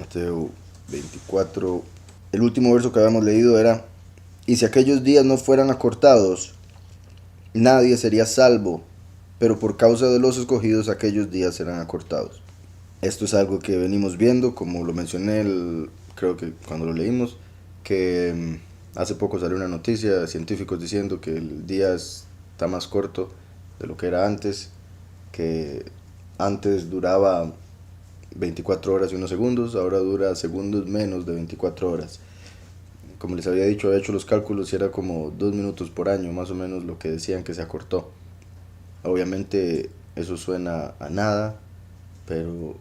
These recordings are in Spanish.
Mateo 24. El último verso que habíamos leído era: y si aquellos días no fueran acortados, nadie sería salvo, pero por causa de los escogidos aquellos días serán acortados. Esto es algo que venimos viendo, como lo mencioné, creo que cuando lo leímos, que hace poco salió una noticia de científicos diciendo que el día está más corto de lo que era antes, que antes duraba 24 horas y unos segundos, ahora dura segundos menos de 24 horas. Como les había dicho, había hecho los cálculos y era como 2 minutos por año, más o menos lo que decían que se acortó. Obviamente eso suena a nada, pero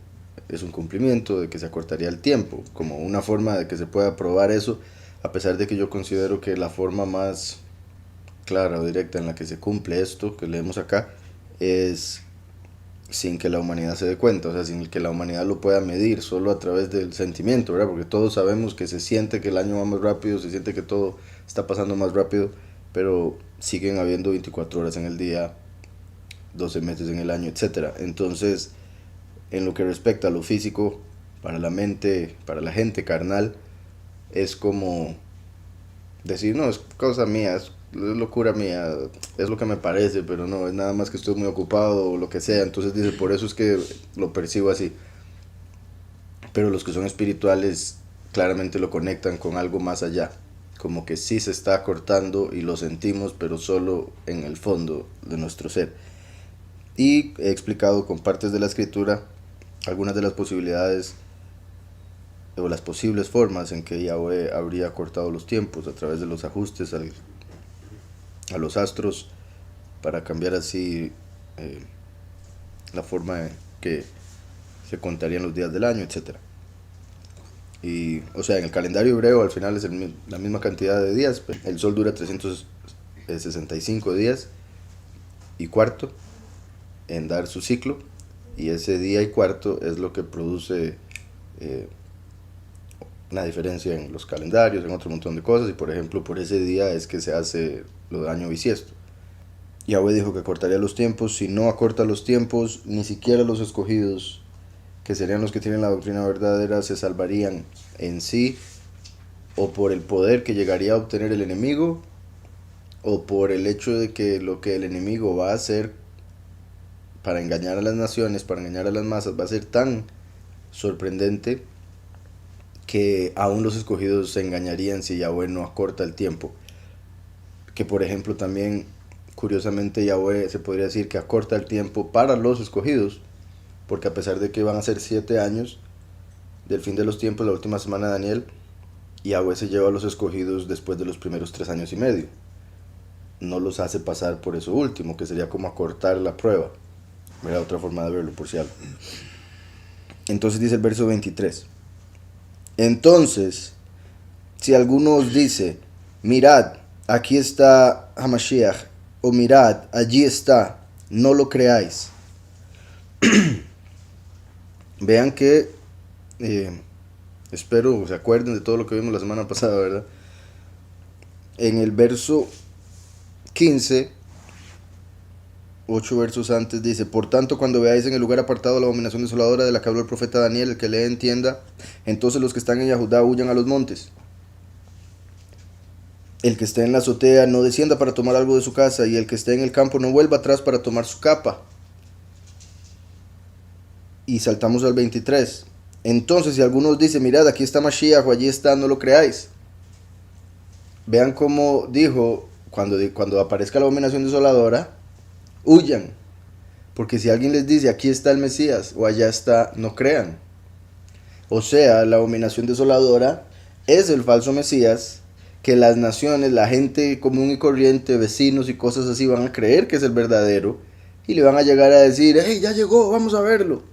es un cumplimiento de que se acortaría el tiempo, como una forma de que se pueda probar eso, a pesar de que yo considero que la forma más clara o directa en la que se cumple esto que leemos acá es sin que la humanidad se dé cuenta, o sea, sin que la humanidad lo pueda medir, solo a través del sentimiento, ¿verdad? Porque todos sabemos que se siente que el año va más rápido, se siente que todo está pasando más rápido, pero siguen habiendo 24 horas en el día, 12 meses en el año, etcétera. Entonces, en lo que respecta a lo físico, para la mente, para la gente carnal, es como decir, no, es cosa mía, es locura mía, es lo que me parece, pero no, es nada más que estoy muy ocupado o lo que sea. Entonces dice, por eso es que lo percibo así. Pero los que son espirituales claramente lo conectan con algo más allá, como que sí se está cortando y lo sentimos, pero solo en el fondo de nuestro ser. Y he explicado con partes de la escritura algunas de las posibilidades o las posibles formas en que Yahweh habría cortado los tiempos a través de los ajustes a los astros para cambiar así eh, la forma en que se contarían los días del año, etcétera. Y, o sea, en el calendario hebreo al final es la misma cantidad de días. El sol dura 365 días y cuarto en dar su ciclo, y ese día y cuarto es lo que produce una diferencia en los calendarios, en otro montón de cosas, y por ejemplo por ese día es que se hace lo del año bisiesto. Yahweh dijo que cortaría los tiempos. Si no acorta los tiempos, ni siquiera los escogidos, que serían los que tienen la doctrina verdadera, se salvarían en sí, o por el poder que llegaría a obtener el enemigo, o por el hecho de que lo que el enemigo va a hacer para engañar a las naciones, para engañar a las masas, va a ser tan sorprendente que aún los escogidos se engañarían si Yahweh no acorta el tiempo. Que por ejemplo también, curiosamente, Yahweh se podría decir que acorta el tiempo para los escogidos, porque a pesar de que van a ser 7 años del fin de los tiempos, la última semana de Daniel, Yahweh se lleva a los escogidos después de los primeros 3 años y medio. No los hace pasar por eso último, que sería como acortar la prueba. Era otra forma de verlo, por si algo. Entonces dice el verso 23. Entonces, si alguno os dice, mirad, aquí está Hamashiach, o mirad, allí está, no lo creáis. Vean que, espero se acuerden de todo lo que vimos la semana pasada, ¿verdad? En el verso 15, 8 versos antes, dice: por tanto, cuando veáis en el lugar apartado la abominación desoladora de la que habló el profeta Daniel, el que lee entienda, entonces los que están en Yahudá huyan a los montes. El que esté en la azotea no descienda para tomar algo de su casa, y el que esté en el campo no vuelva atrás para tomar su capa. Y saltamos al 23. Entonces, si alguno os dice, mirad, aquí está Mashiach, o allí está, no lo creáis. Vean cómo dijo, cuando aparezca la abominación desoladora, huyan. Porque si alguien les dice, aquí está el Mesías, o allá está, no crean. O sea, la abominación desoladora es el falso Mesías, que las naciones, la gente común y corriente, vecinos y cosas así, van a creer que es el verdadero, y le van a llegar a decir, hey, ya llegó, vamos a verlo.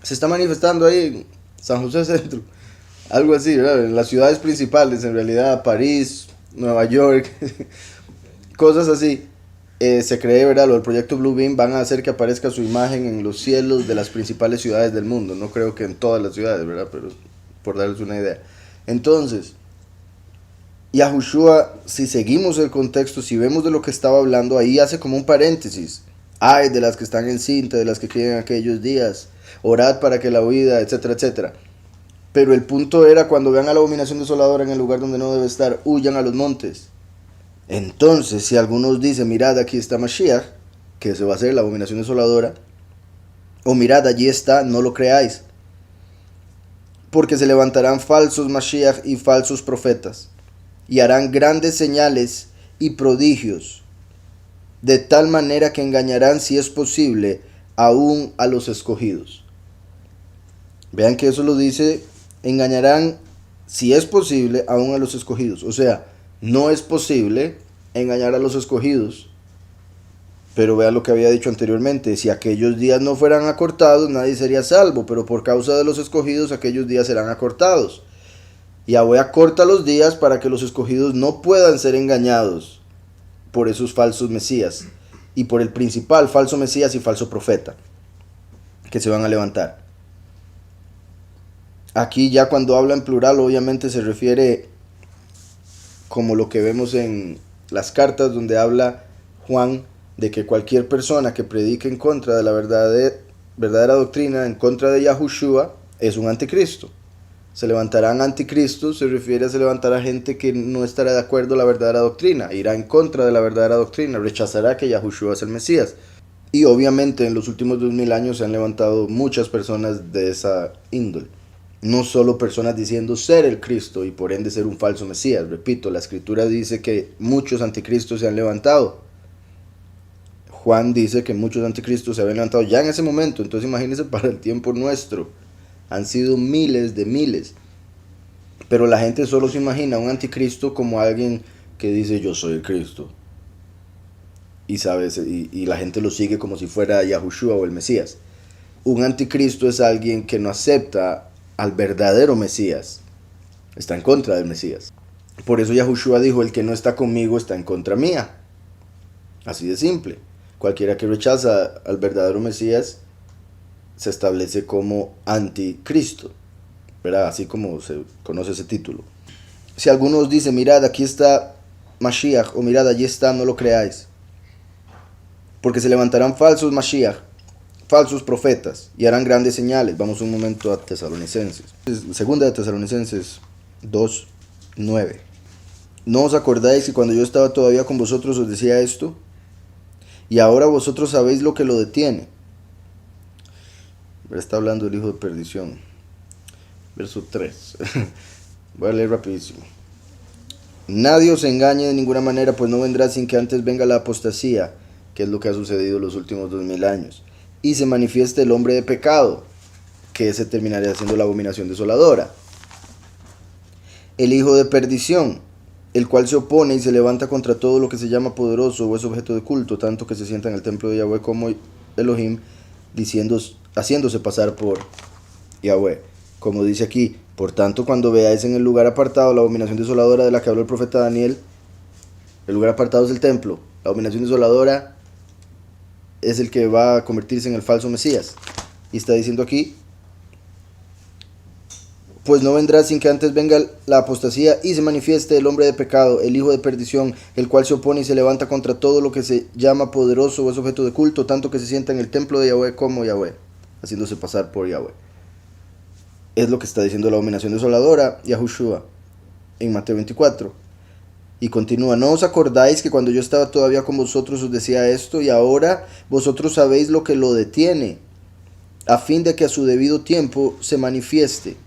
Se está manifestando ahí en San José Centro, algo así, ¿verdad? En las ciudades principales, en realidad, París, Nueva York, cosas así. Se cree, ¿verdad? Lo del proyecto Blue Beam van a hacer que aparezca su imagen en los cielos de las principales ciudades del mundo. No creo que en todas las ciudades, ¿verdad? Pero por darles una idea. Entonces, Yahushua, si seguimos el contexto, si vemos de lo que estaba hablando, ahí hace como un paréntesis. Ay, de las que están en cinta, de las que quieren aquellos días, orad para que la huida, etcétera, etcétera. Pero el punto era, cuando vean a la abominación desoladora en el lugar donde no debe estar, huyan a los montes. Entonces, si algunos dicen, mirad, aquí está Mashiach, que se va a hacer la abominación desoladora, o mirad, allí está, no lo creáis, porque se levantarán falsos Mashiach y falsos profetas, y harán grandes señales y prodigios, de tal manera que engañarán, si es posible, aún a los escogidos. Vean que eso lo dice, engañarán, si es posible, aún a los escogidos. O sea, no es posible engañar a los escogidos. Pero vean lo que había dicho anteriormente, si aquellos días no fueran acortados, nadie sería salvo, pero por causa de los escogidos, aquellos días serán acortados. Yahweh acorta los días para que los escogidos no puedan ser engañados por esos falsos mesías y por el principal falso mesías y falso profeta que se van a levantar. Aquí ya cuando habla en plural, obviamente se refiere como lo que vemos en las cartas donde habla Juan, de que cualquier persona que predique en contra de la verdadera doctrina, en contra de Yahushua, es un anticristo. Se levantarán anticristos, se refiere a se levantará gente que no estará de acuerdo a la verdadera doctrina, irá en contra de la verdadera doctrina, rechazará que Yahushua es el Mesías. Y obviamente en los últimos 2000 años se han levantado muchas personas de esa índole. No solo personas diciendo ser el Cristo y por ende ser un falso Mesías. Repito, la escritura dice que muchos anticristos se han levantado. Juan dice que muchos anticristos se habían levantado ya en ese momento. Entonces imagínense para el tiempo nuestro. Han sido miles de miles. Pero la gente solo se imagina a un anticristo como alguien que dice yo soy el Cristo. Y la gente lo sigue como si fuera Yahushua o el Mesías. Un anticristo es alguien que no acepta al verdadero Mesías. Está en contra del Mesías. Por eso Yahushua dijo, el que no está conmigo está en contra mía. Así de simple. Cualquiera que rechaza al verdadero Mesías se establece como anticristo, ¿verdad? Así como se conoce ese título. Si algunos dicen, mirad, aquí está Mashiach, o mirad, allí está, no lo creáis. Porque se levantarán falsos Mashiach, falsos profetas, y harán grandes señales. Vamos un momento a Tesalonicenses. Segunda de Tesalonicenses 2:9. ¿No os acordáis que cuando yo estaba todavía con vosotros os decía esto? Y ahora vosotros sabéis lo que lo detiene. Está hablando del hijo de perdición. Verso 3. Voy a leer rapidísimo. Nadie os engañe de ninguna manera, pues no vendrá sin que antes venga la apostasía, que es lo que ha sucedido los últimos 2000 años, y se manifieste el hombre de pecado, que ese terminaría siendo la abominación desoladora. El hijo de perdición, el cual se opone y se levanta contra todo lo que se llama poderoso o es objeto de culto, tanto que se sienta en el templo de Yahweh como Elohim, haciéndose pasar por Yahweh. Como dice aquí, por tanto, cuando veáis en el lugar apartado la abominación desoladora de la que habló el profeta Daniel, el lugar apartado es el templo, la abominación desoladora es el que va a convertirse en el falso Mesías. Y está diciendo aquí, pues no vendrá sin que antes venga la apostasía y se manifieste el hombre de pecado, el hijo de perdición, el cual se opone y se levanta contra todo lo que se llama poderoso o es objeto de culto, tanto que se sienta en el templo de Yahweh como Yahweh, haciéndose pasar por Yahweh. Es lo que está diciendo la abominación desoladora, Yahushua, en Mateo 24. Y continúa, ¿no os acordáis que cuando yo estaba todavía con vosotros os decía esto? Y ahora vosotros sabéis lo que lo detiene, a fin de que a su debido tiempo se manifieste.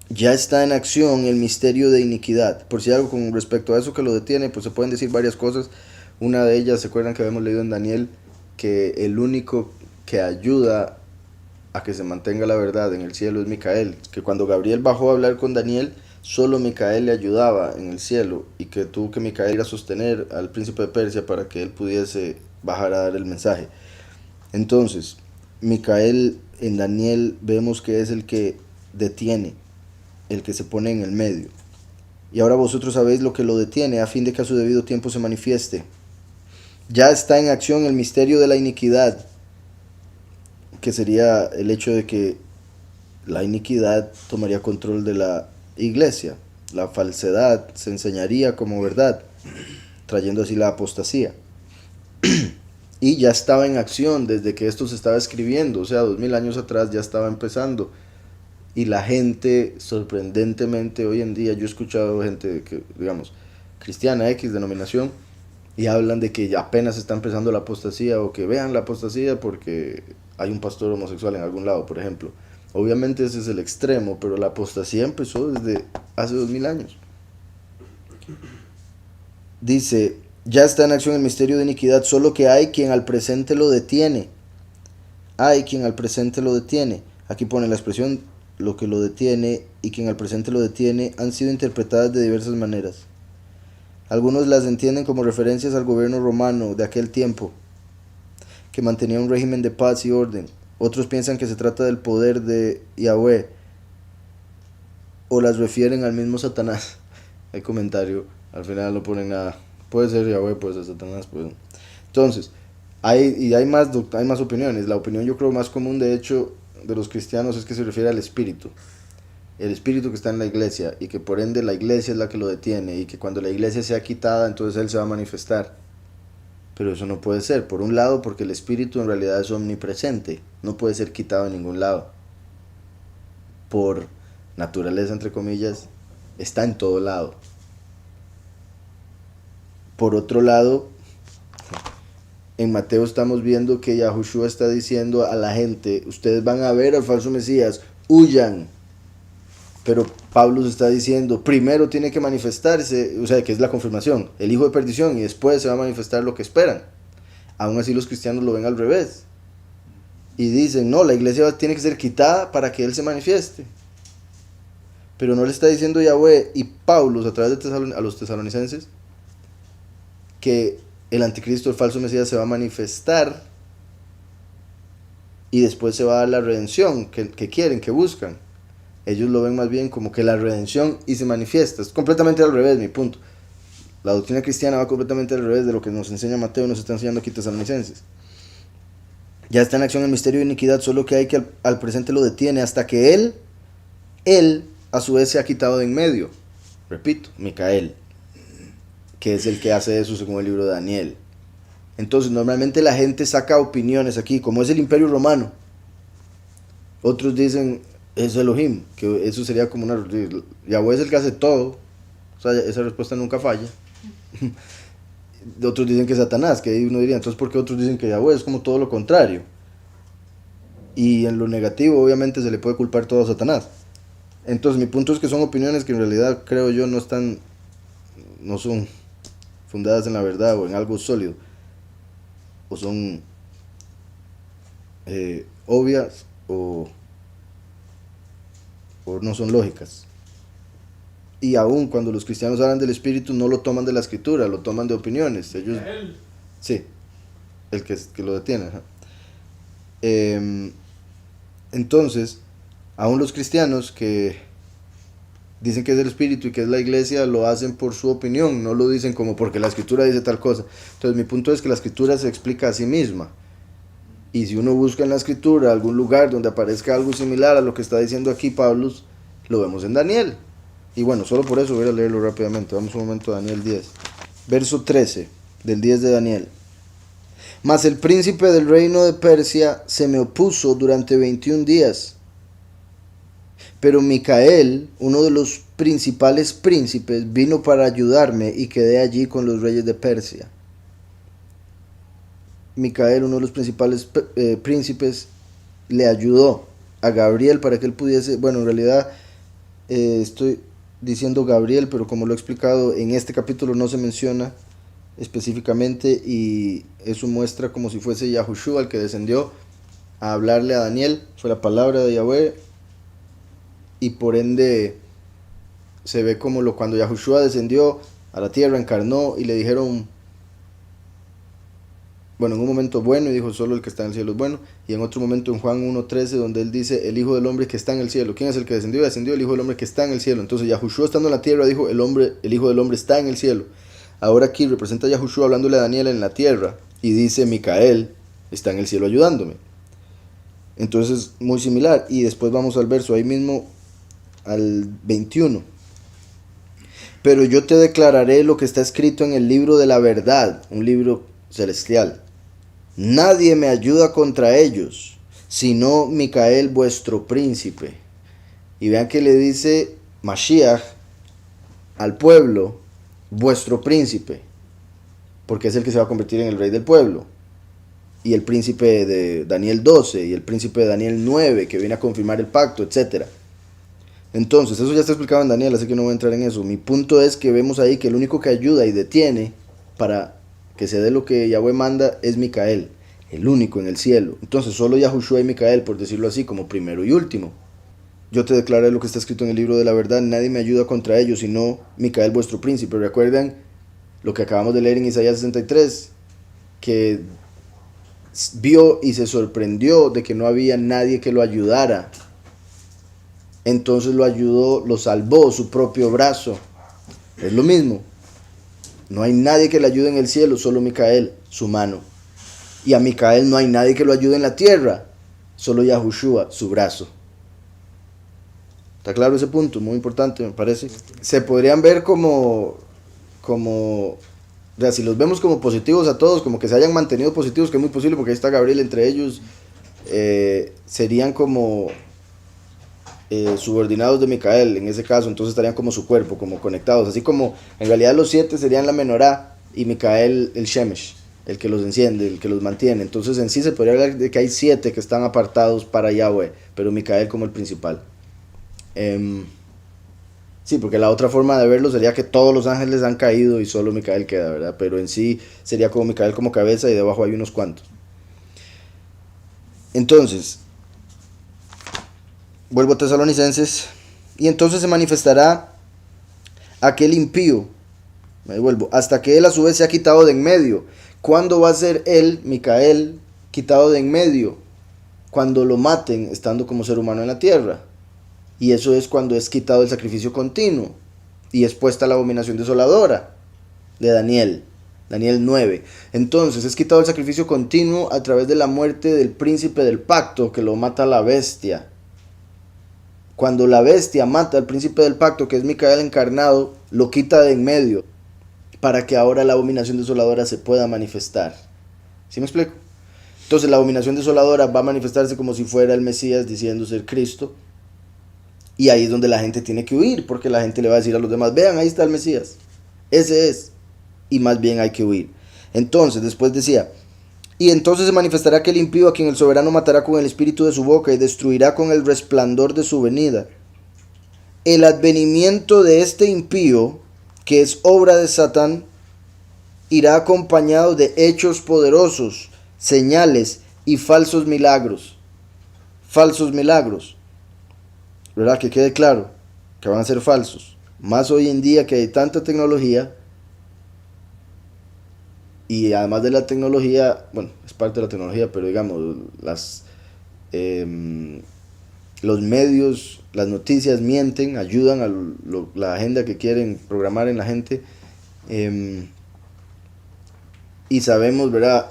Ya está en acción el misterio de iniquidad. Por si algo con respecto a eso que lo detiene, pues se pueden decir varias cosas. Una de ellas, ¿se acuerdan que habíamos leído en Daniel? Que el único que ayuda a que se mantenga la verdad en el cielo es Micael. Que cuando Gabriel bajó a hablar con Daniel, solo Micael le ayudaba en el cielo. Y que tuvo que Micael ir a sostener al príncipe de Persia para que él pudiese bajar a dar el mensaje. Entonces, Micael en Daniel vemos que es el que detiene, el que se pone en el medio. Y ahora vosotros sabéis lo que lo detiene, a fin de que a su debido tiempo se manifieste. Ya está en acción el misterio de la iniquidad, que sería el hecho de que la iniquidad tomaría control de la iglesia. La falsedad se enseñaría como verdad, trayendo así la apostasía. Y ya estaba en acción desde que esto se estaba escribiendo, o sea, 2000 años atrás ya estaba empezando Y la gente, sorprendentemente, hoy en día, yo he escuchado gente que, digamos, cristiana X denominación, y hablan de que ya apenas está empezando la apostasía, o que vean la apostasía porque hay un pastor homosexual en algún lado, por ejemplo. Obviamente ese es el extremo, pero la apostasía empezó desde hace 2000 años. Dice, ya está en acción el misterio de iniquidad, solo que hay quien al presente lo detiene. Hay quien al presente lo detiene. Aquí pone la expresión lo que lo detiene y quien al presente lo detiene han sido interpretadas de diversas maneras. Algunos las entienden como referencias al gobierno romano de aquel tiempo, que mantenía un régimen de paz y orden. Otros piensan que se trata del poder de Yahweh, o las refieren al mismo Satanás. El comentario, al final no ponen nada. Puede ser Yahweh, puede ser Satanás. Pues. Entonces, hay más opiniones. La opinión yo creo más común, de hecho, de los cristianos es que se refiere al espíritu. El espíritu que está en la iglesia, y que por ende la iglesia es la que lo detiene, y que cuando la iglesia sea quitada, entonces él se va a manifestar. Pero eso no puede ser, por un lado, porque el espíritu en realidad es omnipresente, no puede ser quitado en ningún lado. Por naturaleza, entre comillas, está en todo lado. Por otro lado, en Mateo estamos viendo que Yahushua está diciendo a la gente, ustedes van a ver al falso Mesías, huyan. Pero Pablo se está diciendo, primero tiene que manifestarse, o sea, que es la confirmación, el hijo de perdición, y después se va a manifestar lo que esperan. Aún así los cristianos lo ven al revés. Y dicen, no, la iglesia tiene que ser quitada para que él se manifieste. Pero no le está diciendo Yahweh y Pablo a través de a los tesalonicenses que el anticristo, el falso Mesías, se va a manifestar y después se va a dar la redención que quieren, que buscan. Ellos lo ven más bien como que la redención y se manifiesta. Es completamente al revés, mi punto. La doctrina cristiana va completamente al revés de lo que nos enseña Mateo y nos está enseñando aquí tesalonicenses. Ya está en acción el misterio de iniquidad, solo que hay que al presente lo detiene hasta que él a su vez se ha quitado de en medio. Repito, Micael, que es el que hace eso según el libro de Daniel. Entonces normalmente la gente saca opiniones aquí, como es el imperio romano. Otros dicen, es Elohim, que eso sería como una... Yahweh es el que hace todo, o sea, esa respuesta nunca falla. Otros dicen que es Satanás, que ahí uno diría, entonces ¿por qué otros dicen que Yahweh es como todo lo contrario? Y en lo negativo obviamente se le puede culpar todo a Satanás. Entonces mi punto es que son opiniones que en realidad creo yo no son fundadas en la verdad o en algo sólido, o son obvias o no son lógicas. Y aún cuando los cristianos hablan del espíritu no lo toman de la escritura, lo toman de opiniones. Ellos, sí, el que lo detiene. Entonces, aún los cristianos que dicen que es el espíritu y que es la iglesia, lo hacen por su opinión, no lo dicen como porque la escritura dice tal cosa. Entonces mi punto es que la escritura se explica a sí misma. Y si uno busca en la escritura algún lugar donde aparezca algo similar a lo que está diciendo aquí Pablo, lo vemos en Daniel. Y bueno, solo por eso voy a leerlo rápidamente. Vamos un momento a Daniel 10. Verso 13 del 10 de Daniel. Mas el príncipe del reino de Persia se me opuso durante 21 días. Pero Micael, uno de los principales príncipes, vino para ayudarme y quedé allí con los reyes de Persia. Micael, uno de los principales príncipes, le ayudó a Gabriel para que él pudiese, bueno, en realidad estoy diciendo Gabriel, pero como lo he explicado, en este capítulo no se menciona específicamente y eso muestra como si fuese Yahushua el que descendió a hablarle a Daniel, fue la palabra de Yahweh y por ende se ve como cuando Yahushua descendió a la tierra, encarnó y le dijeron, bueno, en un momento bueno y dijo solo el que está en el cielo es bueno, y en otro momento en Juan 1.13 donde él dice el Hijo del Hombre que está en el cielo. ¿Quién es el que descendió? Descendió el Hijo del Hombre que está en el cielo. Entonces Yahushua estando en la tierra dijo el Hijo del Hombre está en el cielo. Ahora aquí representa a Yahushua hablándole a Daniel en la tierra y dice Micael está en el cielo ayudándome. Entonces muy similar y después vamos al verso ahí mismo al 21. Pero yo te declararé lo que está escrito en el libro de la verdad, un libro celestial. Nadie me ayuda contra ellos, sino Micael vuestro príncipe. Y vean que le dice Mashiach al pueblo, vuestro príncipe, porque es el que se va a convertir en el rey del pueblo. Y el príncipe de Daniel 12, y el príncipe de Daniel 9, que viene a confirmar el pacto, etc. Entonces, eso ya está explicado en Daniel, así que no voy a entrar en eso. Mi punto es que vemos ahí que el único que ayuda y detiene para que se dé lo que Yahweh manda es Micael, el único en el cielo. Entonces, solo Yahushua y Micael, por decirlo así, como primero y último. Yo te declaré lo que está escrito en el libro de la verdad, nadie me ayuda contra ellos, sino Micael vuestro príncipe. ¿Recuerdan lo que acabamos de leer en Isaías 63? Que vio y se sorprendió de que no había nadie que lo ayudara. Entonces lo ayudó, lo salvó su propio brazo. Es lo mismo. No hay nadie que le ayude en el cielo, solo Micael, su mano. Y a Micael no hay nadie que lo ayude en la tierra, solo Yahushua, su brazo. ¿Está claro ese punto? Muy importante, me parece. Se podrían ver como o sea, si los vemos como positivos a todos, como que se hayan mantenido positivos, que es muy posible porque ahí está Gabriel entre ellos, serían como subordinados de Micael en ese caso, entonces estarían como su cuerpo, como conectados, así como en realidad los 7 serían la menorá y Micael el Shemesh, el que los enciende, el que los mantiene. Entonces en sí se podría hablar de que hay 7 que están apartados para Yahweh, pero Micael como el principal. Sí, porque la otra forma de verlo sería que todos los ángeles han caído y solo Micael queda, ¿verdad? Pero en sí sería como Micael como cabeza y debajo hay unos cuantos. Entonces, vuelvo a Tesalonicenses, y entonces se manifestará aquel impío, me devuelvo, hasta que él a su vez se ha quitado de en medio. ¿Cuándo va a ser él, Micael, quitado de en medio? Cuando lo maten estando como ser humano en la tierra. Y eso es cuando es quitado el sacrificio continuo y es puesta la abominación desoladora de Daniel 9. Entonces es quitado el sacrificio continuo a través de la muerte del príncipe del pacto, que lo mata la bestia. Cuando la bestia mata al príncipe del pacto, que es Micael encarnado, lo quita de en medio para que ahora la abominación desoladora se pueda manifestar. ¿Sí me explico? Entonces la abominación desoladora va a manifestarse como si fuera el Mesías diciendo ser Cristo. Y ahí es donde la gente tiene que huir, porque la gente le va a decir a los demás, vean, ahí está el Mesías, ese es, y más bien hay que huir. Entonces, después decía, y entonces se manifestará aquel impío a quien el soberano matará con el espíritu de su boca y destruirá con el resplandor de su venida. El advenimiento de este impío, que es obra de Satán, irá acompañado de hechos poderosos, señales y falsos milagros. Falsos milagros. ¿Verdad? Que quede claro que van a ser falsos. Más hoy en día que hay tanta tecnología. Y además de la tecnología, bueno, es parte de la tecnología, pero digamos, los medios, las noticias mienten, ayudan a la agenda que quieren programar en la gente. Y sabemos, ¿verdad?,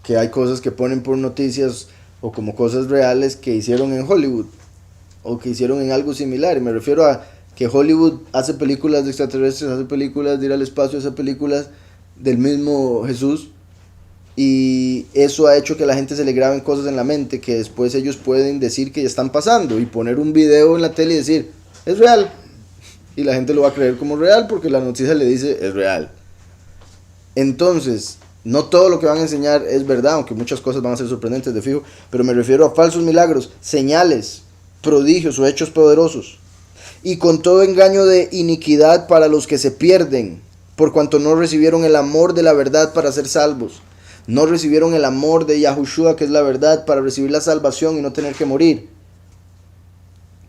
que hay cosas que ponen por noticias o como cosas reales que hicieron en Hollywood o que hicieron en algo similar. Y me refiero a que Hollywood hace películas de extraterrestres, hace películas de ir al espacio, hace películas del mismo Jesús, y eso ha hecho que la gente se le graben cosas en la mente que después ellos pueden decir que ya están pasando y poner un video en la tele y decir, es real, y la gente lo va a creer como real porque la noticia le dice, es real. Entonces, no todo lo que van a enseñar es verdad, aunque muchas cosas van a ser sorprendentes de fijo, pero me refiero a falsos milagros, señales, prodigios o hechos poderosos, y con todo engaño de iniquidad para los que se pierden, por cuanto no recibieron el amor de la verdad para ser salvos. No recibieron el amor de Yahushua, que es la verdad, para recibir la salvación y no tener que morir.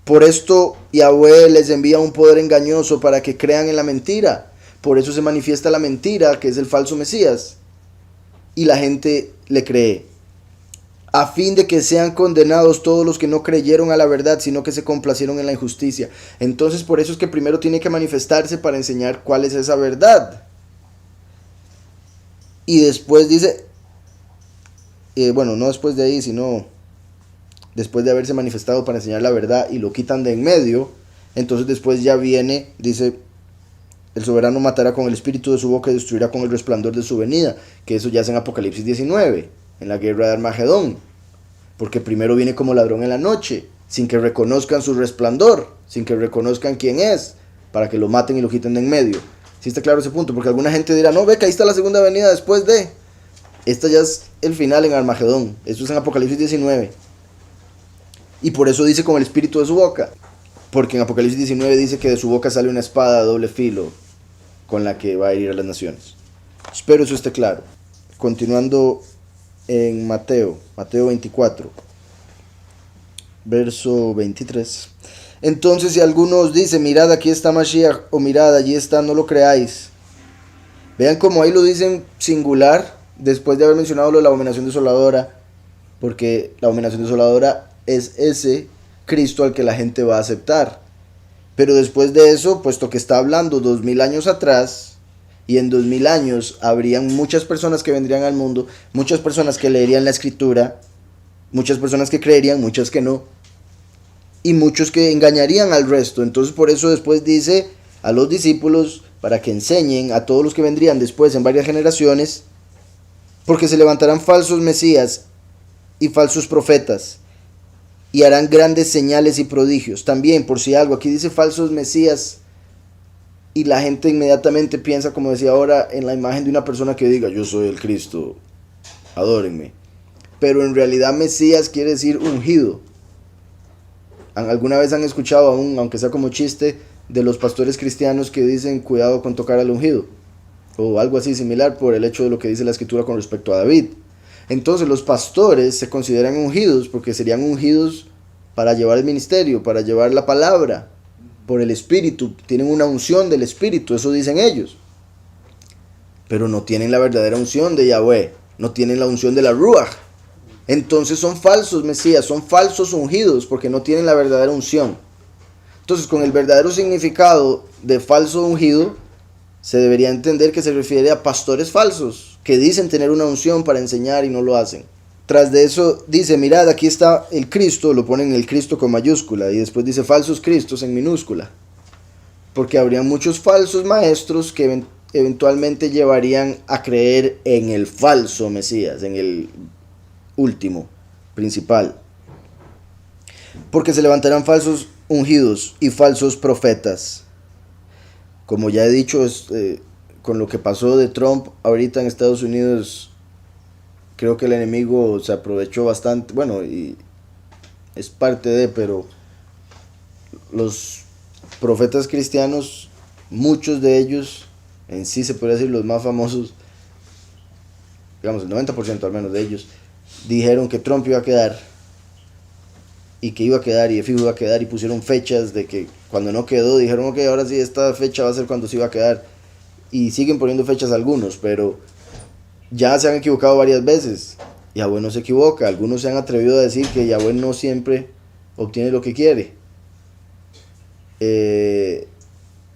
Por esto Yahweh les envía un poder engañoso para que crean en la mentira. Por eso se manifiesta la mentira, que es el falso Mesías, y la gente le cree, a fin de que sean condenados todos los que no creyeron a la verdad, sino que se complacieron en la injusticia. Entonces por eso es que primero tiene que manifestarse para enseñar cuál es esa verdad. Y después dice, bueno, no después de ahí, sino después de haberse manifestado para enseñar la verdad y lo quitan de en medio, entonces después ya viene, dice, el soberano matará con el espíritu de su boca y destruirá con el resplandor de su venida, que eso ya es en Apocalipsis 19, en la guerra de Armagedón, porque primero viene como ladrón en la noche, sin que reconozcan su resplandor, sin que reconozcan quién es, para que lo maten y lo quiten de en medio. ¿Sí está claro ese punto? Porque alguna gente dirá, no, ve que ahí está la segunda venida después de... Esta ya es el final en Armagedón. Esto es en Apocalipsis 19. Y por eso dice con el espíritu de su boca. Porque en Apocalipsis 19 dice que de su boca sale una espada de doble filo con la que va a herir a las naciones. Espero eso esté claro. Continuando en Mateo 24, verso 23. Entonces si alguno os dice, mirad aquí está Mashiach, o mirad allí está, no lo creáis. Vean cómo ahí lo dicen singular, después de haber mencionado lo de la abominación desoladora, porque la abominación desoladora es ese Cristo al que la gente va a aceptar. Pero después de eso, puesto que está hablando 2000 años atrás, y en 2000 años habrían muchas personas que vendrían al mundo, muchas personas que leerían la escritura, muchas personas que creerían, muchas que no, y muchos que engañarían al resto. Entonces por eso después dice a los discípulos, para que enseñen a todos los que vendrían después en varias generaciones, porque se levantarán falsos mesías y falsos profetas, y harán grandes señales y prodigios. También, por si algo, aquí dice falsos mesías, y la gente inmediatamente piensa, como decía ahora, en la imagen de una persona que diga, yo soy el Cristo, adórenme. Pero en realidad mesías quiere decir ungido. ¿Alguna vez han escuchado, aunque sea como chiste, de los pastores cristianos que dicen cuidado con tocar al ungido? O algo así similar por el hecho de lo que dice la escritura con respecto a David. Entonces los pastores se consideran ungidos porque serían ungidos para llevar el ministerio, para llevar la palabra, por el Espíritu. Tienen una unción del Espíritu, eso dicen ellos. Pero no tienen la verdadera unción de Yahweh, no tienen la unción de la Ruach. Entonces son falsos mesías, son falsos ungidos porque no tienen la verdadera unción. Entonces con el verdadero significado de falso ungido se debería entender que se refiere a pastores falsos que dicen tener una unción para enseñar y no lo hacen. Tras de eso dice, mirad, aquí está el Cristo, lo ponen el Cristo con mayúscula, y después dice falsos Cristos en minúscula, porque habría muchos falsos maestros que eventualmente llevarían a creer en el falso Mesías, en el último, principal. Porque se levantarán falsos ungidos y falsos profetas. Como ya he dicho, con lo que pasó de Trump ahorita en Estados Unidos, creo que el enemigo se aprovechó bastante, bueno, y es parte de, pero los profetas cristianos, muchos de ellos, en sí se podría decir los más famosos, digamos el 90% al menos de ellos, dijeron que Trump iba a quedar, y que iba a quedar, y de fijo iba a quedar, y pusieron fechas de que cuando no quedó, dijeron, ok, ahora sí, esta fecha va a ser cuando se iba a quedar, y siguen poniendo fechas algunos, pero ya se han equivocado varias veces. Yahweh no se equivoca. Algunos se han atrevido a decir que Yahweh no siempre obtiene lo que quiere.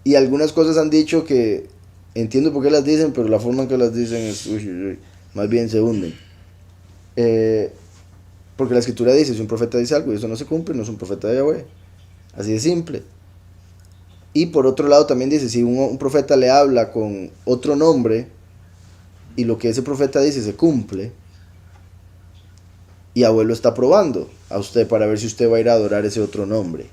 Y algunas cosas han dicho que entiendo por qué las dicen, pero la forma en que las dicen es, más bien se hunden. Porque la escritura dice, si un profeta dice algo y eso no se cumple, no es un profeta de Yahweh. Así de simple. Y por otro lado también dice, si un profeta le habla con otro nombre, y lo que ese profeta dice se cumple, y Yahweh lo está probando a usted para ver si usted va a ir a adorar ese otro nombre.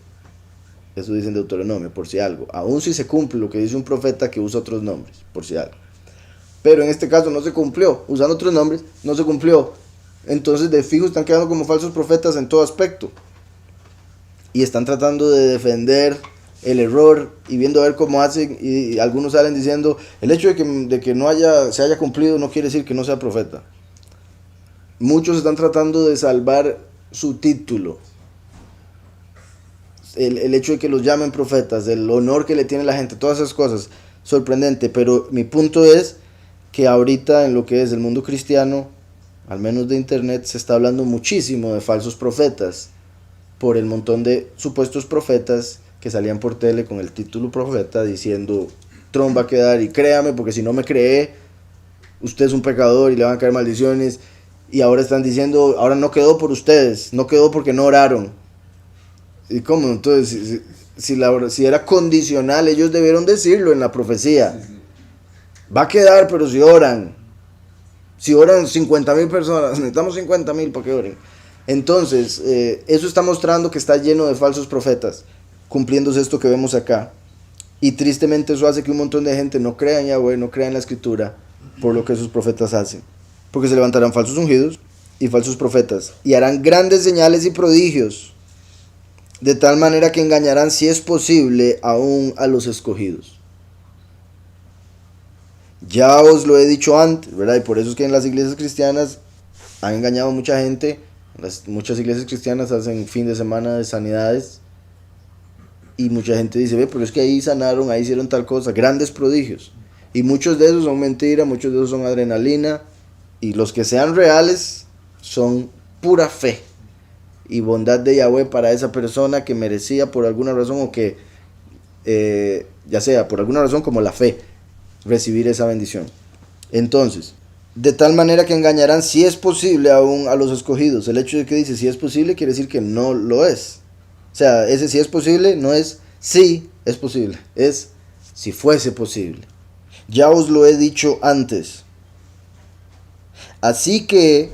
Eso dice en Deuteronomio, por si algo. Aún si se cumple lo que dice un profeta que usa otros nombres, por si algo. Pero en este caso no se cumplió. Usando otros nombres, no se cumplió. Entonces de fijo están quedando como falsos profetas en todo aspecto. Y están tratando de defender el error y viendo a ver cómo hacen, y algunos salen diciendo el hecho de que no se haya cumplido no quiere decir que no sea profeta. Muchos están tratando de salvar su título, el hecho de que los llamen profetas, el honor que le tiene la gente, todas esas cosas, sorprendente. Pero mi punto es que ahorita en lo que es el mundo cristiano, al menos de internet, se está hablando muchísimo de falsos profetas por el montón de supuestos profetas que salían por tele con el título profeta diciendo Trump va a quedar, y créame, porque si no me cree, usted es un pecador y le van a caer maldiciones. Y ahora están diciendo, ahora no quedó por ustedes, no quedó porque no oraron. ¿Y cómo? Entonces, si era condicional, ellos debieron decirlo en la profecía. Va a quedar, pero si oran. Si oran 50,000 personas, necesitamos 50,000 para que oren. Entonces, eso está mostrando que está lleno de falsos profetas, cumpliéndose esto que vemos acá. Y tristemente eso hace que un montón de gente no crea en Yahweh, no crea en la escritura, por lo que esos profetas hacen. Porque se levantarán falsos ungidos y falsos profetas, y harán grandes señales y prodigios, de tal manera que engañarán, si es posible, aún a los escogidos. Ya os lo he dicho antes, ¿verdad? Y por eso es que en las iglesias cristianas han engañado a mucha gente. Muchas iglesias cristianas hacen fin de semana de sanidades, y mucha gente dice, ve, pero es que ahí sanaron, ahí hicieron tal cosa, grandes prodigios. Y muchos de esos son mentira, muchos de esos son adrenalina, y los que sean reales son pura fe y bondad de Yahweh para esa persona que merecía por alguna razón, o que ya sea por alguna razón como la fe, recibir esa bendición. Entonces, de tal manera que engañarán, si es posible, aún a los escogidos. El hecho de que dice si es posible quiere decir que no lo es. O sea, ese si es posible no es si es posible, es si fuese posible. Ya os lo he dicho antes. Así que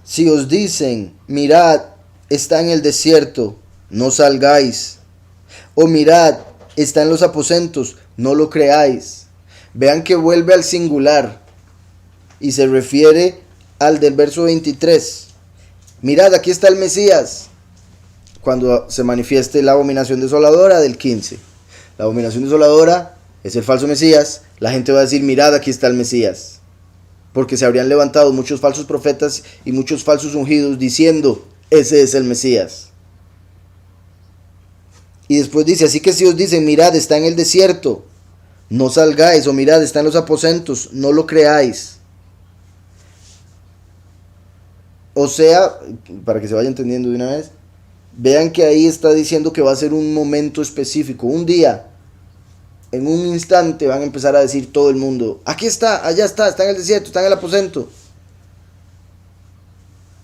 si os dicen, mirad, está en el desierto, no salgáis. O mirad, está en los aposentos, no lo creáis. Vean que vuelve al singular y se refiere al del verso 23. Mirad, aquí está el Mesías, cuando se manifieste la abominación desoladora del 15. La abominación desoladora es el falso Mesías. La gente va a decir, mirad, aquí está el Mesías, porque se habrían levantado muchos falsos profetas y muchos falsos ungidos diciendo, ese es el Mesías. Y después dice, así que si os dicen, mirad, está en el desierto, no salgáis, o mirad, está en los aposentos, no lo creáis. O sea, para que se vaya entendiendo de una vez, vean que ahí está diciendo que va a ser un momento específico, un día, en un instante van a empezar a decir todo el mundo, aquí está, allá está en el desierto, está en el aposento.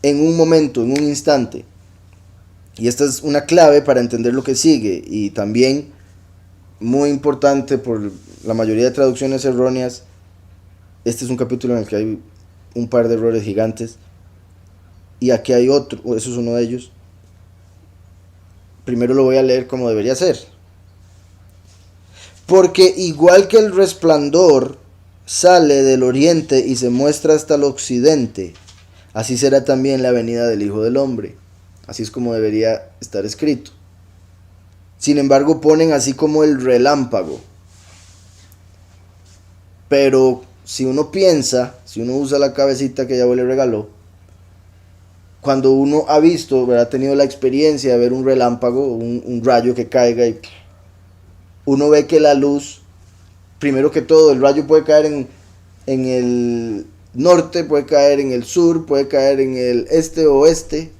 En un momento, en un instante. Y esta es una clave para entender lo que sigue, y también muy importante por la mayoría de traducciones erróneas. Este es un capítulo en el que hay un par de errores gigantes, y aquí hay otro, eso es uno de ellos. Primero lo voy a leer como debería ser. Porque igual que el resplandor sale del oriente y se muestra hasta el occidente, así será también la venida del Hijo del Hombre. Así es como debería estar escrito. Sin embargo, ponen así como el relámpago. Pero si uno piensa, si uno usa la cabecita que Yahweh le regaló, cuando uno ha visto, ha tenido la experiencia de ver un relámpago, un rayo que caiga, y uno ve que la luz, primero que todo, el rayo puede caer en el norte, puede caer en el sur, puede caer en el este o oeste,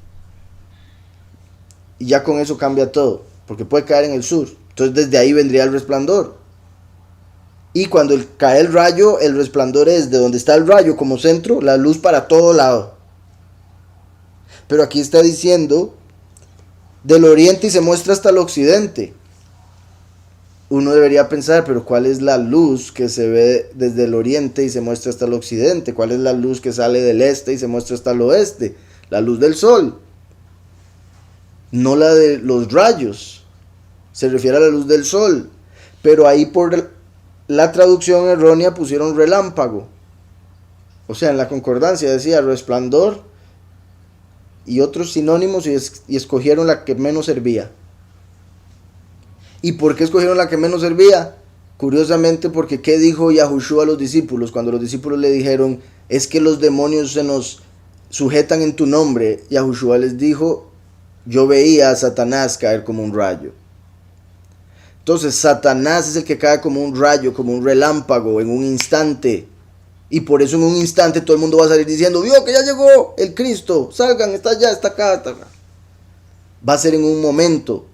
y ya con eso cambia todo, porque puede caer en el sur. Entonces desde ahí vendría el resplandor. Y cuando cae el rayo, el resplandor es de donde está el rayo como centro, la luz para todo lado. Pero aquí está diciendo del oriente y se muestra hasta el occidente. Uno debería pensar, pero ¿cuál es la luz que se ve desde el oriente y se muestra hasta el occidente? ¿Cuál es la luz que sale del este y se muestra hasta el oeste? La luz del sol, no la de los rayos. Se refiere a la luz del sol. Pero ahí por la traducción errónea pusieron relámpago. O sea, en la concordancia decía resplandor y otros sinónimos, y escogieron la que menos servía. ¿Y por qué escogieron la que menos servía? Curiosamente, porque ¿qué dijo Yahushua a los discípulos? Cuando los discípulos le dijeron, es que los demonios se nos sujetan en tu nombre, Yahushua les dijo, yo veía a Satanás caer como un rayo. Entonces Satanás es el que cae como un rayo, como un relámpago, en un instante. Y por eso en un instante todo el mundo va a salir diciendo, vio que ya llegó el Cristo, salgan, está allá, está acá, está acá. Va a ser en un momento.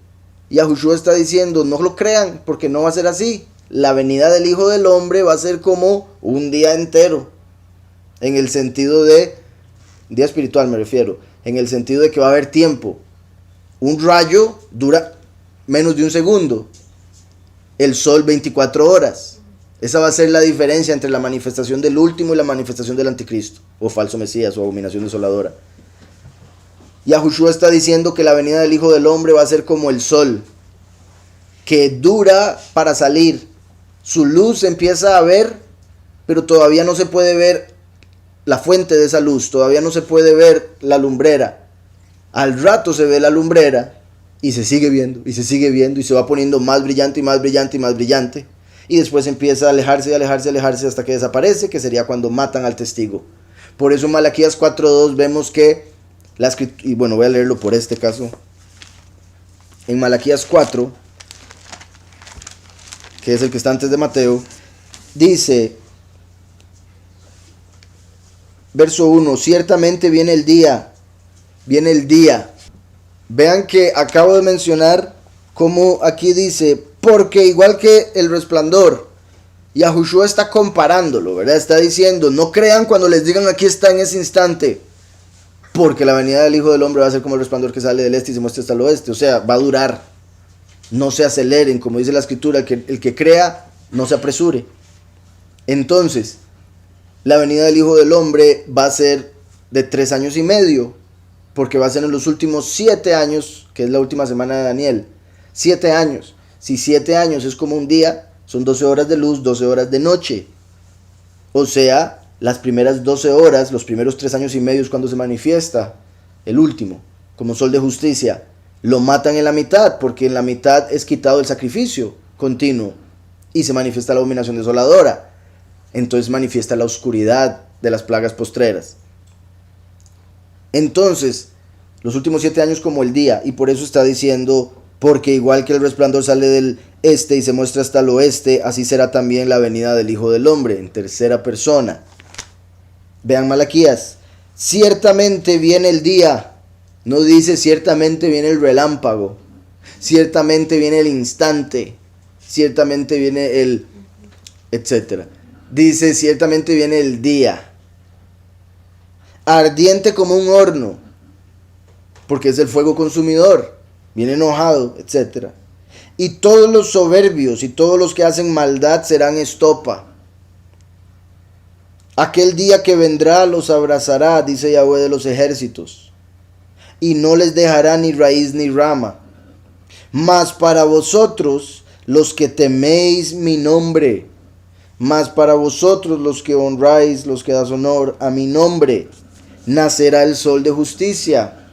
Y Yahushua está diciendo, no lo crean, porque no va a ser así. La venida del Hijo del Hombre va a ser como un día entero. En el sentido de, día espiritual me refiero, en el sentido de que va a haber tiempo. Un rayo dura menos de un segundo. El sol 24 horas. Esa va a ser la diferencia entre la manifestación del último y la manifestación del anticristo, o falso Mesías, o abominación desoladora. Yahushua está diciendo que la venida del Hijo del Hombre va a ser como el sol, que dura para salir. Su luz se empieza a ver, pero todavía no se puede ver la fuente de esa luz, todavía no se puede ver la lumbrera. Al rato se ve la lumbrera y se sigue viendo, y se sigue viendo, y se va poniendo más brillante y más brillante y más brillante. Y después empieza a alejarse y alejarse y alejarse hasta que desaparece, que sería cuando matan al testigo. Por eso en Malaquías 4.2 vemos que la escritura, y bueno, voy a leerlo por este caso. En Malaquías 4, que es el que está antes de Mateo, dice, verso 1, ciertamente viene el día. Vean que acabo de mencionar como aquí dice, porque igual que el resplandor, Yahushua está comparándolo, ¿verdad? Está diciendo, no crean cuando les digan aquí está en ese instante, porque la venida del Hijo del Hombre va a ser como el resplandor que sale del este y se muestra hasta el oeste. O sea, va a durar. No se aceleren, como dice la escritura, el que crea no se apresure. Entonces, la venida del Hijo del Hombre va a ser de 3 años y medio, porque va a ser en los últimos 7 años, que es la última semana de Daniel. 7 años. Si 7 años es como un día, son 12 horas de luz, 12 horas de noche. O sea, las primeras 12 horas, los primeros 3 años y medio es cuando se manifiesta el último, como sol de justicia. Lo matan en la mitad, porque en la mitad es quitado el sacrificio continuo y se manifiesta la abominación desoladora. Entonces manifiesta la oscuridad de las plagas postreras. Entonces, los últimos 7 años como el día, y por eso está diciendo, porque igual que el resplandor sale del este y se muestra hasta el oeste, así será también la venida del Hijo del Hombre, en tercera persona. Vean Malaquías, ciertamente viene el día, no dice ciertamente viene el relámpago, ciertamente viene el instante, ciertamente viene el etcétera. Dice ciertamente viene el día, ardiente como un horno, porque es el fuego consumidor, viene enojado, etcétera. Y todos los soberbios y todos los que hacen maldad serán estopa. Aquel día que vendrá los abrazará, dice Yahweh de los ejércitos, y no les dejará ni raíz ni rama. Mas para vosotros, los que teméis mi nombre, mas para vosotros los que honráis, los que das honor a mi nombre, nacerá el sol de justicia.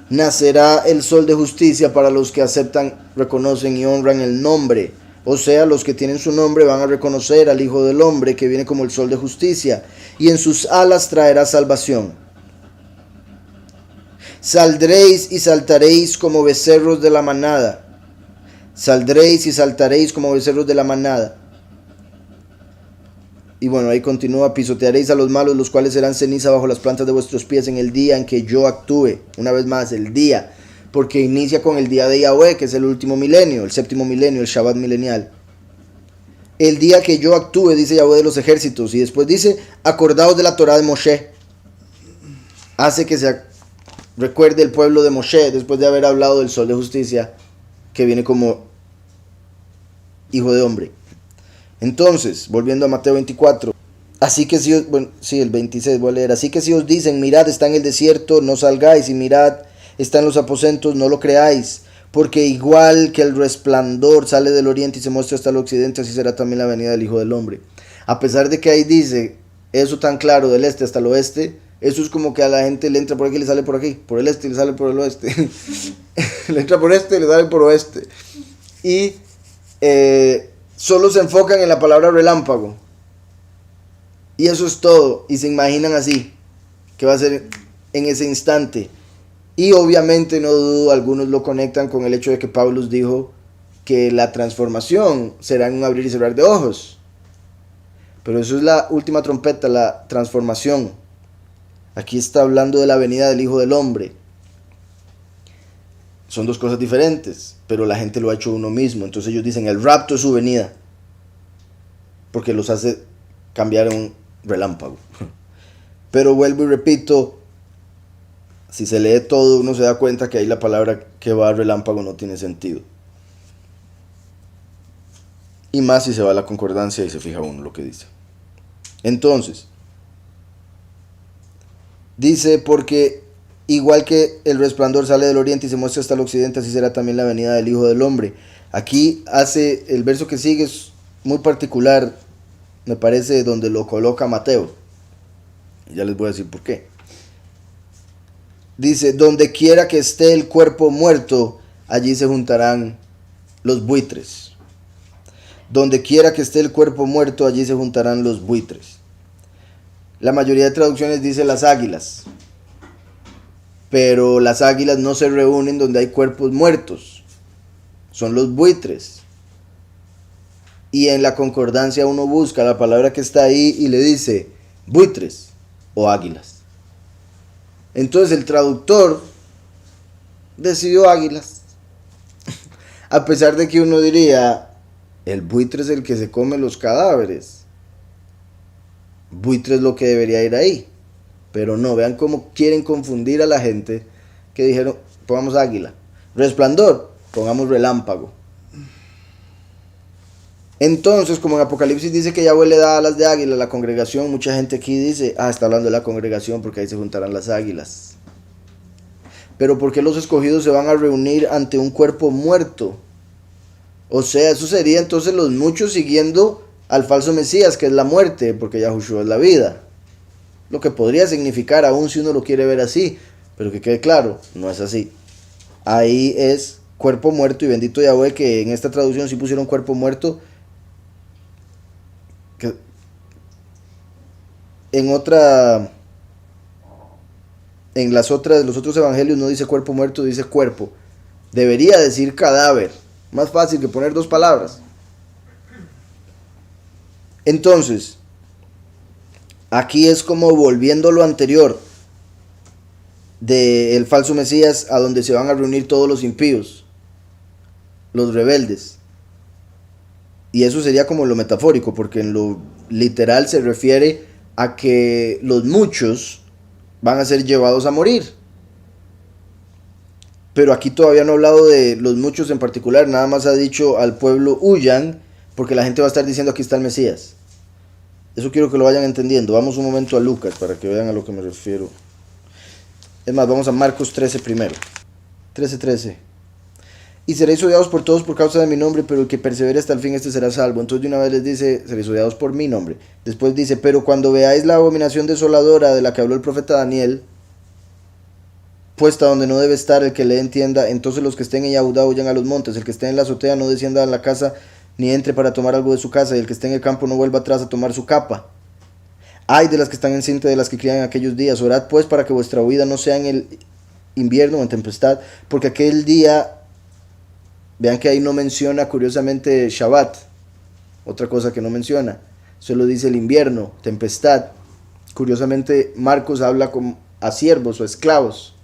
Nacerá el sol de justicia para los que aceptan, reconocen y honran el nombre. O sea, los que tienen su nombre van a reconocer al Hijo del Hombre que viene como el sol de justicia, y en sus alas traerá salvación. Saldréis y saltaréis como becerros de la manada. Saldréis y saltaréis como becerros de la manada. Y bueno, ahí continúa, pisotearéis a los malos, los cuales serán ceniza bajo las plantas de vuestros pies en el día en que yo actúe. Una vez más, el día, porque inicia con el día de Yahweh, que es el último milenio, el séptimo milenio, el Shabbat milenial. El día que yo actúe, dice Yahweh de los ejércitos, y después dice, acordaos de la Torah de Moshe. Hace que se recuerde el pueblo de Moshe, después de haber hablado del sol de justicia, que viene como Hijo de Hombre. Entonces, volviendo a Mateo 24, así que si os, bueno, sí, el 26 voy a leer, así que si os dicen, mirad, está en el desierto, no salgáis, y mirad, está en los aposentos, no lo creáis, porque igual que el resplandor sale del oriente y se muestra hasta el occidente, así será también la venida del Hijo del Hombre. A pesar de que ahí dice eso tan claro, del este hasta el oeste, eso es como que a la gente le entra por aquí y le sale por aquí, por el este y le sale por el oeste, le entra por este y le sale por oeste, y solo se enfocan en la palabra relámpago. Y eso es todo. Y se imaginan así, que va a ser en ese instante. Y obviamente, no dudo, algunos lo conectan con el hecho de que Pablo dijo que la transformación será en un abrir y cerrar de ojos. Pero eso es la última trompeta, la transformación. Aquí está hablando de la venida del Hijo del Hombre. Son dos cosas diferentes, pero la gente lo ha hecho uno mismo. Entonces ellos dicen, el rapto es su venida, porque los hace cambiar un relámpago. Pero vuelvo y repito, si se lee todo, uno se da cuenta que ahí la palabra que va a relámpago no tiene sentido. Y más si se va a la concordancia y se fija uno lo que dice. Entonces, dice, porque Igual que el resplandor sale del oriente y se muestra hasta el occidente, así será también la venida del Hijo del Hombre. Aquí hace el verso que sigue, es muy particular, me parece, donde lo coloca Mateo. Ya les voy a decir por qué. Dice, donde quiera que esté el cuerpo muerto, allí se juntarán los buitres. Donde quiera que esté el cuerpo muerto, allí se juntarán los buitres. La mayoría de traducciones dice las águilas. Pero las águilas no se reúnen donde hay cuerpos muertos. Son los buitres. Y en la concordancia uno busca la palabra que está ahí y le dice buitres o águilas. Entonces el traductor decidió águilas. A pesar de que uno diría, el buitre es el que se come los cadáveres. Buitre es lo que debería ir ahí. Pero no, vean cómo quieren confundir a la gente que dijeron, pongamos águila. Resplandor, pongamos relámpago. Entonces, como en Apocalipsis dice que Yahweh le da alas de águila a la congregación, mucha gente aquí dice, está hablando de la congregación porque ahí se juntarán las águilas. Pero ¿por qué los escogidos se van a reunir ante un cuerpo muerto? O sea, eso sería entonces los muchos siguiendo al falso Mesías, que es la muerte, porque Yahushua es la vida. Lo que podría significar, aún si uno lo quiere ver así, pero que quede claro, no es así. Ahí es cuerpo muerto, y bendito Yahweh que en esta traducción sí pusieron cuerpo muerto. Que en los otros evangelios no dice cuerpo muerto, dice cuerpo. Debería decir cadáver. Más fácil que poner dos palabras. Entonces, aquí es como volviendo lo anterior del falso Mesías, a donde se van a reunir todos los impíos, los rebeldes. Y eso sería como lo metafórico, porque en lo literal se refiere a que los muchos van a ser llevados a morir. Pero aquí todavía no ha hablado de los muchos en particular, nada más ha dicho al pueblo huyan, porque la gente va a estar diciendo aquí está el Mesías. Eso quiero que lo vayan entendiendo. Vamos un momento a Lucas para que vean a lo que me refiero. Es más, vamos a Marcos 13 primero. 13:13. Y seréis odiados por todos por causa de mi nombre, pero el que persevere hasta el fin, este será salvo. Entonces de una vez les dice, seréis odiados por mi nombre. Después dice, pero cuando veáis la abominación desoladora de la que habló el profeta Daniel, puesta donde no debe estar, el que le entienda, entonces los que estén en Yahudá huyan a los montes, el que esté en la azotea no descienda a la casa, ni entre para tomar algo de su casa, y el que esté en el campo no vuelva atrás a tomar su capa. Ay de las que están en cinta, de las que crían en aquellos días. Orad pues para que vuestra huida no sea en el invierno o en tempestad, porque aquel día... Vean que ahí no menciona curiosamente Shabbat, otra cosa que no menciona, solo dice el invierno, tempestad. Curiosamente Marcos habla a siervos o esclavos,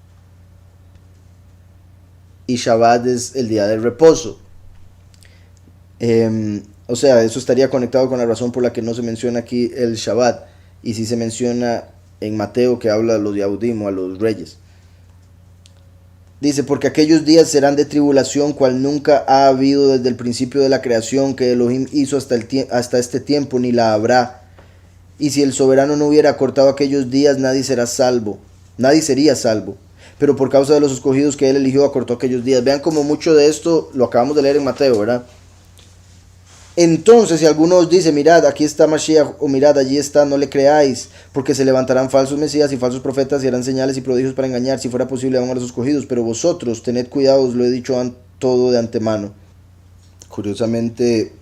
y Shabbat es el día del reposo. O sea, eso estaría conectado con la razón por la que no se menciona aquí el Shabbat, y sí se menciona en Mateo, que habla a los Yahudim o a los reyes. Dice, porque aquellos días serán de tribulación, cual nunca ha habido desde el principio de la creación que Elohim hizo hasta este tiempo, ni la habrá. Y si el soberano no hubiera acortado aquellos días, nadie sería salvo. Pero por causa de los escogidos que él eligió, acortó aquellos días. Vean como mucho de esto lo acabamos de leer en Mateo, ¿verdad? Entonces, si alguno os dice, mirad, aquí está Mashiach, o mirad, allí está, no le creáis, porque se levantarán falsos mesías y falsos profetas y harán señales y prodigios para engañar, si fuera posible, aún a los escogidos. Pero vosotros, tened cuidado, os lo he dicho todo de antemano. Curiosamente,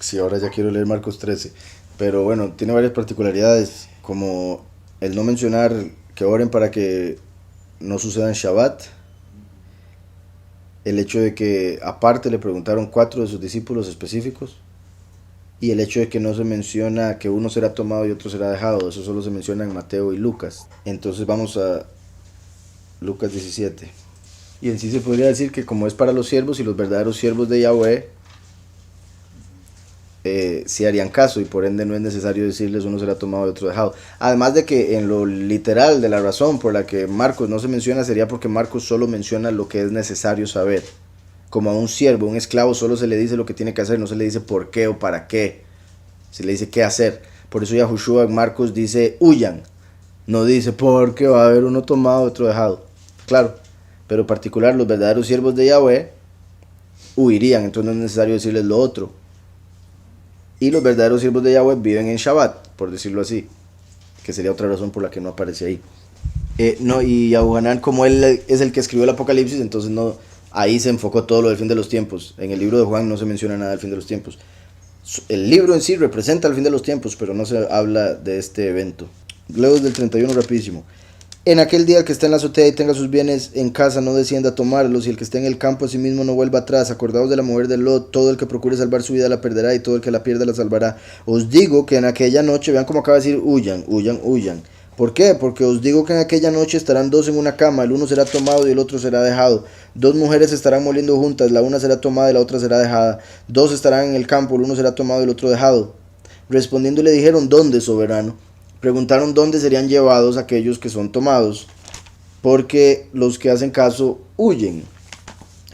sí, ahora ya quiero leer Marcos 13, pero bueno, tiene varias particularidades, como el no mencionar que oren para que no suceda en Shabbat. El hecho de que aparte le preguntaron 4 de sus discípulos específicos, y el hecho de que no se menciona que uno será tomado y otro será dejado, eso solo se menciona en Mateo y Lucas. Entonces vamos a Lucas 17. Y en sí se podría decir que como es para los siervos, y los verdaderos siervos de Yahweh sí harían caso, y por ende no es necesario decirles uno será tomado y otro dejado. Además de que en lo literal de la razón por la que Marcos no se menciona sería porque Marcos solo menciona lo que es necesario saber. Como a un siervo, un esclavo, solo se le dice lo que tiene que hacer, no se le dice por qué o para qué, se le dice qué hacer. Por eso Yahushua en Marcos dice huyan, no dice porque va a haber uno tomado y otro dejado. claro, pero en particular los verdaderos siervos de Yahweh huirían, entonces no es necesario decirles lo otro. Y los verdaderos siervos de Yahweh viven en Shabbat, por decirlo así, que sería otra razón por la que no aparece ahí. No, y Yahuanán, como él es el que escribió el Apocalipsis, entonces no, ahí se enfocó todo lo del fin de los tiempos. En el libro de Juan no se menciona nada del fin de los tiempos. El libro en sí representa el fin de los tiempos, pero no se habla de este evento. Leo desde el 31 rapidísimo. En aquel día el que está en la azotea y tenga sus bienes en casa no descienda a tomarlos, y el que esté en el campo a sí mismo no vuelva atrás. Acordaos de la mujer de Lot, todo el que procure salvar su vida la perderá, y todo el que la pierda la salvará. Os digo que en aquella noche, vean cómo acaba de decir, huyan, huyan, huyan. ¿Por qué? Porque os digo que en aquella noche estarán dos en una cama, el uno será tomado y el otro será dejado. Dos mujeres estarán moliendo juntas, la una será tomada y la otra será dejada. Dos estarán en el campo, el uno será tomado y el otro dejado. Respondiendo le dijeron, ¿dónde, soberano? Preguntaron dónde serían llevados aquellos que son tomados, porque los que hacen caso huyen.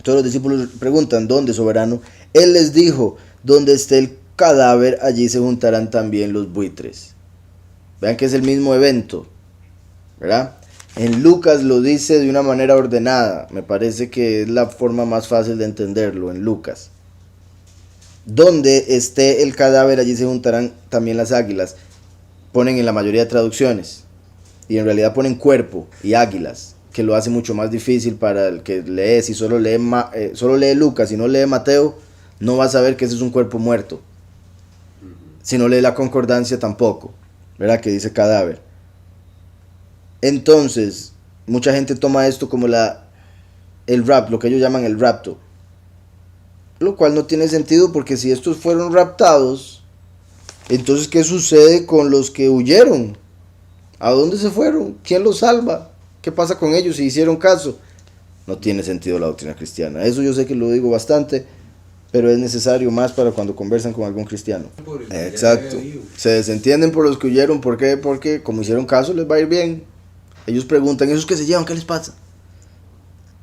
Todos los discípulos preguntan, ¿dónde, soberano? Él les dijo, donde esté el cadáver, allí se juntarán también los buitres. Vean que es el mismo evento, ¿verdad? En Lucas lo dice de una manera ordenada, me parece que es la forma más fácil de entenderlo, en Lucas. Donde esté el cadáver, allí se juntarán también las águilas. Ponen en la mayoría de traducciones, y en realidad ponen cuerpo y águilas, que lo hace mucho más difícil para el que lee. Si solo lee Lucas y no lee Mateo, no va a saber que ese es un cuerpo muerto. Si no lee la concordancia tampoco, ¿verdad? Que dice cadáver. Entonces, mucha gente toma esto como el rap, lo que ellos llaman el rapto. Lo cual no tiene sentido, porque si estos fueron raptados, entonces ¿qué sucede con los que huyeron? ¿A dónde se fueron? ¿Quién los salva? ¿Qué pasa con ellos si hicieron caso? No tiene sentido la doctrina cristiana. Eso yo sé que lo digo bastante, pero es necesario más para cuando conversan con algún cristiano. Exacto. Se desentienden por los que huyeron. ¿Por qué? Porque como hicieron caso les va a ir bien. Ellos preguntan, ¿esos que se llevan qué les pasa?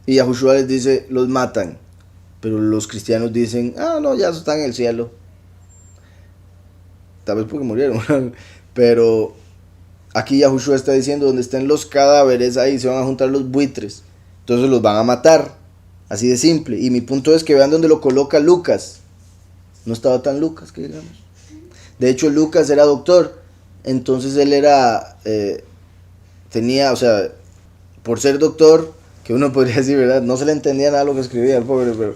Y Yahushua les dice, los matan. Pero los cristianos dicen, no, ya están en el cielo. Tal vez porque murieron. Pero aquí Yahushua está diciendo, donde estén los cadáveres, ahí se van a juntar los buitres. Entonces los van a matar. Así de simple. Y mi punto es que vean dónde lo coloca Lucas. No estaba tan Lucas, que digamos. De hecho, Lucas era doctor. Entonces él era... tenía, o sea, por ser doctor, que uno podría decir, ¿verdad? No se le entendía nada lo que escribía el pobre, pero...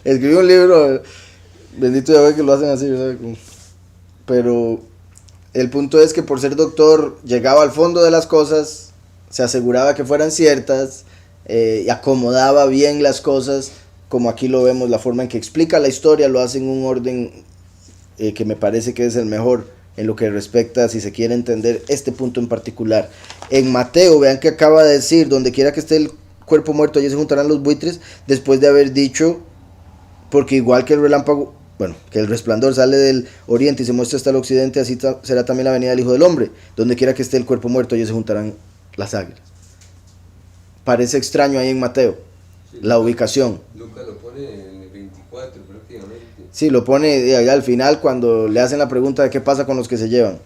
escribió un libro. Bendito Yahweh que lo hacen así, ¿verdad? Pero el punto es que por ser doctor, llegaba al fondo de las cosas, se aseguraba que fueran ciertas, y acomodaba bien las cosas, como aquí lo vemos, la forma en que explica la historia, lo hace en un orden que me parece que es el mejor en lo que respecta, si se quiere entender este punto en particular. En Mateo, vean que acaba de decir, donde quiera que esté el cuerpo muerto, allí se juntarán los buitres, después de haber dicho, porque igual que el relámpago, que el resplandor sale del oriente y se muestra hasta el occidente, así será también la venida del Hijo del Hombre. Donde quiera que esté el cuerpo muerto, allí se juntarán las águilas. Parece extraño ahí en Mateo, sí, la ubicación. Lucas lo pone en el 24 prácticamente. Sí, lo pone allá al final cuando le hacen la pregunta de qué pasa con los que se llevan.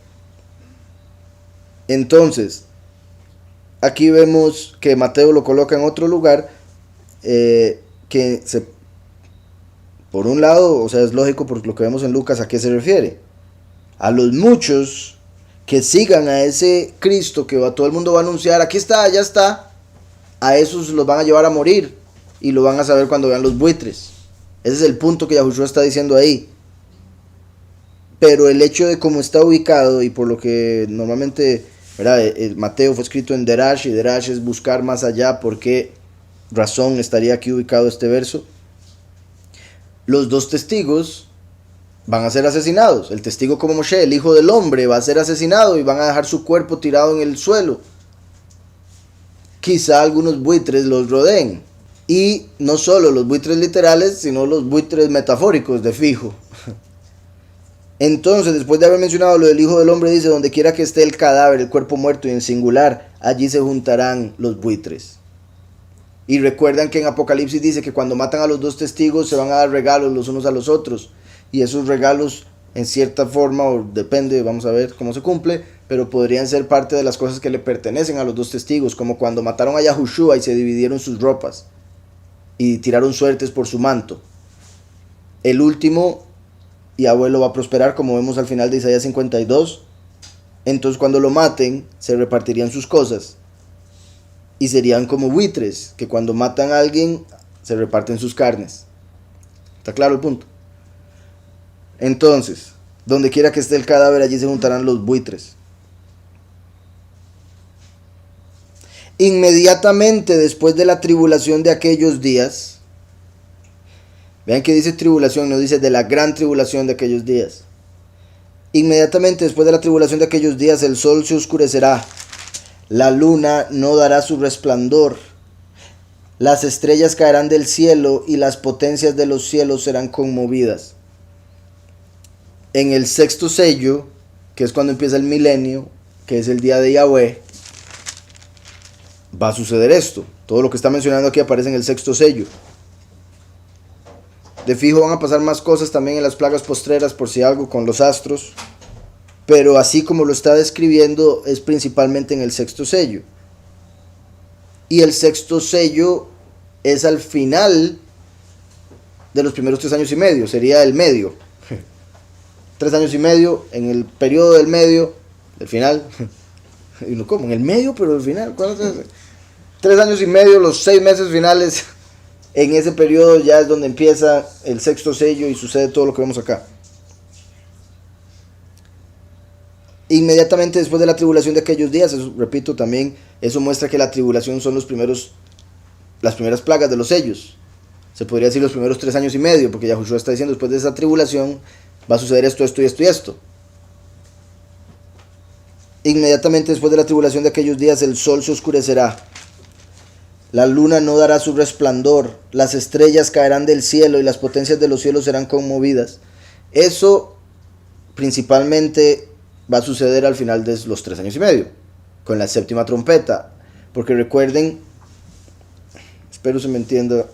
Entonces, aquí vemos que Mateo lo coloca en otro lugar, por un lado, o sea, es lógico por lo que vemos en Lucas, ¿a qué se refiere? A los muchos que sigan a ese Cristo que todo el mundo va a anunciar, aquí está, ya está. A esos los van a llevar a morir y lo van a saber cuando vean los buitres. Ese es el punto que Yahushua está diciendo ahí. Pero el hecho de cómo está ubicado y por lo que normalmente, ¿verdad? El Mateo fue escrito en Derash, y Derash es buscar más allá por qué razón estaría aquí ubicado este verso. Los dos testigos van a ser asesinados. El testigo como Moshe, el hijo del hombre, va a ser asesinado y van a dejar su cuerpo tirado en el suelo. Quizá algunos buitres los rodeen. Y no solo los buitres literales, sino los buitres metafóricos de fijo. Entonces, después de haber mencionado lo del Hijo del Hombre, dice, donde quiera que esté el cadáver, el cuerpo muerto y en singular, allí se juntarán los buitres. Y recuerdan que en Apocalipsis dice que cuando matan a los dos testigos se van a dar regalos los unos a los otros. Y esos regalos en cierta forma, o depende, vamos a ver cómo se cumple, pero podrían ser parte de las cosas que le pertenecen a los dos testigos, como cuando mataron a Yahushua y se dividieron sus ropas y tiraron suertes por su manto. El último, Yahweh lo va a prosperar, como vemos al final de Isaías 52. Entonces cuando lo maten, se repartirían sus cosas y serían como buitres, que cuando matan a alguien, se reparten sus carnes. ¿Está claro el punto? Entonces, donde quiera que esté el cadáver, allí se juntarán los buitres. Inmediatamente después de la tribulación de aquellos días, vean que dice tribulación, no dice de la gran tribulación de aquellos días. Inmediatamente después de la tribulación de aquellos días, el sol se oscurecerá, la luna no dará su resplandor, las estrellas caerán del cielo y las potencias de los cielos serán conmovidas. En el sexto sello, que es cuando empieza el milenio, que es el día de Yahweh, va a suceder esto. Todo lo que está mencionando aquí aparece en el sexto sello. De fijo van a pasar más cosas también en las plagas postreras, por si algo, con los astros. Pero así como lo está describiendo, es principalmente en el sexto sello. Y el sexto sello es al final de los primeros 3 años y medio. Sería el medio. 3 años y medio, en el periodo del medio, del final. Y no como, en el medio, pero el final. ¿Cuándo es ese? 3 años y medio, los 6 meses finales. En ese periodo ya es donde empieza el sexto sello y sucede todo lo que vemos acá. Inmediatamente después de la tribulación de aquellos días, eso, repito también, eso muestra que la tribulación son las primeras plagas de los sellos. Se podría decir los primeros 3 años y medio, porque Yahushua está diciendo después de esa tribulación va a suceder esto, esto y esto y esto. Inmediatamente después de la tribulación de aquellos días, el sol se oscurecerá, la luna no dará su resplandor, las estrellas caerán del cielo y las potencias de los cielos serán conmovidas. Eso principalmente va a suceder al final de los 3 años y medio, con la séptima trompeta. Porque recuerden, espero se me entienda,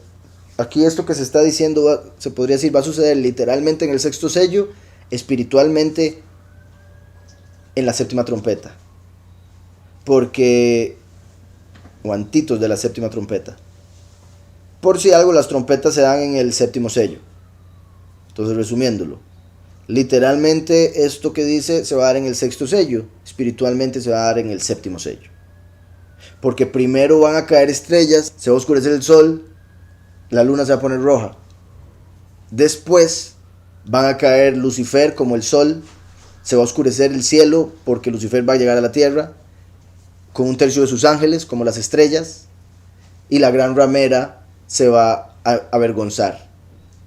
aquí esto que se está diciendo se podría decir va a suceder literalmente en el sexto sello, espiritualmente en la séptima trompeta, porque o antitos de la séptima trompeta. Por si algo, las trompetas se dan en el séptimo sello. Entonces, resumiéndolo, literalmente esto que dice se va a dar en el sexto sello, espiritualmente se va a dar en el séptimo sello, porque primero van a caer estrellas, se va a oscurecer el sol, la luna se va a poner roja, después van a caer Lucifer como el sol, se va a oscurecer el cielo porque Lucifer va a llegar a la tierra con 1/3 de sus ángeles como las estrellas, y la gran ramera se va a avergonzar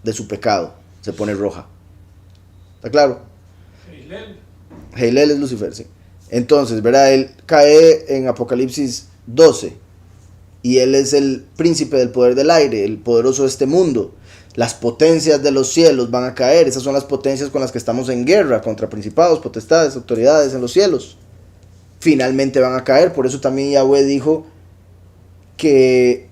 de su pecado, se pone roja. ¿Está claro? Heilel es Lucifer, sí. Entonces, ¿verdad? Él cae en Apocalipsis 12 y él es el príncipe del poder del aire, el poderoso de este mundo. Las potencias de los cielos van a caer. Esas son las potencias con las que estamos en guerra contra principados, potestades, autoridades en los cielos. Finalmente van a caer. Por eso también Yahweh dijo que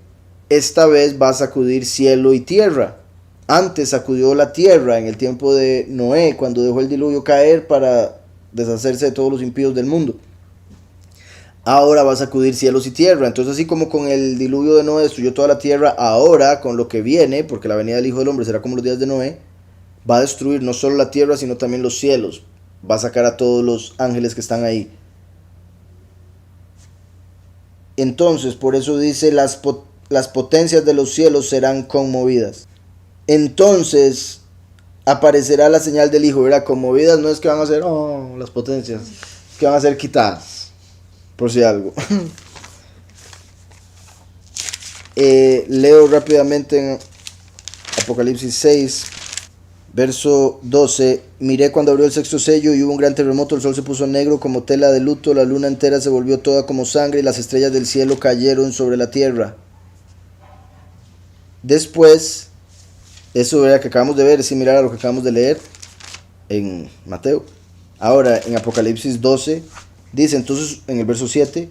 esta vez va a sacudir cielo y tierra. Antes sacudió la tierra en el tiempo de Noé, cuando dejó el diluvio caer para deshacerse de todos los impíos del mundo. Ahora va a sacudir cielos y tierra. Entonces, así como con el diluvio de Noé destruyó toda la tierra, ahora con lo que viene, porque la venida del Hijo del Hombre será como los días de Noé, va a destruir no solo la tierra, sino también los cielos. Va a sacar a todos los ángeles que están ahí. Entonces, por eso dice, las potencias de los cielos serán conmovidas. Entonces aparecerá la señal del Hijo, ¿verdad? Conmovidas no es que van a ser, las potencias, es que van a ser quitadas, por si algo. Leo rápidamente en Apocalipsis 6, verso 12. Miré cuando abrió el sexto sello y hubo un gran terremoto, el sol se puso negro como tela de luto, la luna entera se volvió toda como sangre y las estrellas del cielo cayeron sobre la tierra. Después, eso que acabamos de ver es similar a lo que acabamos de leer en Mateo. Ahora, en Apocalipsis 12, dice entonces, en el verso 7,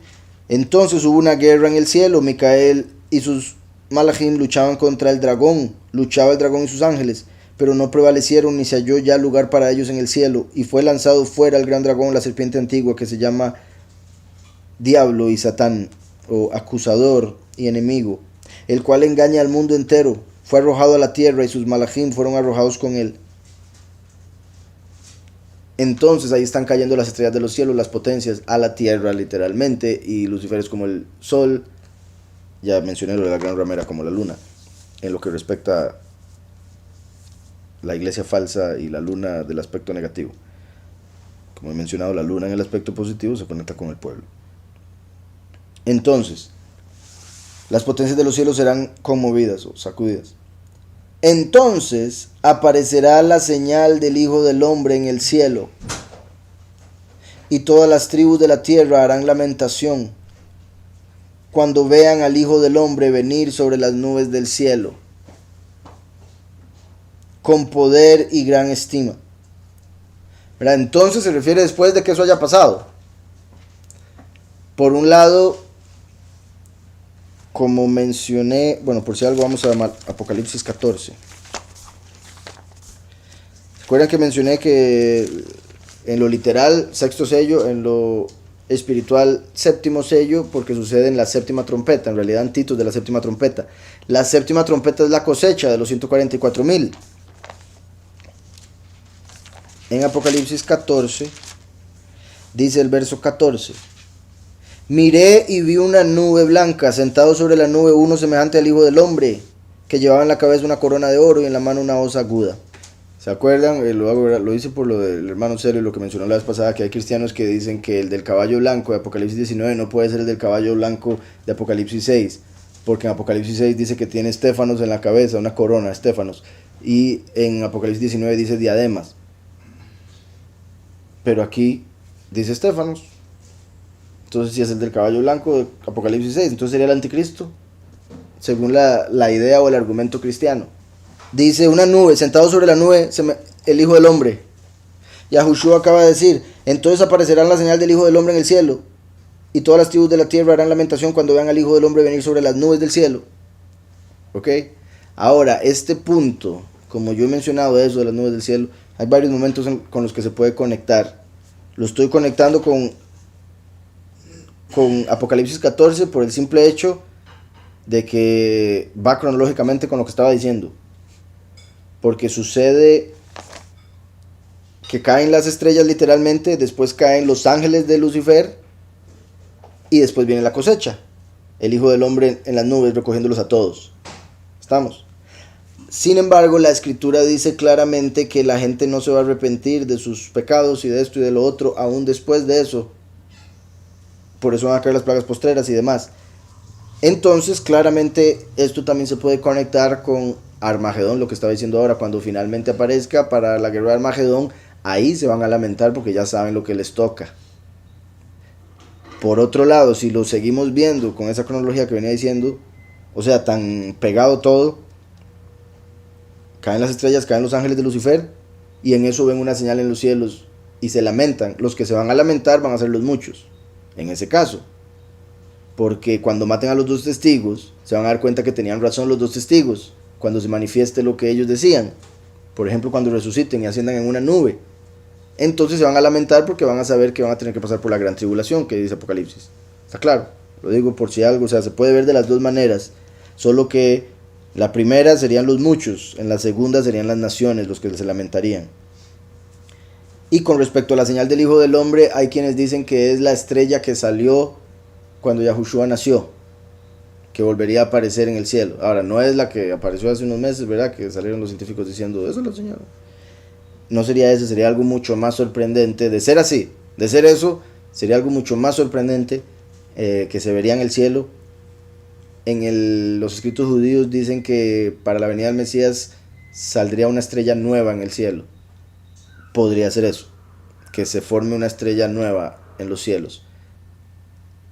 entonces hubo una guerra en el cielo, Micael y sus malachim luchaban contra el dragón, luchaba el dragón y sus ángeles, pero no prevalecieron ni se halló ya lugar para ellos en el cielo, y fue lanzado fuera el gran dragón, la serpiente antigua, que se llama Diablo y Satán, o acusador y enemigo, el cual engaña al mundo entero. Fue arrojado a la tierra y sus malachim fueron arrojados con él. Entonces ahí están cayendo las estrellas de los cielos, las potencias, a la tierra literalmente, y Lucifer es como el sol, ya mencioné lo de la gran ramera, como la luna, en lo que respecta a la iglesia falsa y la luna del aspecto negativo. Como he mencionado, la luna en el aspecto positivo se conecta con el pueblo. Entonces, las potencias de los cielos serán conmovidas o sacudidas. Entonces aparecerá la señal del Hijo del Hombre en el cielo, y todas las tribus de la tierra harán lamentación cuando vean al Hijo del Hombre venir sobre las nubes del cielo, con poder y gran estima. ¿Verdad? Entonces se refiere después de que eso haya pasado. Por un lado, como mencioné, bueno, por si algo vamos a Apocalipsis 14. ¿Recuerdan que mencioné que en lo literal, sexto sello, en lo espiritual, séptimo sello, porque sucede en la séptima trompeta, en realidad antitos de la séptima trompeta? La séptima trompeta es la cosecha de los 144,000. En Apocalipsis 14, dice el verso 14: miré y vi una nube blanca, sentado sobre la nube uno semejante al Hijo del Hombre, que llevaba en la cabeza una corona de oro y en la mano una hoz aguda. ¿Se acuerdan? Lo hice por lo del hermano Sergio, lo que mencionó la vez pasada, que hay cristianos que dicen que el del caballo blanco de Apocalipsis 19 no puede ser el del caballo blanco de Apocalipsis 6, porque en Apocalipsis 6 dice que tiene estéfanos en la cabeza, una corona, estéfanos, y en Apocalipsis 19 dice diademas. Pero aquí dice estéfanos. Entonces, si es el del caballo blanco de Apocalipsis 6, entonces sería el anticristo, según la idea o el argumento cristiano. Dice una nube, sentado sobre la nube, el Hijo del Hombre. Yahushua acaba de decir: entonces aparecerá la señal del Hijo del Hombre en el cielo, y todas las tribus de la tierra harán lamentación cuando vean al Hijo del Hombre venir sobre las nubes del cielo. ¿Ok? Ahora, este punto, como yo he mencionado eso de las nubes del cielo, hay varios momentos con los que se puede conectar. Lo estoy conectando con Apocalipsis 14 por el simple hecho de que va cronológicamente con lo que estaba diciendo. Porque sucede que caen las estrellas literalmente, después caen los ángeles de Lucifer y después viene la cosecha. El Hijo del Hombre en las nubes recogiéndolos a todos. ¿Estamos? Sin embargo, la Escritura dice claramente que la gente no se va a arrepentir de sus pecados y de esto y de lo otro, aún después de eso. Por eso van a caer las plagas postreras y demás. Entonces, claramente, esto también se puede conectar con Armagedón, lo que estaba diciendo ahora, cuando finalmente aparezca para la guerra de Armagedón, ahí se van a lamentar porque ya saben lo que les toca. Por otro lado, si lo seguimos viendo con esa cronología que venía diciendo, o sea, tan pegado todo, caen las estrellas, caen los ángeles de Lucifer, y en eso ven una señal en los cielos y se lamentan. Los que se van a lamentar van a ser los muchos, en ese caso. Porque cuando maten a los dos testigos, se van a dar cuenta que tenían razón los dos testigos, cuando se manifieste lo que ellos decían. Por ejemplo, cuando resuciten y asciendan en una nube. Entonces se van a lamentar porque van a saber que van a tener que pasar por la gran tribulación que dice Apocalipsis. ¿Está claro? Lo digo por si algo, o sea, se puede ver de las dos maneras. Solo que la primera serían los muchos, en la segunda serían las naciones los que se lamentarían. Y con respecto a la señal del Hijo del Hombre, hay quienes dicen que es la estrella que salió cuando Yahushua nació, que volvería a aparecer en el cielo. Ahora, no es la que apareció hace unos meses, ¿verdad? Que salieron los científicos diciendo, eso es la señal. No sería ese, sería algo mucho más sorprendente. De ser así, de ser eso, sería algo mucho más sorprendente que se vería en el cielo. Los escritos judíos dicen que para la venida del Mesías saldría una estrella nueva en el cielo. Podría ser eso, que se forme una estrella nueva en los cielos.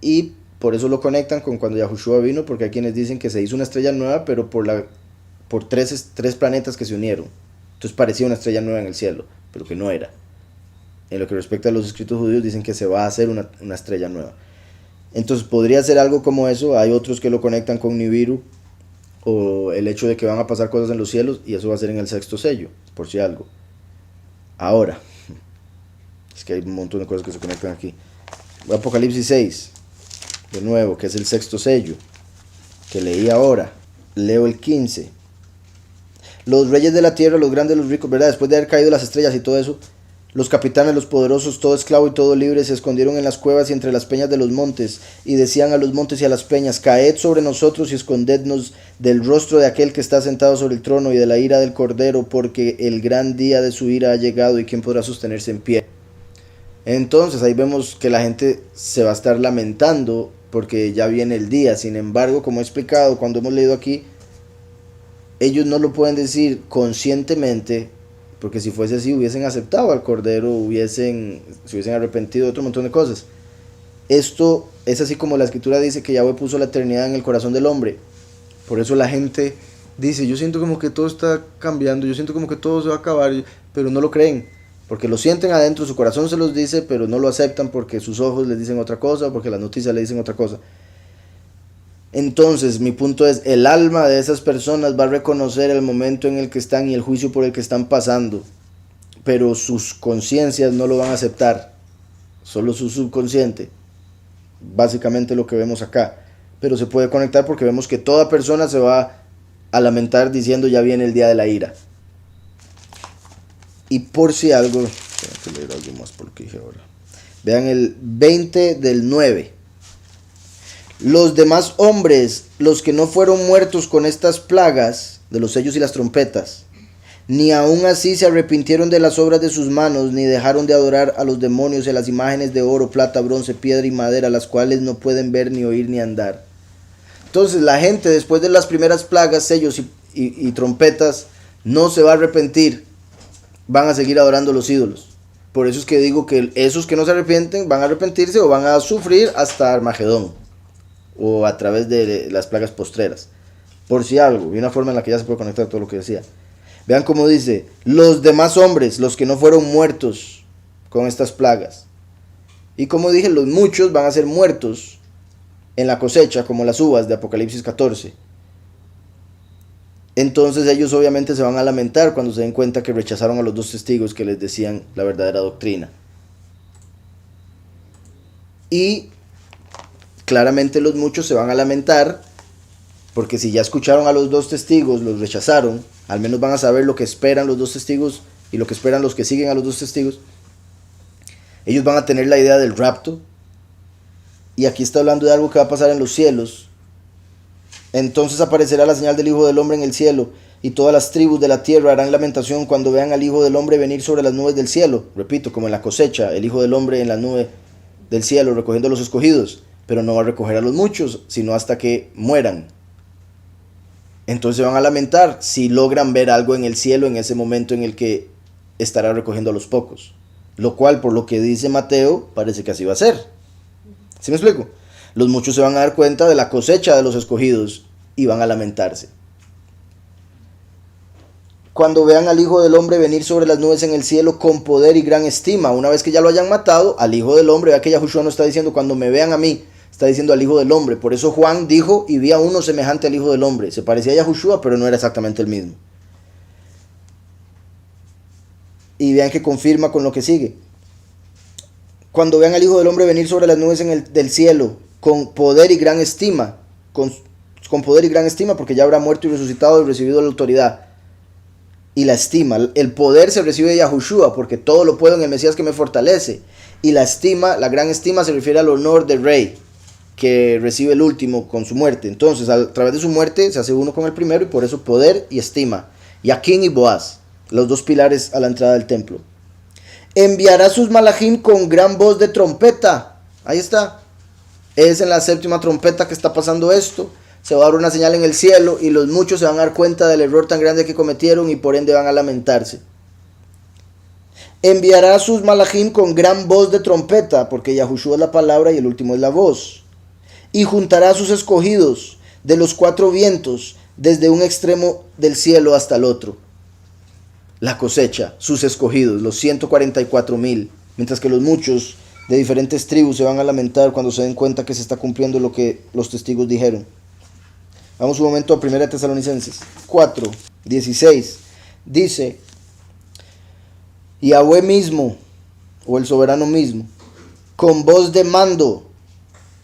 Y por eso lo conectan con cuando Yahushua vino, porque hay quienes dicen que se hizo una estrella nueva, pero por tres planetas que se unieron. Entonces parecía una estrella nueva en el cielo, pero que no era. En lo que respecta a los escritos judíos, dicen que se va a hacer una estrella nueva. Entonces podría ser algo como eso. Hay otros que lo conectan con Nibiru, o el hecho de que van a pasar cosas en los cielos, y eso va a ser en el sexto sello, por si algo. Ahora, es que hay un montón de cosas que se conectan aquí. Apocalipsis 6, de nuevo, que es el sexto sello, que leí ahora. Leo el 15. Los reyes de la tierra, los grandes, los ricos, ¿verdad? Después de haber caído las estrellas y todo eso, los capitanes, los poderosos, todo esclavo y todo libre, se escondieron en las cuevas y entre las peñas de los montes, y decían a los montes y a las peñas: caed sobre nosotros y escondednos del rostro de aquel que está sentado sobre el trono y de la ira del Cordero, porque el gran día de su ira ha llegado, y quién podrá sostenerse en pie. Entonces ahí vemos que la gente se va a estar lamentando porque ya viene el día. Sin embargo, como he explicado cuando hemos leído aquí, ellos no lo pueden decir conscientemente, porque si fuese así hubiesen aceptado al Cordero, se hubiesen arrepentido de otro montón de cosas. Esto es así como la Escritura dice que Yahweh puso la eternidad en el corazón del hombre. Por eso la gente dice: yo siento como que todo está cambiando, yo siento como que todo se va a acabar, pero no lo creen, porque lo sienten adentro, su corazón se los dice, pero no lo aceptan porque sus ojos les dicen otra cosa, porque las noticias les dicen otra cosa. Entonces, mi punto es, el alma de esas personas va a reconocer el momento en el que están y el juicio por el que están pasando, pero sus conciencias no lo van a aceptar, solo su subconsciente, básicamente lo que vemos acá. Pero se puede conectar porque vemos que toda persona se va a lamentar diciendo: ya viene el día de la ira. Y por si algo, tengo que leer algo más por lo que dije ahora. Vean el 20 del 9. Los demás hombres, los que no fueron muertos con estas plagas de los sellos y las trompetas, ni aun así se arrepintieron de las obras de sus manos, ni dejaron de adorar a los demonios y a las imágenes de oro, plata, bronce, piedra y madera, las cuales no pueden ver, ni oír, ni andar. Entonces la gente, después de las primeras plagas, sellos y trompetas, no se va a arrepentir, van a seguir adorando los ídolos. Por eso es que digo que esos que no se arrepienten van a arrepentirse o van a sufrir hasta Armagedón, o a través de las plagas postreras. Por si algo, y una forma en la que ya se puede conectar todo lo que decía. Vean cómo dice: los demás hombres, los que no fueron muertos con estas plagas. Y como dije, los muchos van a ser muertos en la cosecha, como las uvas de Apocalipsis 14. Entonces ellos obviamente se van a lamentar cuando se den cuenta que rechazaron a los dos testigos que les decían la verdadera doctrina. Y claramente los muchos se van a lamentar porque si ya escucharon a los dos testigos, los rechazaron, al menos van a saber lo que esperan los dos testigos y lo que esperan los que siguen a los dos testigos. Ellos van a tener la idea del rapto. Y aquí está hablando de algo que va a pasar en los cielos. Entonces aparecerá la señal del Hijo del Hombre en el cielo, y todas las tribus de la tierra harán lamentación cuando vean al Hijo del Hombre venir sobre las nubes del cielo. Repito, como en la cosecha, el Hijo del Hombre en la nube del cielo recogiendo a los escogidos, pero no va a recoger a los muchos, sino hasta que mueran. Entonces se van a lamentar si logran ver algo en el cielo en ese momento en el que estará recogiendo a los pocos. Lo cual, por lo que dice Mateo, parece que así va a ser. ¿Sí me explico? Los muchos se van a dar cuenta de la cosecha de los escogidos y van a lamentarse. Cuando vean al Hijo del Hombre venir sobre las nubes en el cielo con poder y gran estima, una vez que ya lo hayan matado, al Hijo del Hombre, vea que Yahushua no está diciendo cuando me vean a mí, está diciendo al Hijo del Hombre. Por eso Juan dijo: y vi a uno semejante al Hijo del Hombre. Se parecía a Yahushua, pero no era exactamente el mismo. Y vean que confirma con lo que sigue. Cuando vean al Hijo del Hombre venir sobre las nubes del cielo con poder y gran estima, con poder y gran estima, porque ya habrá muerto y resucitado y recibido la autoridad y la estima. El poder se recibe de Yahushua, porque todo lo puedo en el Mesías que me fortalece. Y la estima, la gran estima, se refiere al honor del rey que recibe el último con su muerte. Entonces, a través de su muerte se hace uno con el primero, y por eso poder y estima. Yaquín y Boaz, los dos pilares a la entrada del templo. Enviará sus malachim con gran voz de trompeta. Ahí está. Es en la séptima trompeta que está pasando esto. Se va a dar una señal en el cielo y los muchos se van a dar cuenta del error tan grande que cometieron y por ende van a lamentarse. Enviará sus malachim con gran voz de trompeta, porque Yahushua es la palabra y el último es la voz. Y juntará a sus escogidos de los cuatro vientos, desde un extremo del cielo hasta el otro. La cosecha, sus escogidos, los 144,000, mientras que los muchos de diferentes tribus se van a lamentar cuando se den cuenta que se está cumpliendo lo que los testigos dijeron. Vamos un momento a 1 Tesalonicenses 4, 16. Dice, Yahweh mismo, o el soberano mismo, con voz de mando,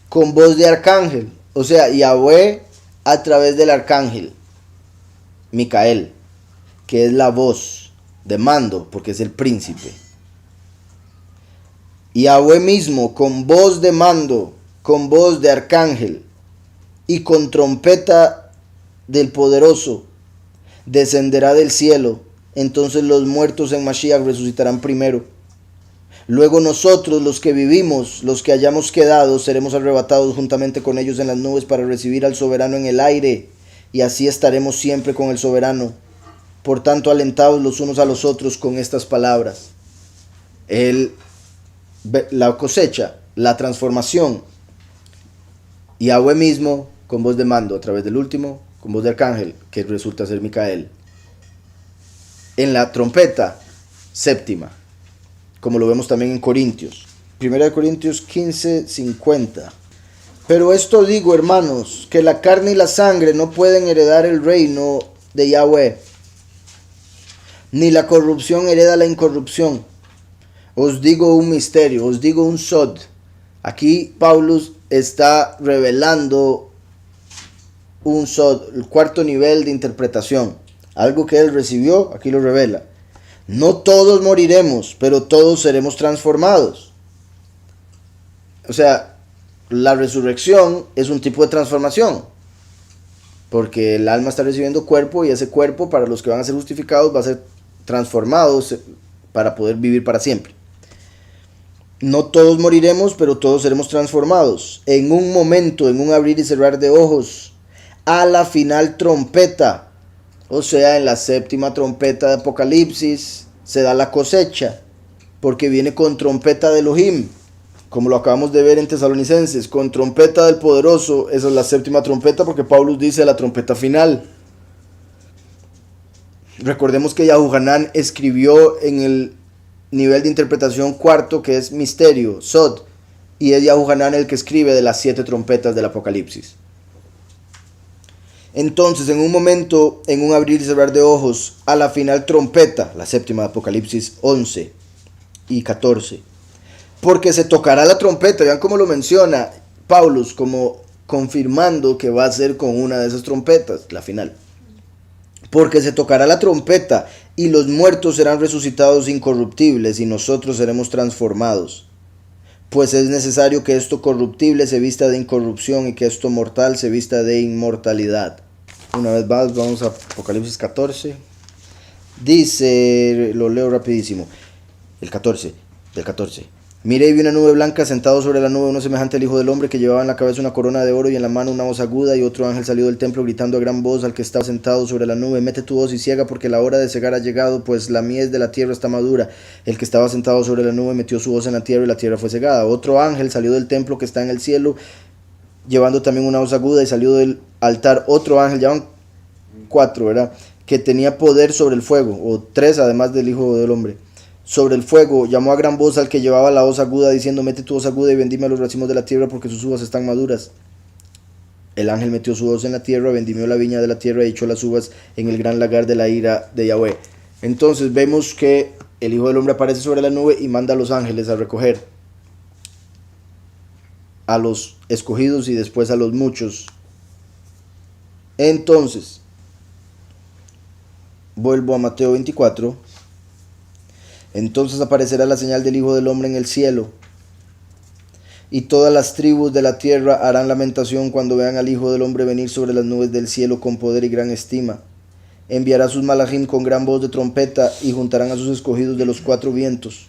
con voz de arcángel. O sea, Yahweh a través del arcángel Micael, que es la voz de mando, porque es el príncipe. Yahweh mismo, con voz de mando, con voz de arcángel y con trompeta del poderoso, descenderá del cielo. Entonces los muertos en Mashiach resucitarán primero. Luego nosotros, los que vivimos, los que hayamos quedado, seremos arrebatados juntamente con ellos en las nubes para recibir al soberano en el aire, y así estaremos siempre con el soberano. Por tanto, alentaos los unos a los otros con estas palabras. La cosecha, la transformación. Yahweh mismo, con voz de mando, a través del último, con voz de arcángel, que resulta ser Micael. En la trompeta séptima, como lo vemos también en Corintios. 1 Corintios 15, 50. Pero esto digo, hermanos, que la carne y la sangre no pueden heredar el reino de Yahweh, ni la corrupción hereda la incorrupción. Os digo un misterio, os digo un sod. Aquí Pablo está revelando un sod, el cuarto nivel de interpretación. Algo que él recibió, aquí lo revela. No todos moriremos, pero todos seremos transformados. O sea, la resurrección es un tipo de transformación, porque el alma está recibiendo cuerpo y ese cuerpo, para los que van a ser justificados, va a ser transformado para poder vivir para siempre. No todos moriremos, pero todos seremos transformados. En un momento, en un abrir y cerrar de ojos, a la final trompeta. O sea, en la séptima trompeta de Apocalipsis se da la cosecha, porque viene con trompeta de Elohim, como lo acabamos de ver en Tesalonicenses, con trompeta del poderoso. Esa es la séptima trompeta, porque Pablo dice la trompeta final. Recordemos que Yahuhanán escribió en el nivel de interpretación cuarto, que es misterio, sod, y es Yahuhanán el que escribe de las 7 trompetas del Apocalipsis. Entonces, en un momento, en un abrir y cerrar de ojos, a la final trompeta, la séptima de Apocalipsis 11 y 14. Porque se tocará la trompeta, vean cómo lo menciona Pablo, como confirmando que va a ser con una de esas trompetas, la final. Porque se tocará la trompeta y los muertos serán resucitados incorruptibles y nosotros seremos transformados. Pues es necesario que esto corruptible se vista de incorrupción y que esto mortal se vista de inmortalidad. Una vez más, vamos a Apocalipsis 14. Dice, lo leo rapidísimo, el 14, del 14. Miré y vi una nube blanca, sentado sobre la nube, uno semejante al Hijo del Hombre, que llevaba en la cabeza una corona de oro y en la mano una voz aguda, y otro ángel salió del templo gritando a gran voz al que estaba sentado sobre la nube: mete tu hoz y ciega, porque la hora de cegar ha llegado, pues la mies de la tierra está madura. El que estaba sentado sobre la nube metió su hoz en la tierra y la tierra fue cegada. Otro ángel salió del templo que está en el cielo, llevando también una voz aguda, y salió del altar otro ángel, ya van 4, ¿verdad?, que tenía poder sobre el fuego, o 3 además del Hijo del Hombre. Sobre el fuego llamó a gran voz al que llevaba la hoz aguda, diciendo: mete tu hoz aguda y vendime los racimos de la tierra, porque sus uvas están maduras. El ángel metió su hoz en la tierra, vendimió la viña de la tierra y echó las uvas en el gran lagar de la ira de Yahweh. Entonces vemos que el Hijo del Hombre aparece sobre la nube y manda a los ángeles a recoger a los escogidos y después a los muchos. Entonces, vuelvo a Mateo 24. Entonces aparecerá la señal del Hijo del Hombre en el cielo, y todas las tribus de la tierra harán lamentación cuando vean al Hijo del Hombre venir sobre las nubes del cielo con poder y gran estima. Enviará sus malachim con gran voz de trompeta, y juntarán a sus escogidos de los 4 vientos,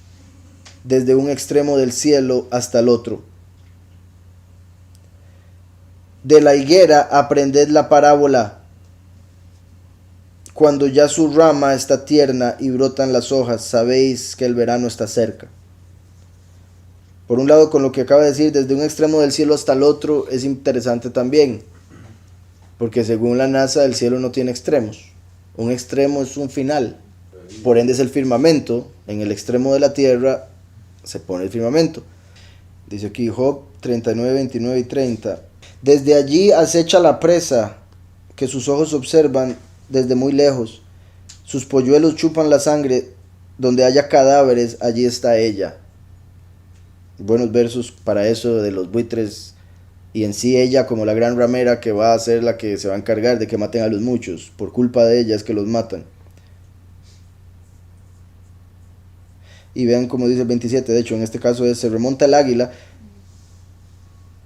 desde un extremo del cielo hasta el otro. De la higuera aprended la parábola. Cuando ya su rama está tierna y brotan las hojas, sabéis que el verano está cerca. Por un lado, con lo que acaba de decir, desde un extremo del cielo hasta el otro, es interesante también, porque según la NASA, el cielo no tiene extremos. Un extremo es un final, por ende es el firmamento. En el extremo de la tierra se pone el firmamento. Dice aquí Job 39, 29 y 30. Desde allí acecha la presa, que sus ojos observan desde muy lejos. Sus polluelos chupan la sangre, donde haya cadáveres, allí está ella. Buenos versos para eso de los buitres, y en sí ella como la gran ramera que va a ser la que se va a encargar de que maten a los muchos. Por culpa de ella es que los matan. Y vean como dice el 27, de hecho en este caso se remonta el águila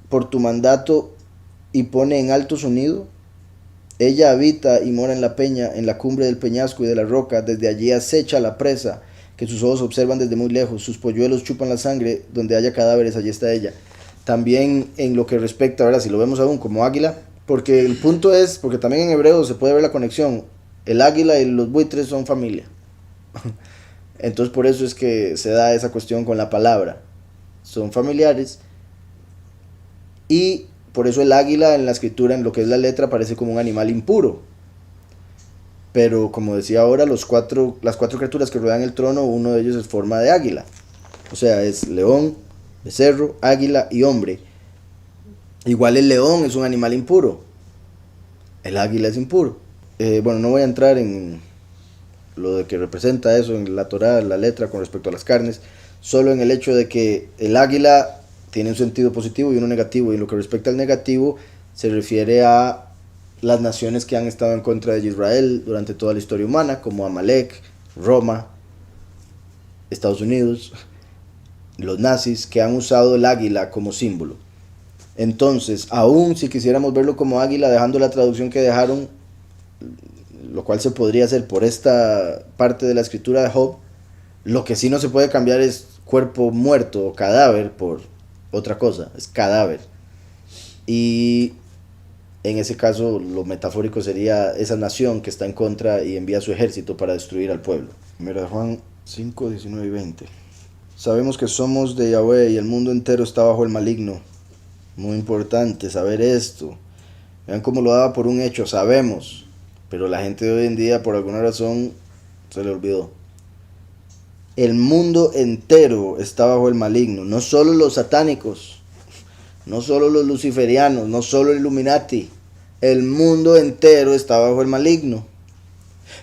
por tu mandato y pone en alto su nido. Ella habita y mora en la peña, en la cumbre del peñasco y de la roca. Desde allí acecha la presa, que sus ojos observan desde muy lejos. Sus polluelos chupan la sangre, donde haya cadáveres, allí está ella. También en lo que respecta, ¿verdad? Si lo vemos aún como águila, porque el punto es, porque también en hebreo se puede ver la conexión. El águila y los buitres son familia. Entonces por eso es que se da esa cuestión con la palabra. Son familiares. Y por eso el águila en la escritura, en lo que es la letra, parece como un animal impuro. Pero como decía ahora, las cuatro criaturas que rodean el trono, uno de ellos es forma de águila. O sea, es león, becerro, águila y hombre. Igual el león es un animal impuro. El águila es impuro. Bueno, no voy a entrar en lo de que representa eso en la Torá, la letra con respecto a las carnes. Solo en el hecho de que el águila tiene un sentido positivo y uno negativo, y en lo que respecta al negativo se refiere a las naciones que han estado en contra de Israel durante toda la historia humana, como Amalek, Roma, Estados Unidos, los nazis, que han usado el águila como símbolo. Entonces, aún si quisiéramos verlo como águila, dejando la traducción que dejaron, lo cual se podría hacer por esta parte de la escritura de Job, lo que sí no se puede cambiar es cuerpo muerto o cadáver por otra cosa, es cadáver. Y en ese caso lo metafórico sería esa nación que está en contra y envía su ejército para destruir al pueblo. Primera de Juan 5, 19 y 20. Sabemos que somos de Yahweh y el mundo entero está bajo el maligno. Muy importante saber esto. Vean cómo lo daba por un hecho, sabemos. Pero la gente de hoy en día por alguna razón se le olvidó. El mundo entero está bajo el maligno, no solo los satánicos, no solo los luciferianos, no solo el Illuminati. El mundo entero está bajo el maligno.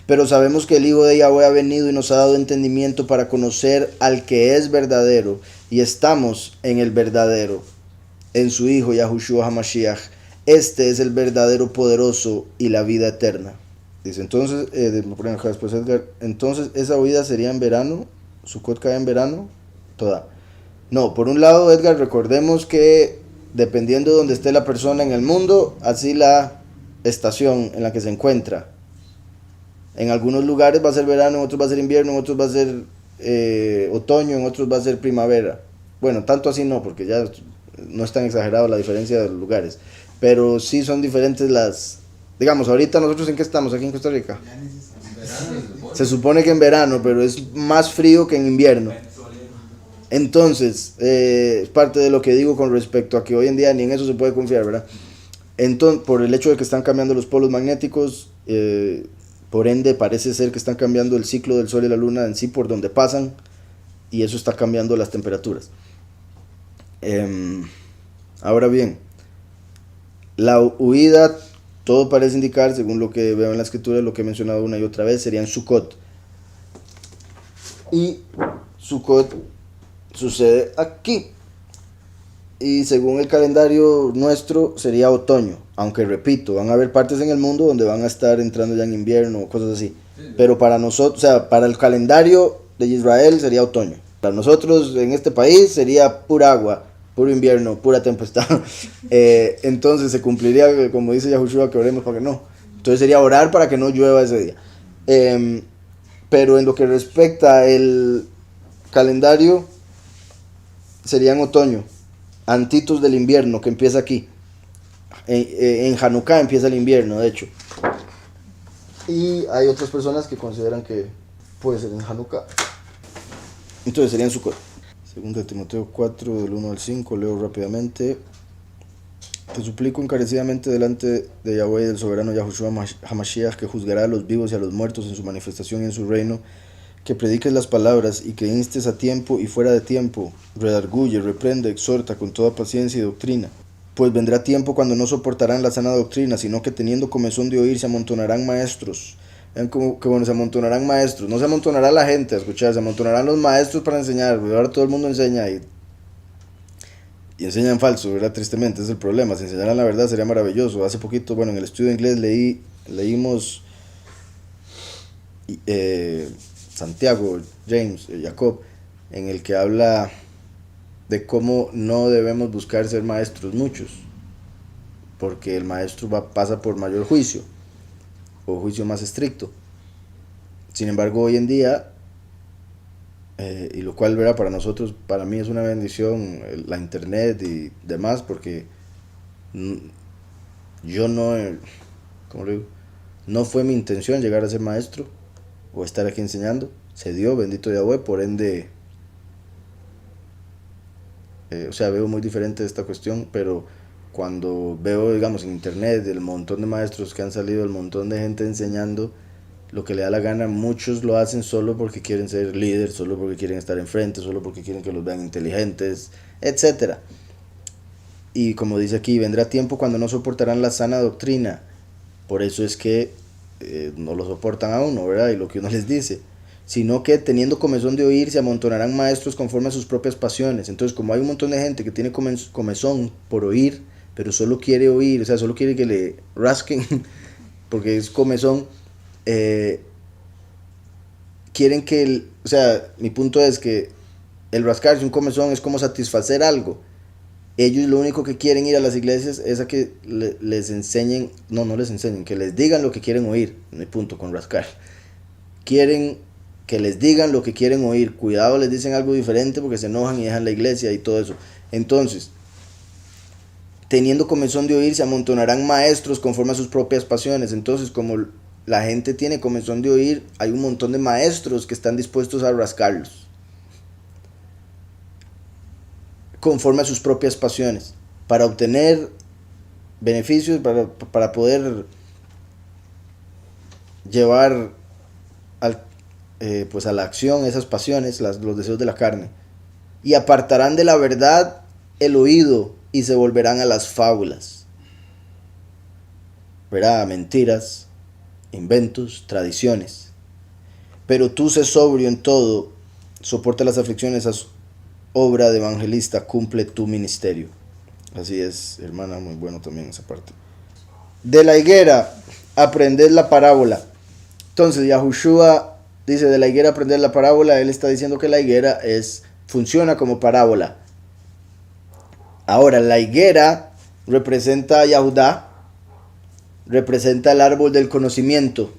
Pero sabemos que el Hijo de Yahweh ha venido y nos ha dado entendimiento para conocer al que es verdadero, y estamos en el verdadero, en su Hijo Yahushua HaMashiach. Este es el verdadero poderoso y la vida eterna. Dice entonces, después Edgar, entonces esa huida sería en verano. Sukkot cae en verano, toda. No, por un lado, Edgar, recordemos que dependiendo de donde esté la persona en el mundo, así la estación en la que se encuentra. En algunos lugares va a ser verano, en otros va a ser invierno, en otros va a ser otoño, en otros va a ser primavera. Bueno, tanto así no, porque ya no es tan exagerado la diferencia de los lugares. Pero sí son diferentes las... Digamos, ahorita nosotros ¿en qué estamos? Aquí en Costa Rica. Se supone que en verano, pero es más frío que en invierno. Entonces, es parte de lo que digo con respecto a que hoy en día ni en eso se puede confiar, ¿verdad? Entonces, por el hecho de que están cambiando los polos magnéticos, por ende parece ser que están cambiando el ciclo del Sol y la Luna en sí por donde pasan, y eso está cambiando las temperaturas. Ahora bien, la huida... Todo parece indicar, según lo que veo en la escritura, lo que he mencionado una y otra vez, sería en Sukkot. Y Sukkot sucede aquí. Y según el calendario nuestro, sería otoño. Aunque repito, van a haber partes en el mundo donde van a estar entrando ya en invierno o cosas así. Pero para nosotros, o sea, para el calendario de Israel sería otoño. Para nosotros en este país sería pura agua. Puro invierno, pura tempestad. Entonces se cumpliría, como dice Yahushua, que oremos para que no. Entonces sería orar para que no llueva ese día. Pero en lo que respecta el calendario, sería en otoño, antitos del invierno, que empieza aquí. En Hanukkah empieza el invierno, de hecho. Y hay otras personas que consideran que puede ser en Hanukkah. Entonces sería en Sukkot. Segunda de Timoteo 4, del 1 al 5, leo rápidamente. Te suplico encarecidamente delante de Yahweh y del soberano Yahushua HaMashiach, que juzgará a los vivos y a los muertos en su manifestación y en su reino, que prediques las palabras y que instes a tiempo y fuera de tiempo, redarguye, reprende, exhorta con toda paciencia y doctrina. Pues vendrá tiempo cuando no soportarán la sana doctrina, sino que teniendo comezón de oír se amontonarán maestros. Vean como que bueno, se amontonarán maestros. No se amontonará la gente a escuchar, se amontonarán los maestros para enseñar. Ahora todo el mundo enseña y enseñan falso, ¿verdad? Tristemente, ese es el problema. Si enseñaran la verdad sería maravilloso. Hace poquito, bueno, en el estudio de inglés leímos Santiago, James, Jacob, en el que habla de cómo no debemos buscar ser maestros muchos, porque el maestro pasa por mayor juicio, o juicio más estricto. Sin embargo, hoy en día, y lo cual, ¿verdad? Para nosotros, para mí es una bendición la internet y demás, porque yo no, ¿cómo le digo? No fue mi intención llegar a ser maestro o estar aquí enseñando. Se dio, bendito Yahweh, por ende, o sea, veo muy diferente esta cuestión, pero cuando veo, digamos, en internet el montón de maestros que han salido, el montón de gente enseñando lo que le da la gana, muchos lo hacen solo porque quieren ser líderes, solo porque quieren estar enfrente, solo porque quieren que los vean inteligentes, etcétera. Y como dice aquí, vendrá tiempo cuando no soportarán la sana doctrina. Por eso es que no lo soportan a uno, ¿verdad? Y lo que uno les dice. Sino que teniendo comezón de oír, se amontonarán maestros conforme a sus propias pasiones. Entonces, como hay un montón de gente que tiene comezón por oír, pero solo quiere oír, o sea, solo quiere que le rasquen, porque es comezón, quieren que, o sea, mi punto es que el rascarse un comezón es como satisfacer algo. Ellos lo único que quieren ir a las iglesias es a que les enseñen, no les enseñen, que les digan lo que quieren oír, no hay punto con rascar. Quieren que les digan lo que quieren oír, cuidado, les dicen algo diferente porque se enojan y dejan la iglesia y todo eso. Entonces, teniendo comezón de oír, se amontonarán maestros conforme a sus propias pasiones. Entonces, como la gente tiene comezón de oír, hay un montón de maestros que están dispuestos a rascarlos conforme a sus propias pasiones, para obtener beneficios, para poder llevar pues a la acción esas pasiones, los deseos de la carne. Y apartarán de la verdad el oído y se volverán a las fábulas, ¿verdad? Mentiras, inventos, tradiciones. Pero tú sé sobrio en todo, soporta las aflicciones, obra de evangelista, cumple tu ministerio. Así es, hermana, muy bueno también esa parte. De la higuera, aprended la parábola. Entonces, Yahushua dice, de la higuera aprended la parábola. Él está diciendo que la higuera funciona como parábola. Ahora, la higuera representa a Yahudá, representa el árbol del conocimiento.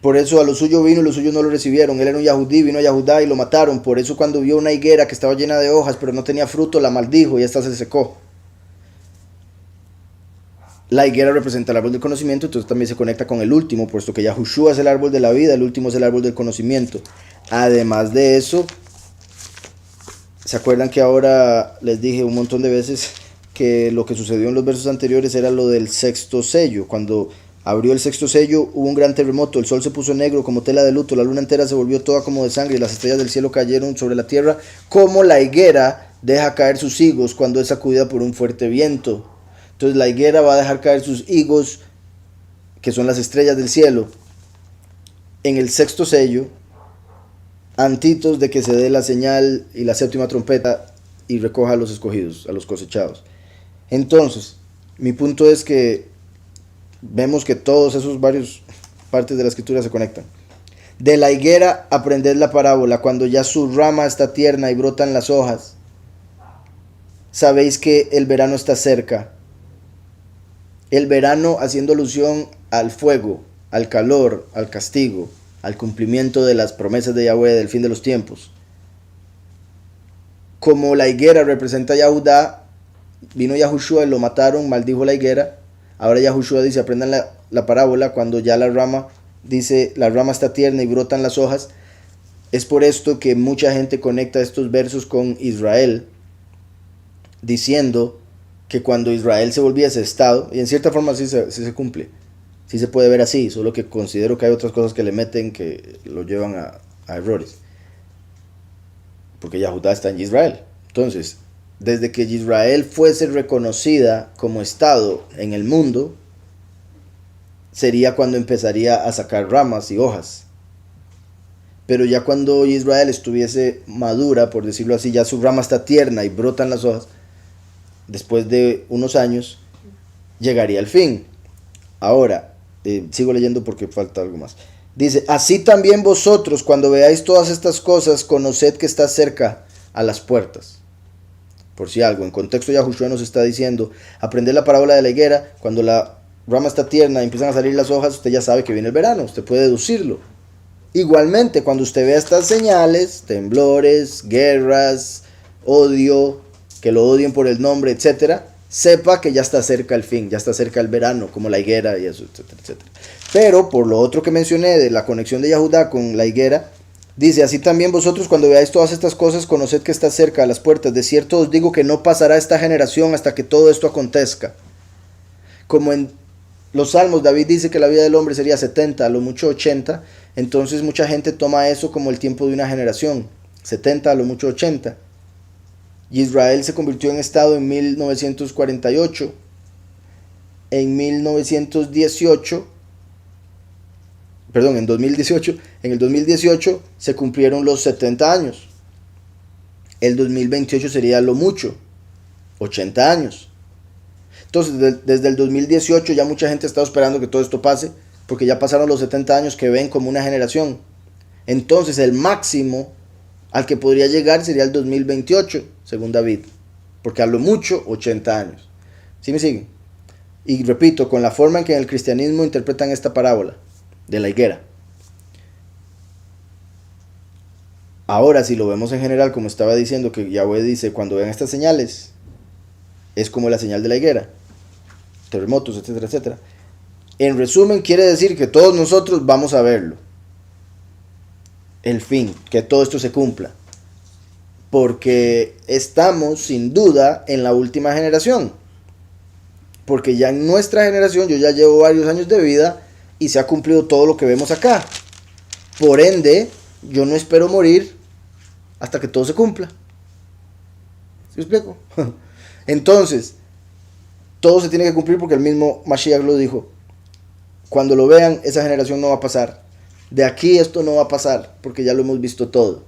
Por eso a lo suyo vino y los suyos no lo recibieron. Él era un Yahudí, vino a Yahudá y lo mataron. Por eso cuando vio una higuera que estaba llena de hojas pero no tenía fruto, la maldijo y esta se secó. La higuera representa el árbol del conocimiento, entonces también se conecta con el último, puesto que Yahushua es el árbol de la vida, el último es el árbol del conocimiento. Además de eso, ¿se acuerdan que ahora les dije un montón de veces que lo que sucedió en los versos anteriores era lo del sexto sello? Cuando abrió el sexto sello hubo un gran terremoto, el sol se puso negro como tela de luto, la luna entera se volvió toda como de sangre y las estrellas del cielo cayeron sobre la tierra, como la higuera deja caer sus higos cuando es sacudida por un fuerte viento. Entonces la higuera va a dejar caer sus higos, que son las estrellas del cielo, en el sexto sello, antitos de que se dé la señal y la séptima trompeta y recoja a los escogidos, a los cosechados. Entonces, mi punto es que vemos que todos esos varios partes de la escritura se conectan. De la higuera aprended la parábola, cuando ya su rama está tierna y brotan las hojas, sabéis que el verano está cerca. El verano haciendo alusión al fuego, al calor, al castigo, al cumplimiento de las promesas de Yahweh del fin de los tiempos. Como la higuera representa a Yahudá, vino Yahushua y lo mataron, maldijo la higuera. Ahora Yahushua dice, aprendan la parábola, cuando ya la rama, dice, la rama está tierna y brotan las hojas. Es por esto que mucha gente conecta estos versos con Israel, diciendo que cuando Israel se volvía ese estado, y en cierta forma sí se cumple, sí se puede ver así, solo que considero que hay otras cosas que le meten que lo llevan a errores, porque Yahudá está en Israel. Entonces, desde que Israel fuese reconocida como Estado en el mundo, sería cuando empezaría a sacar ramas y hojas. Pero ya cuando Israel estuviese madura, por decirlo así, ya su rama está tierna y brotan las hojas, después de unos años, llegaría el fin. Ahora, sigo leyendo porque falta algo más. Dice, así también vosotros, cuando veáis todas estas cosas, conoced que está cerca a las puertas. Por si algo, en contexto Yahushua nos está diciendo, aprended la parábola de la higuera, cuando la rama está tierna y empiezan a salir las hojas, usted ya sabe que viene el verano, usted puede deducirlo. Igualmente, cuando usted vea estas señales, temblores, guerras, odio, que lo odien por el nombre, etcétera, sepa que ya está cerca el fin, ya está cerca el verano, como la higuera y eso, etcétera, etcétera. Pero por lo otro que mencioné de la conexión de Yahudá con la higuera, dice, así también vosotros cuando veáis todas estas cosas, conoced que está cerca a las puertas. De cierto os digo que no pasará esta generación hasta que todo esto acontezca. Como en los Salmos, David dice que la vida del hombre sería 70, a lo mucho 80, entonces mucha gente toma eso como el tiempo de una generación, 70, a lo mucho 80. Y Israel se convirtió en Estado en 1948. En 2018, en el 2018 se cumplieron los 70 años. El 2028 sería lo mucho, 80 años. Entonces, desde el 2018 ya mucha gente está esperando que todo esto pase, porque ya pasaron los 70 años que ven como una generación. Entonces, el máximo al que podría llegar sería el 2028, según David, porque a lo mucho 80 años. ¿Sí me siguen? Y repito, con la forma en que en el cristianismo interpretan esta parábola de la higuera. Ahora, si lo vemos en general, como estaba diciendo, que Yahweh dice, cuando vean estas señales, es como la señal de la higuera, terremotos, etcétera, etcétera. En resumen, quiere decir que todos nosotros vamos a verlo. El fin, que todo esto se cumpla. Porque estamos, sin duda, en la última generación. Porque ya en nuestra generación, yo ya llevo varios años de vida y se ha cumplido todo lo que vemos acá. Por ende, yo no espero morir hasta que todo se cumpla. ¿Sí me explico? Entonces, todo se tiene que cumplir porque el mismo Mashiach lo dijo. Cuando lo vean, esa generación no va a pasar. De aquí esto no va a pasar, porque ya lo hemos visto todo.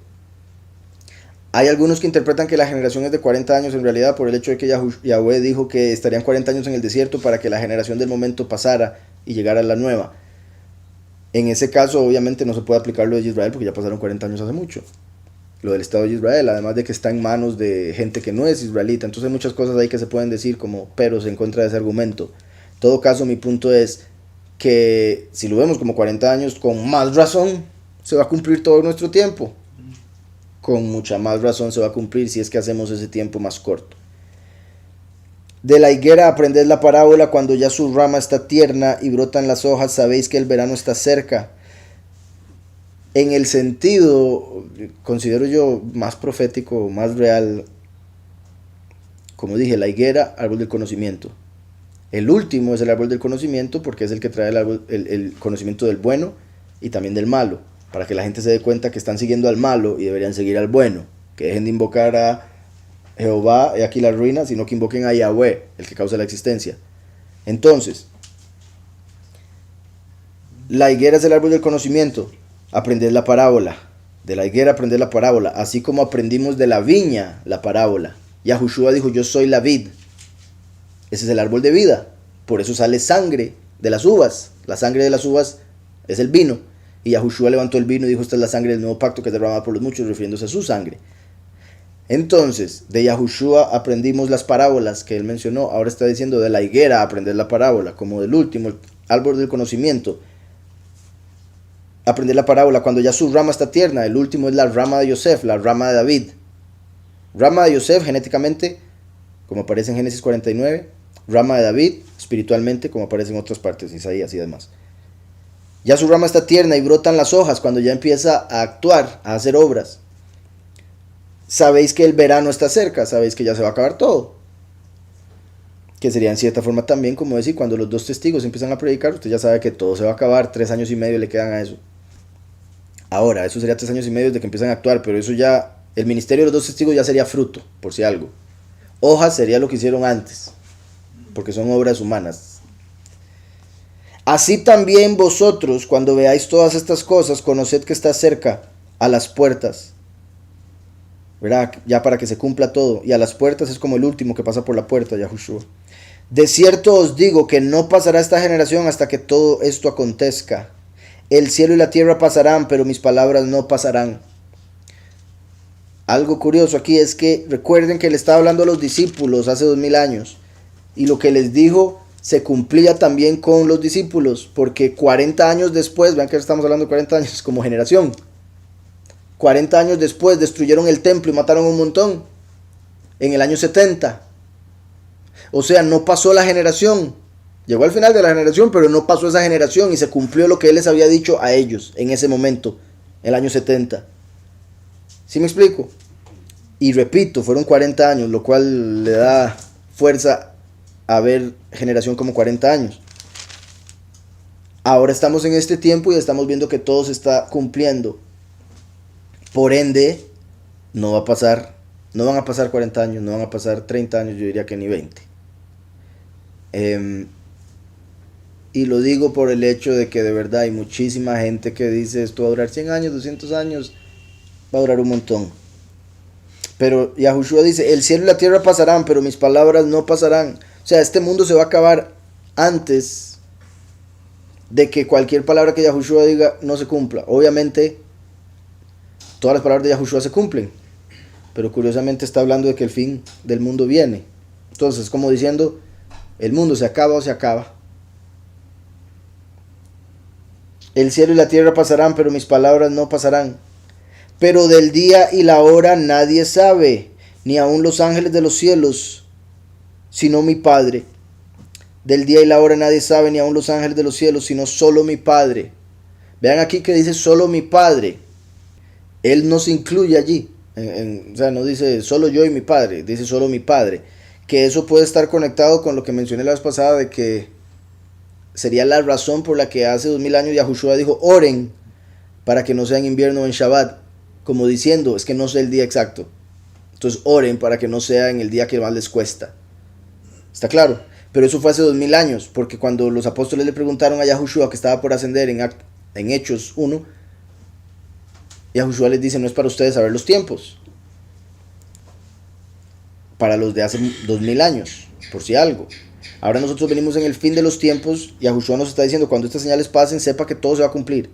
Hay algunos que interpretan que la generación es de 40 años en realidad por el hecho de que Yahweh dijo que estarían 40 años en el desierto para que la generación del momento pasara y llegara a la nueva. En ese caso, obviamente, no se puede aplicar lo de Israel porque ya pasaron 40 años hace mucho. Lo del Estado de Israel, además de que está en manos de gente que no es israelita. Entonces hay muchas cosas ahí que se pueden decir como peros en contra de ese argumento. En todo caso, mi punto es que si lo vemos como 40 años, con más razón se va a cumplir todo nuestro tiempo. Con mucha más razón se va a cumplir si es que hacemos ese tiempo más corto. De la higuera aprended la parábola, cuando ya su rama está tierna y brotan las hojas, sabéis que el verano está cerca. En el sentido, considero yo, más profético, más real, como dije, la higuera, árbol del conocimiento. El último es el árbol del conocimiento porque es el que trae el conocimiento del bueno y también del malo, para que la gente se dé cuenta que están siguiendo al malo y deberían seguir al bueno, que dejen de invocar a Jehová, he aquí la ruina, sino que invoquen a Yahweh, el que causa la existencia. Entonces, la higuera es el árbol del conocimiento, aprended la parábola. De la higuera aprended la parábola, así como aprendimos de la viña la parábola. Yahushua dijo, yo soy la vid. Ese es el árbol de vida, por eso sale sangre de las uvas. La sangre de las uvas es el vino. Y Yahushua levantó el vino y dijo, esta es la sangre del nuevo pacto que es derramada por los muchos, refiriéndose a su sangre. Entonces, de Yahushua aprendimos las parábolas que él mencionó. Ahora está diciendo de la higuera aprender la parábola, como del último, el árbol del conocimiento. Aprender la parábola cuando ya su rama está tierna. El último es la rama de Yosef, la rama de David. Rama de Yosef genéticamente, como aparece en Génesis 49. Rama de David espiritualmente, como aparece en otras partes, Isaías y demás. Ya su rama está tierna y brotan las hojas cuando ya empieza a actuar, a hacer obras. Sabéis que el verano está cerca, sabéis que ya se va a acabar todo. Que sería en cierta forma también como decir, cuando los dos testigos empiezan a predicar, usted ya sabe que todo se va a acabar, 3 años y medio le quedan a eso. Ahora, eso sería 3 años y medio de que empiezan a actuar, pero eso ya, el ministerio de los dos testigos ya sería fruto, por si algo. Hojas sería lo que hicieron antes, porque son obras humanas. Así también vosotros, cuando veáis todas estas cosas, conoced que está cerca, a las puertas, ¿verdad? Ya para que se cumpla todo. Y a las puertas es como el último que pasa por la puerta, Yahushua. De cierto os digo que no pasará esta generación hasta que todo esto acontezca. El cielo y la tierra pasarán, pero mis palabras no pasarán. Algo curioso aquí es que recuerden que le estaba hablando a los discípulos hace 2000 años. Y lo que les dijo se cumplía también con los discípulos, porque 40 años después, vean que estamos hablando de 40 años como generación, 40 años después destruyeron el templo y mataron un montón, en el año 70. O sea, no pasó la generación, llegó al final de la generación, pero no pasó esa generación y se cumplió lo que él les había dicho a ellos en ese momento, el año 70. ¿Sí me explico? Y repito, fueron 40 años, lo cual le da fuerza a ver generación como 40 años. Ahora estamos en este tiempo y estamos viendo que todo se está cumpliendo. Por ende, no van a pasar 40 años, no van a pasar 30 años, yo diría que ni 20. Y lo digo por el hecho de que de verdad hay muchísima gente que dice esto va a durar 100 años, 200 años, va a durar un montón. Pero Yahushua dice, el cielo y la tierra pasarán, pero mis palabras no pasarán. O sea, este mundo se va a acabar antes de que cualquier palabra que Yahushua diga no se cumpla. Obviamente, todas las palabras de Yahushua se cumplen, pero curiosamente está hablando de que el fin del mundo viene. Entonces, como diciendo, el mundo se acaba o se acaba. El cielo y la tierra pasarán, pero mis palabras no pasarán. Pero del día y la hora nadie sabe, ni aun los ángeles de los cielos, sino mi Padre. Del día y la hora nadie sabe, ni aun los ángeles de los cielos, sino solo mi Padre. Vean aquí que dice solo mi Padre. Él no se incluye allí. O sea, no dice solo yo y mi Padre, dice solo mi Padre. Que eso puede estar conectado con lo que mencioné la vez pasada, de que sería la razón por la que hace 2000 años Yahushua dijo, oren para que no sea en invierno o en Shabbat. Como diciendo, es que no sé el día exacto. Entonces oren para que no sea en el día que más les cuesta. ¿Está claro? Pero eso fue hace 2000 años, porque cuando los apóstoles le preguntaron a Yahushua que estaba por ascender en Hechos 1, Yahushua les dice, no es para ustedes saber los tiempos. Para los de hace 2000 años, por si algo. Ahora nosotros venimos en el fin de los tiempos, Yahushua nos está diciendo, cuando estas señales pasen, sepa que todo se va a cumplir.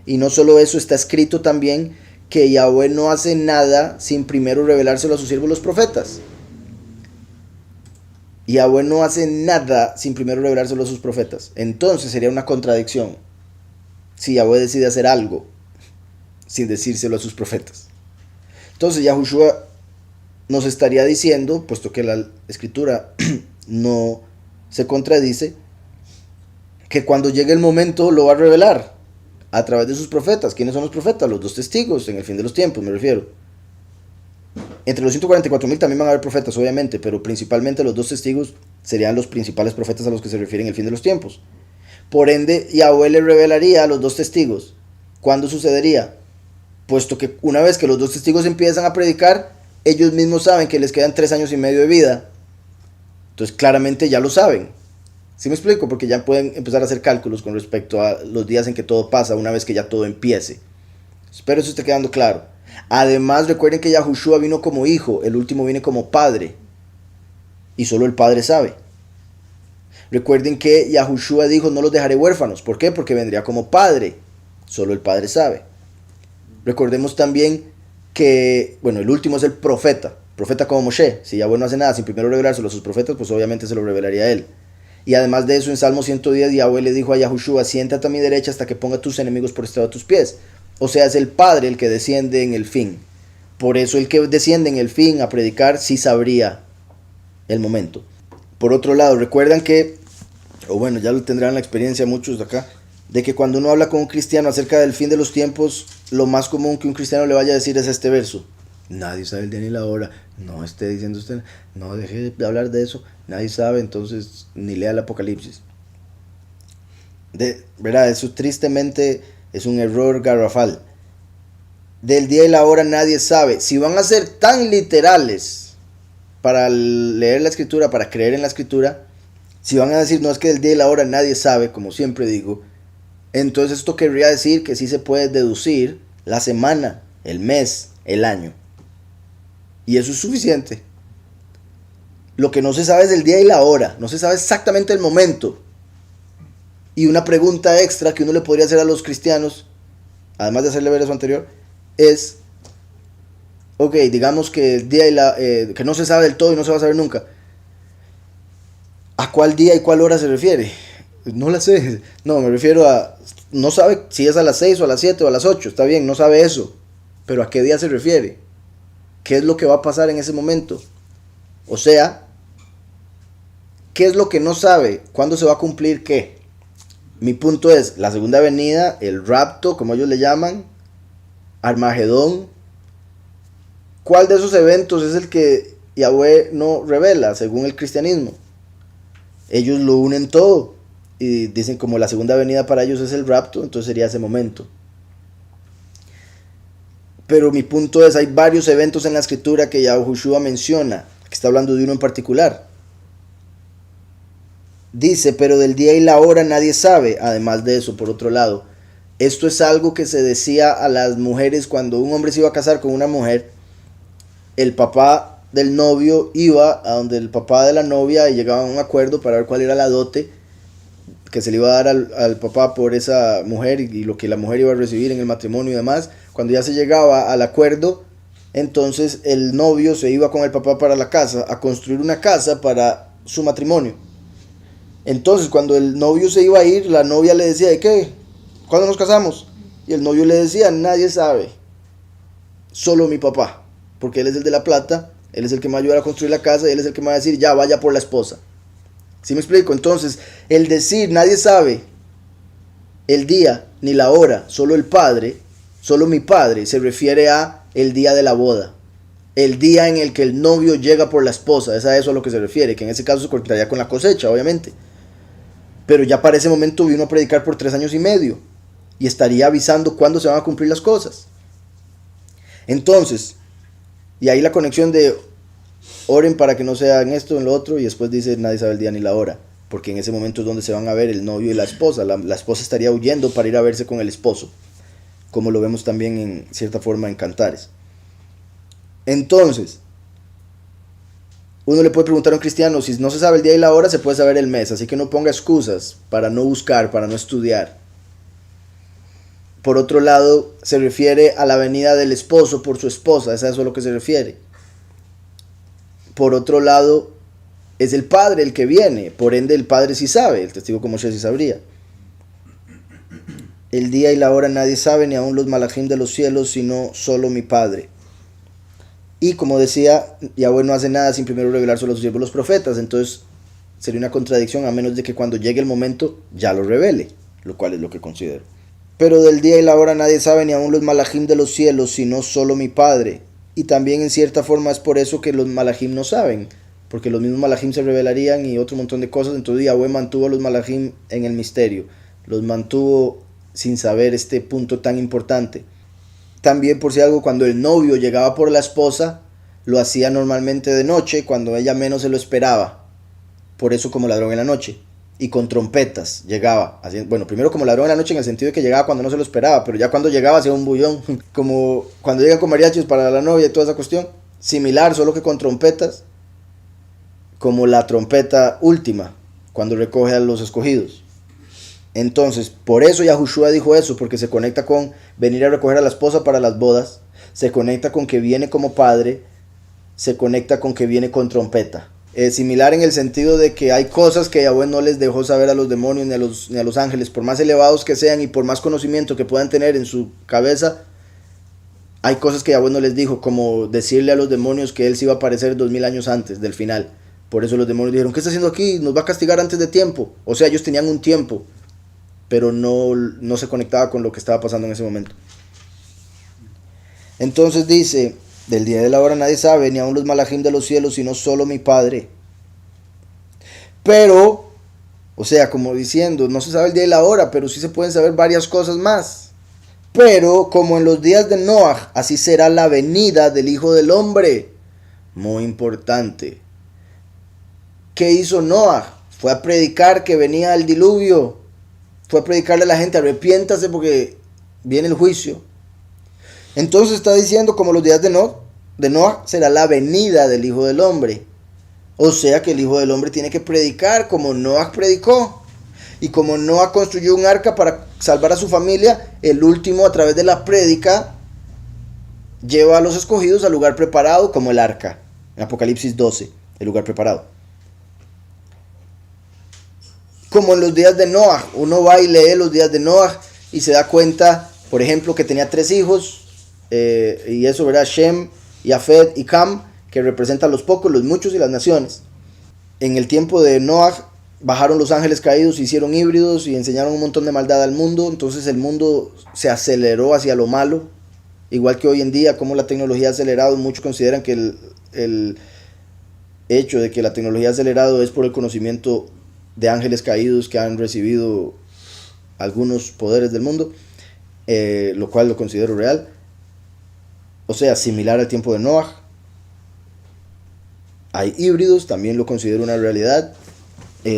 Y no solo eso, está escrito también que Yahweh no hace nada sin primero revelárselo a sus siervos los profetas. Yahweh no hace nada sin primero revelárselo a sus profetas. Entonces sería una contradicción si Yahweh decide hacer algo sin decírselo a sus profetas. Entonces Yahushua nos estaría diciendo, puesto que la escritura no se contradice, que cuando llegue el momento lo va a revelar a través de sus profetas. ¿Quiénes son los profetas? Los dos testigos en el fin de los tiempos, me refiero. Entre los 144,000 también van a haber profetas, obviamente, pero principalmente los dos testigos serían los principales profetas a los que se refiere en el fin de los tiempos. Por ende, Yahweh le revelaría a los dos testigos. ¿Cuándo sucedería? Puesto que una vez que los dos testigos empiezan a predicar, ellos mismos saben que les quedan 3 años y medio de vida. Entonces claramente ya lo saben. ¿Sí me explico? Porque ya pueden empezar a hacer cálculos con respecto a los días en que todo pasa una vez que ya todo empiece. Espero eso esté quedando claro. Además, recuerden que Yahushua vino como hijo, el último viene como padre. Y solo el padre sabe. Recuerden que Yahushua dijo, no los dejaré huérfanos. ¿Por qué? Porque vendría como padre. Solo el padre sabe. Recordemos también que, bueno, el último es el profeta. Profeta como Moshe. Si Yahweh no hace nada sin primero revelárselo a sus profetas, pues obviamente se lo revelaría a él. Y además de eso, en Salmo 110, Yahweh le dijo a Yahushua, siéntate a mi derecha hasta que ponga a tus enemigos por estrado de tus pies. O sea, es el Padre el que desciende en el fin. Por eso el que desciende en el fin a predicar sí sabría el momento. Por otro lado, recuerdan que, o bueno, ya lo tendrán la experiencia muchos de acá, de que cuando uno habla con un cristiano acerca del fin de los tiempos, lo más común que un cristiano le vaya a decir es este verso. Nadie sabe el día ni la hora. No esté diciendo usted, no deje de hablar de eso. Nadie sabe, entonces ni lea el Apocalipsis. ¿Verdad? Eso tristemente es un error garrafal. Del día y la hora nadie sabe. Si van a ser tan literales para leer la escritura, para creer en la escritura, si van a decir no es que del día y la hora nadie sabe, como siempre digo, entonces esto querría decir que sí se puede deducir la semana, el mes, el año. Y eso es suficiente. Lo que no se sabe es el día y la hora, no se sabe exactamente el momento. Y una pregunta extra que uno le podría hacer a los cristianos, además de hacerle ver eso anterior, es, ok, digamos que el día y que no se sabe del todo y no se va a saber nunca. ¿A cuál día y cuál hora se refiere? No la sé. No, me refiero a, no sabe si es a las 6 o a las 7 o a las 8, está bien, no sabe eso. Pero ¿a qué día se refiere? ¿Qué es lo que va a pasar en ese momento? O sea, ¿qué es lo que no sabe? ¿Cuándo se va a cumplir qué? Mi punto es, la segunda venida, el rapto, como ellos le llaman, Armagedón. ¿Cuál de esos eventos es el que Yahweh no revela, según el cristianismo? Ellos lo unen todo y dicen como la segunda venida para ellos es el rapto, entonces sería ese momento. Pero mi punto es, hay varios eventos en la escritura que Yahushua menciona, que está hablando de uno en particular. Dice, pero del día y la hora nadie sabe. Además de eso, por otro lado, esto es algo que se decía a las mujeres cuando un hombre se iba a casar con una mujer. El papá del novio iba a donde el papá de la novia y llegaban a un acuerdo para ver cuál era la dote que se le iba a dar al papá por esa mujer y lo que la mujer iba a recibir en el matrimonio y demás. Cuando ya se llegaba al acuerdo, entonces el novio se iba con el papá para la casa a construir una casa para su matrimonio. Entonces cuando el novio se iba a ir, la novia le decía, ¿de qué? ¿Cuándo nos casamos? Y el novio le decía, nadie sabe, solo mi papá, porque él es el de la plata, él es el que me va a ayudar a construir la casa y él es el que me va a decir, ya vaya por la esposa. ¿Sí me explico? Entonces, el decir, nadie sabe el día ni la hora, solo el padre, solo mi padre, se refiere a el día de la boda. El día en el que el novio llega por la esposa, es a eso a lo que se refiere, que en ese caso se conectaría con la cosecha, obviamente. Pero ya para ese momento vino a predicar por 3 años y medio y estaría avisando cuándo se van a cumplir las cosas. Entonces, y ahí la conexión de oren para que no sean esto en lo otro, y después dice nadie sabe el día ni la hora, porque en ese momento es donde se van a ver el novio y la esposa. La esposa estaría huyendo para ir a verse con el esposo, como lo vemos también en cierta forma en Cantares. Entonces, uno le puede preguntar a un cristiano, si no se sabe el día y la hora, se puede saber el mes, así que no ponga excusas para no buscar, para no estudiar. Por otro lado, se refiere a la venida del esposo por su esposa, es a eso a lo que se refiere. Por otro lado, es el padre el que viene, por ende el padre sí sabe, el testigo como Moshe sí sabría. El día y la hora nadie sabe, ni aun los malachim de los cielos, sino solo mi padre. Y como decía, Yahweh no hace nada sin primero revelar solo a sus siervos los profetas, entonces sería una contradicción a menos de que cuando llegue el momento ya lo revele, lo cual es lo que considero. Pero del día y la hora nadie sabe, ni aun los malachim de los cielos, sino solo mi padre. Y también en cierta forma es por eso que los malachim no saben, porque los mismos malachim se revelarían y otro montón de cosas. Entonces Yahweh mantuvo a los malachim en el misterio, los mantuvo sin saber este punto tan importante. También, por si algo, cuando el novio llegaba por la esposa, lo hacía normalmente de noche, cuando ella menos se lo esperaba. Por eso como ladrón en la noche. Y con trompetas llegaba. Bueno, primero como ladrón en la noche en el sentido de que llegaba cuando no se lo esperaba, pero ya cuando llegaba hacía un bullón. Como cuando llegan con mariachis para la novia y toda esa cuestión. Similar, solo que con trompetas. Como la trompeta última, cuando recoge a los escogidos. Entonces, por eso Yahushua dijo eso, porque se conecta con venir a recoger a la esposa para las bodas, se conecta con que viene como padre, se conecta con que viene con trompeta. Es similar en el sentido de que hay cosas que Yahweh no les dejó saber a los demonios ni a los ángeles, por más elevados que sean y por más conocimiento que puedan tener en su cabeza, hay cosas que Yahweh no les dijo, como decirle a los demonios que él se iba a aparecer 2000 años antes del final. Por eso los demonios dijeron, ¿qué está haciendo aquí? Nos va a castigar antes de tiempo. O sea, ellos tenían un tiempo, pero no se conectaba con lo que estaba pasando en ese momento. Entonces dice, del día de la hora nadie sabe, ni aun los malachim de los cielos, sino solo mi Padre. Pero, o sea, como diciendo, no se sabe el día y la hora, pero sí se pueden saber varias cosas más. Pero, como en los días de Noaj, así será la venida del Hijo del Hombre. Muy importante. ¿Qué hizo Noah? Fue a predicar que venía el diluvio. Fue a predicarle a la gente, arrepiéntase porque viene el juicio. Entonces está diciendo, como los días de Noah será la venida del Hijo del Hombre. O sea que el Hijo del Hombre tiene que predicar como Noah predicó. Y como Noah construyó un arca para salvar a su familia, el último a través de la prédica lleva a los escogidos al lugar preparado como el arca. En Apocalipsis 12, el lugar preparado. Como en los días de Noah, uno va y lee los días de Noah y se da cuenta, por ejemplo, que tenía 3 hijos, y eso, ¿verdad? Shem, Yafet y Cam, que representan los pocos, los muchos y las naciones. En el tiempo de Noah bajaron los ángeles caídos, hicieron híbridos y enseñaron un montón de maldad al mundo. Entonces el mundo se aceleró hacia lo malo, igual que hoy en día, como la tecnología ha acelerado. Muchos consideran que el hecho de que la tecnología ha acelerado es por el conocimiento de ángeles caídos que han recibido algunos poderes del mundo, lo cual lo considero real. O sea, similar al tiempo de Noah. Hay híbridos, también lo considero una realidad,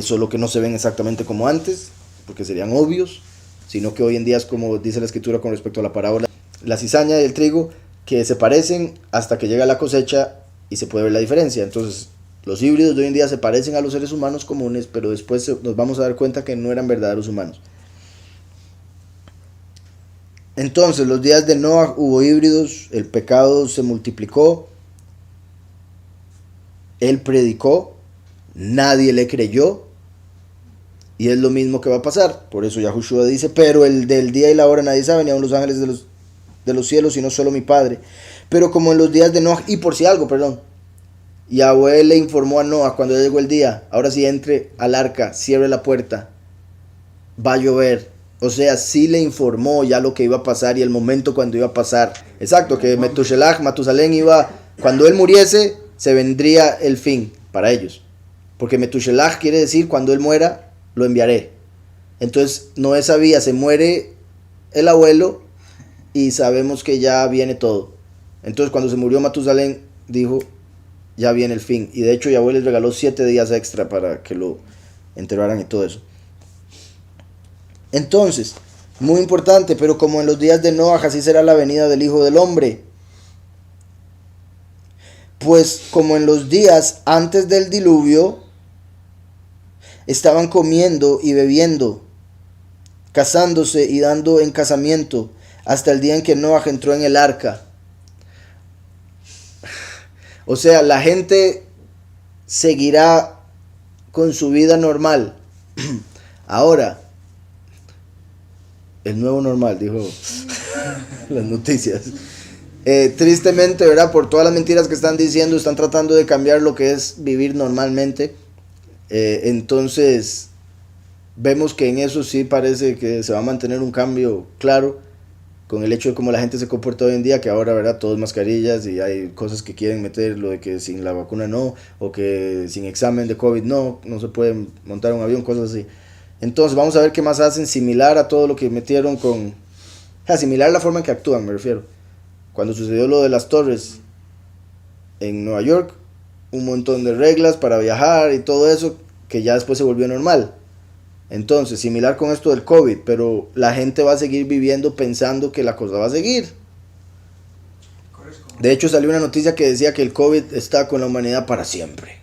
solo que no se ven exactamente como antes, porque serían obvios, sino que hoy en día es como dice la escritura con respecto a la parábola, la cizaña y el trigo, que se parecen hasta que llega la cosecha y se puede ver la diferencia. Entonces, los híbridos de hoy en día se parecen a los seres humanos comunes, pero después nos vamos a dar cuenta que no eran verdaderos humanos. Entonces, los días de Noah hubo híbridos, el pecado se multiplicó, él predicó, nadie le creyó, y es lo mismo que va a pasar. Por eso Yahushua dice, pero el del día y la hora nadie sabe, ni aun los ángeles de los cielos, sino solo mi Padre. Pero como en los días de Noah, y por si algo, perdón, Yahweh le informó a Noah cuando llegó el día, ahora sí entre al arca, cierre la puerta, va a llover. O sea, sí le informó ya lo que iba a pasar y el momento cuando iba a pasar. Exacto, que Matusalén iba, cuando él muriese, se vendría el fin para ellos. Porque Metushelach quiere decir, cuando él muera, lo enviaré. Entonces, Noé sabía, se muere el abuelo y sabemos que ya viene todo. Entonces, cuando se murió Matusalén, dijo, ya viene el fin. Y de hecho, Yahweh les regaló 7 días extra para que lo enterraran y todo eso. Entonces, muy importante, pero como en los días de Noah, así será la venida del Hijo del Hombre. Pues como en los días antes del diluvio, estaban comiendo y bebiendo, casándose y dando en casamiento, hasta el día en que Noah entró en el arca. O sea, la gente seguirá con su vida normal. Ahora, el nuevo normal, dijo las noticias. Tristemente, ¿verdad? Por todas las mentiras que están diciendo, están tratando de cambiar lo que es vivir normalmente. Entonces, vemos que en eso sí parece que se va a mantener un cambio claro, con el hecho de cómo la gente se comporta hoy en día, que ahora, ¿verdad? Todos mascarillas y hay cosas que quieren meter, lo de que sin la vacuna no, o que sin examen de COVID no se puede montar un avión, cosas así. Entonces vamos a ver qué más hacen, similar a todo lo que metieron con... similar a la forma en que actúan, me refiero. Cuando sucedió lo de las torres en Nueva York, un montón de reglas para viajar y todo eso, que ya después se volvió normal. Entonces, similar con esto del COVID, pero la gente va a seguir viviendo pensando que la cosa va a seguir. De hecho, salió una noticia que decía que el COVID está con la humanidad para siempre.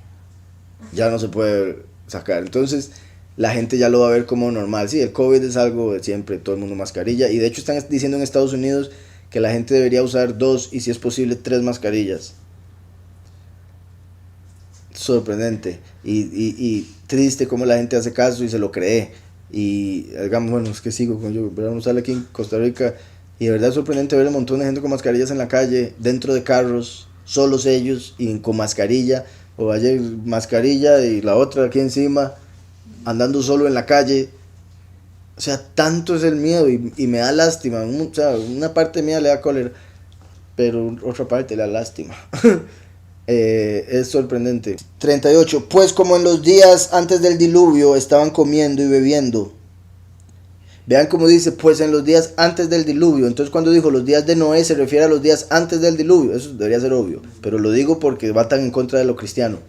Ya no se puede sacar. Entonces, la gente ya lo va a ver como normal. Sí, el COVID es algo de siempre, todo el mundo mascarilla. Y de hecho están diciendo en Estados Unidos que la gente debería usar 2 y si es posible 3 mascarillas. Sorprendente y triste cómo la gente hace caso y se lo cree. Y digamos, bueno, es que sigo con yo, pero uno sale aquí en Costa Rica y de verdad es sorprendente ver un montón de gente con mascarillas en la calle, dentro de carros, solos ellos y con mascarilla, o ayer mascarilla y la otra aquí encima, andando solo en la calle. O sea, tanto es el miedo y me da lástima. O sea, una parte mía le da cólera, pero otra parte le da lástima. Es sorprendente. 38. Pues como en los días antes del diluvio estaban comiendo y bebiendo, Vean cómo dice, pues en los días antes del diluvio. Entonces cuando dijo los días de Noé se refiere a los días antes del diluvio. Eso debería ser obvio, pero lo digo porque va tan en contra de lo cristiano.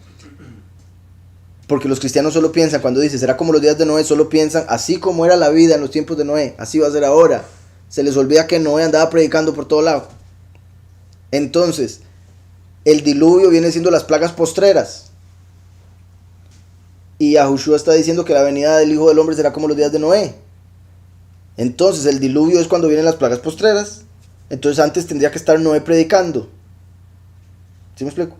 Porque los cristianos solo piensan, cuando dice, será como los días de Noé, solo piensan, así como era la vida en los tiempos de Noé, así va a ser ahora. Se les olvida que Noé andaba predicando por todo lado. Entonces, el diluvio viene siendo las plagas postreras. Y Yahushua está diciendo que la venida del Hijo del Hombre será como los días de Noé. Entonces, el diluvio es cuando vienen las plagas postreras. Entonces, antes tendría que estar Noé predicando. ¿Sí me explico?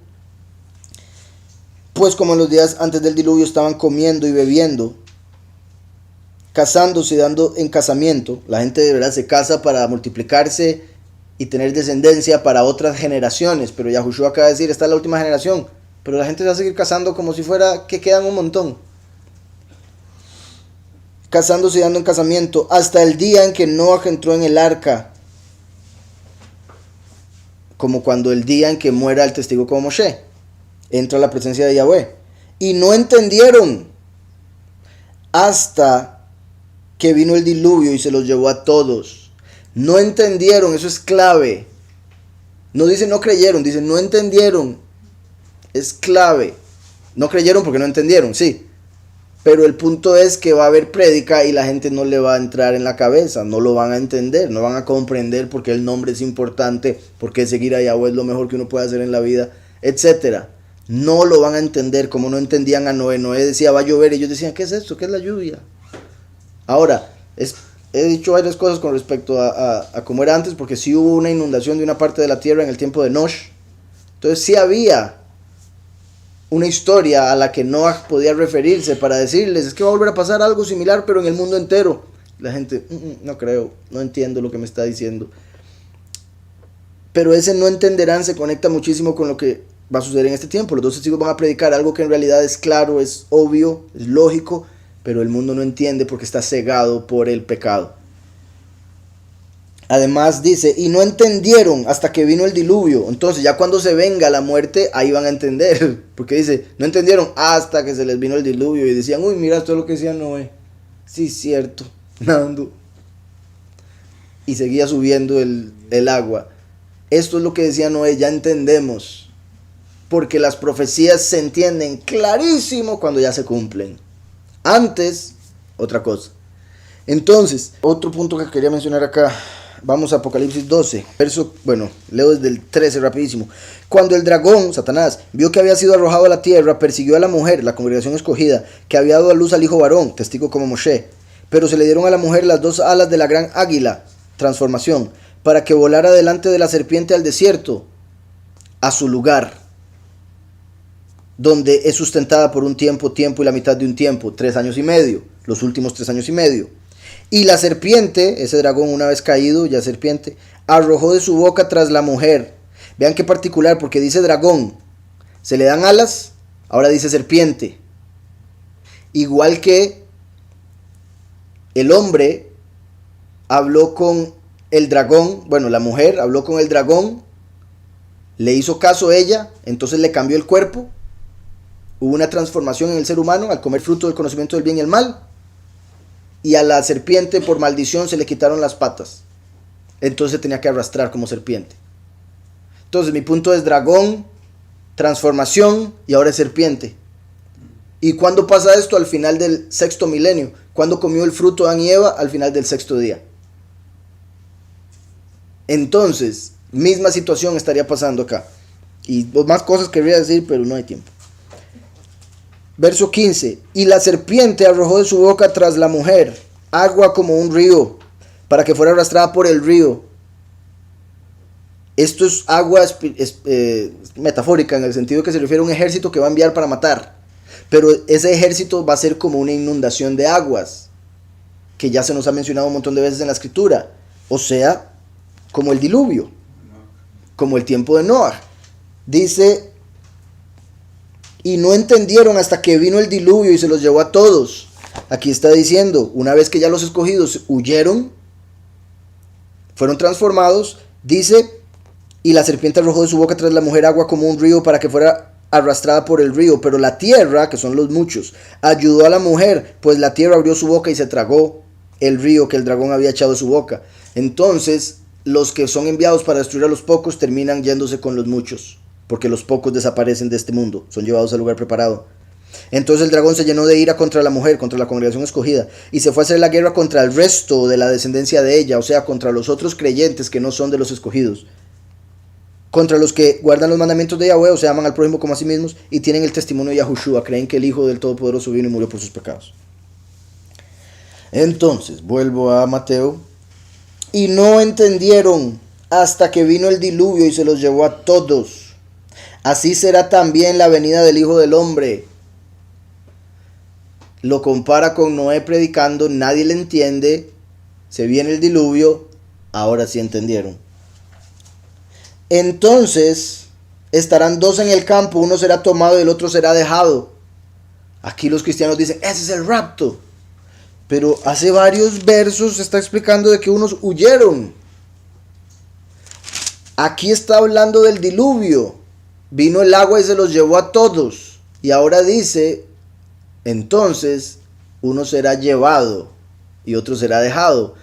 Pues como en los días antes del diluvio estaban comiendo y bebiendo, casándose y dando en casamiento. La gente de verdad se casa para multiplicarse y tener descendencia para otras generaciones. Pero Yahushua acaba de decir, esta es la última generación. Pero la gente se va a seguir casando como si fuera que quedan un montón. Casándose y dando en casamiento hasta el día en que Noah entró en el arca. Como cuando el día en que muera el testigo como Moshe. Entra a la presencia de Yahweh. Y no entendieron hasta que vino el diluvio y se los llevó a todos. No entendieron, eso es clave. No dice no creyeron, dice no entendieron. Es clave. No creyeron porque no entendieron, sí. Pero el punto es que va a haber prédica y la gente no le va a entrar en la cabeza, no lo van a entender, no van a comprender por qué el nombre es importante, por qué seguir a Yahweh es lo mejor que uno puede hacer en la vida, etcétera. No lo van a entender como no entendían a Noé. Noé decía va a llover y ellos decían ¿qué es esto? ¿Qué es la lluvia? Ahora, he dicho varias cosas con respecto a cómo era antes, porque sí hubo una inundación de una parte de la tierra en el tiempo de Nosh. Entonces sí había una historia a la que Noah podía referirse para decirles, es que va a volver a pasar algo similar, pero en el mundo entero. La gente, no creo, no entiendo lo que me está diciendo. Pero ese no entenderán se conecta muchísimo con lo que va a suceder en este tiempo. Los dos testigos van a predicar algo que en realidad es claro, es obvio, es lógico, pero el mundo no entiende porque está cegado por el pecado. Además dice, y no entendieron hasta que vino el diluvio. Entonces ya cuando se venga la muerte, ahí van a entender. Porque dice, no entendieron hasta que se les vino el diluvio. Y decían, uy, mira, esto es lo que decía Noé. Sí, cierto, nadando. Y seguía subiendo el agua. Esto es lo que decía Noé, ya entendemos. Porque las profecías se entienden clarísimo cuando ya se cumplen. Antes, otra cosa. Entonces, otro punto que quería mencionar acá. Vamos a Apocalipsis 12, leo desde el 13 rapidísimo. Cuando el dragón, Satanás, vio que había sido arrojado a la tierra, persiguió a la mujer, la congregación escogida, que había dado a luz al hijo varón, testigo como Moshe. Pero se le dieron a la mujer las dos alas de la gran águila, transformación, para que volara delante de la serpiente al desierto, a su lugar, donde es sustentada por un tiempo y la mitad de un tiempo, 3 años y medio, los últimos 3 años y medio. Y la serpiente, ese dragón una vez caído, ya serpiente, arrojó de su boca tras la mujer. Vean qué particular, porque dice dragón, se le dan alas, ahora dice serpiente. Igual que el hombre habló con el dragón, la mujer habló con el dragón, le hizo caso a ella, entonces le cambió el cuerpo. Hubo una transformación en el ser humano al comer fruto del conocimiento del bien y el mal. Y a la serpiente por maldición se le quitaron las patas. Entonces tenía que arrastrar como serpiente. Entonces mi punto es dragón, transformación y ahora es serpiente. ¿Y cuándo pasa esto? Al final del 6º milenio. ¿Cuándo comió el fruto Adán y Eva? Al final del 6º día. Entonces, misma situación estaría pasando acá. Y más cosas querría decir, pero no hay tiempo. Verso 15, y la serpiente arrojó de su boca tras la mujer agua como un río, para que fuera arrastrada por el río. Esto es agua metafórica, en el sentido que se refiere a un ejército que va a enviar para matar. Pero ese ejército va a ser como una inundación de aguas, que ya se nos ha mencionado un montón de veces en la escritura. O sea, como el diluvio, como el tiempo de Noah. Dice, y no entendieron hasta que vino el diluvio y se los llevó a todos. Aquí está diciendo, una vez que ya los escogidos huyeron, fueron transformados, dice, y la serpiente arrojó de su boca tras la mujer agua como un río para que fuera arrastrada por el río. Pero la tierra, que son los muchos, ayudó a la mujer, pues la tierra abrió su boca y se tragó el río que el dragón había echado de su boca. Entonces los que son enviados para destruir a los pocos terminan yéndose con los muchos, porque los pocos desaparecen de este mundo, son llevados al lugar preparado. Entonces el dragón se llenó de ira contra la mujer, contra la congregación escogida, y se fue a hacer la guerra contra el resto de la descendencia de ella, o sea, contra los otros creyentes que no son de los escogidos, contra los que guardan los mandamientos de Yahweh, o sea, aman al prójimo como a sí mismos, y tienen el testimonio de Yahushua, creen que el Hijo del Todopoderoso vino y murió por sus pecados. Entonces, vuelvo a Mateo, y no entendieron hasta que vino el diluvio y se los llevó a todos. Así será también la venida del Hijo del Hombre. Lo compara con Noé predicando, nadie le entiende, se viene el diluvio, ahora sí entendieron. Entonces estarán dos en el campo, uno será tomado y el otro será dejado. Aquí los cristianos dicen, ese es el rapto. Pero hace varios versos se está explicando de que unos huyeron. Aquí está hablando del diluvio. Vino el agua y se los llevó a todos. Y ahora dice, entonces uno será llevado y otro será dejado.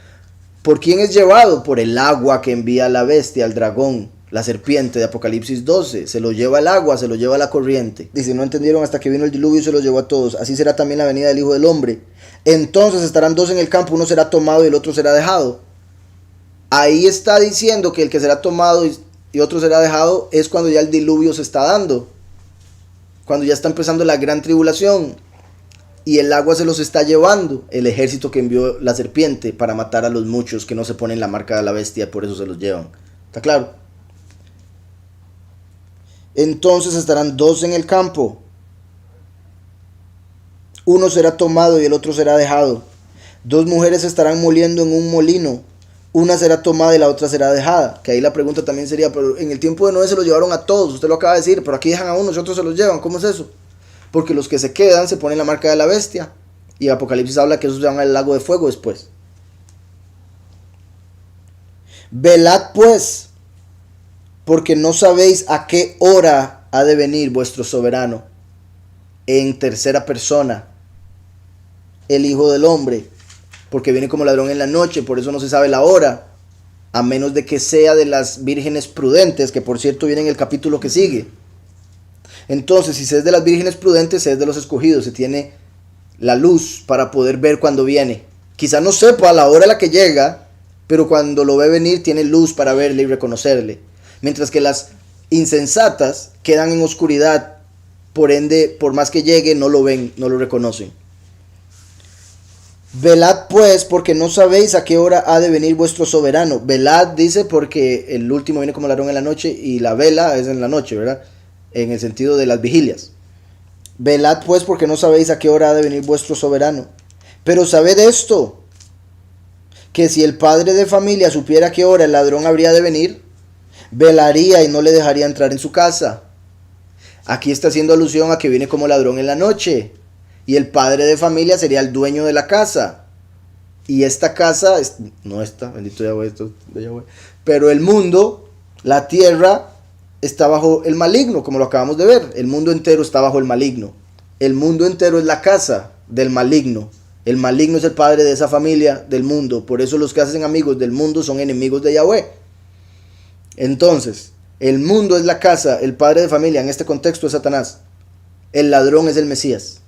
¿Por quién es llevado? Por el agua que envía la bestia, el dragón, la serpiente de Apocalipsis 12. Se lo lleva el agua, se lo lleva la corriente. Dice, no entendieron hasta que vino el diluvio y se los llevó a todos. Así será también la venida del Hijo del Hombre. Entonces estarán dos en el campo, uno será tomado y el otro será dejado. Ahí está diciendo que el que será tomado y otro será dejado es cuando ya el diluvio se está dando. Cuando ya está empezando la gran tribulación. Y el agua se los está llevando, el ejército que envió la serpiente para matar a los muchos que no se ponen la marca de la bestia, por eso se los llevan. ¿Está claro? Entonces estarán dos en el campo. Uno será tomado y el otro será dejado. Dos mujeres estarán moliendo en un molino. Una será tomada y la otra será dejada. Que ahí la pregunta también sería, pero en el tiempo de Noé se los llevaron a todos. Usted lo acaba de decir, pero aquí dejan a unos y otros se los llevan. ¿Cómo es eso? Porque los que se quedan se ponen la marca de la bestia. Y Apocalipsis habla que esos se van al lago de fuego después. Velad pues, porque no sabéis a qué hora ha de venir vuestro soberano. En tercera persona, el Hijo del Hombre, porque viene como ladrón en la noche, por eso no se sabe la hora, a menos de que sea de las vírgenes prudentes, que por cierto viene en el capítulo que sigue. Entonces, si se es de las vírgenes prudentes, se es de los escogidos, se tiene la luz para poder ver cuando viene. Quizá no sepa a la hora a la que llega, pero cuando lo ve venir tiene luz para verle y reconocerle. Mientras que las insensatas quedan en oscuridad, por ende, por más que llegue, no lo ven, no lo reconocen. Velad pues, porque no sabéis a qué hora ha de venir vuestro soberano. Velad dice porque el último viene como ladrón en la noche y la vela es en la noche, ¿verdad? En el sentido de las vigilias. Velad pues porque no sabéis a qué hora ha de venir vuestro soberano. Pero sabed esto, que si el padre de familia supiera a qué hora el ladrón habría de venir, velaría y no le dejaría entrar en su casa. Aquí está haciendo alusión a que viene como ladrón en la noche. Y el padre de familia sería el dueño de la casa. Y esta casa, no esta, bendito Yahweh, esto de Yahweh, pero el mundo, la tierra, está bajo el maligno, como lo acabamos de ver. El mundo entero está bajo el maligno. El mundo entero es la casa del maligno. El maligno es el padre de esa familia del mundo. Por eso los que hacen amigos del mundo son enemigos de Yahweh. Entonces, el mundo es la casa, el padre de familia, en este contexto es Satanás. El ladrón es el Mesías.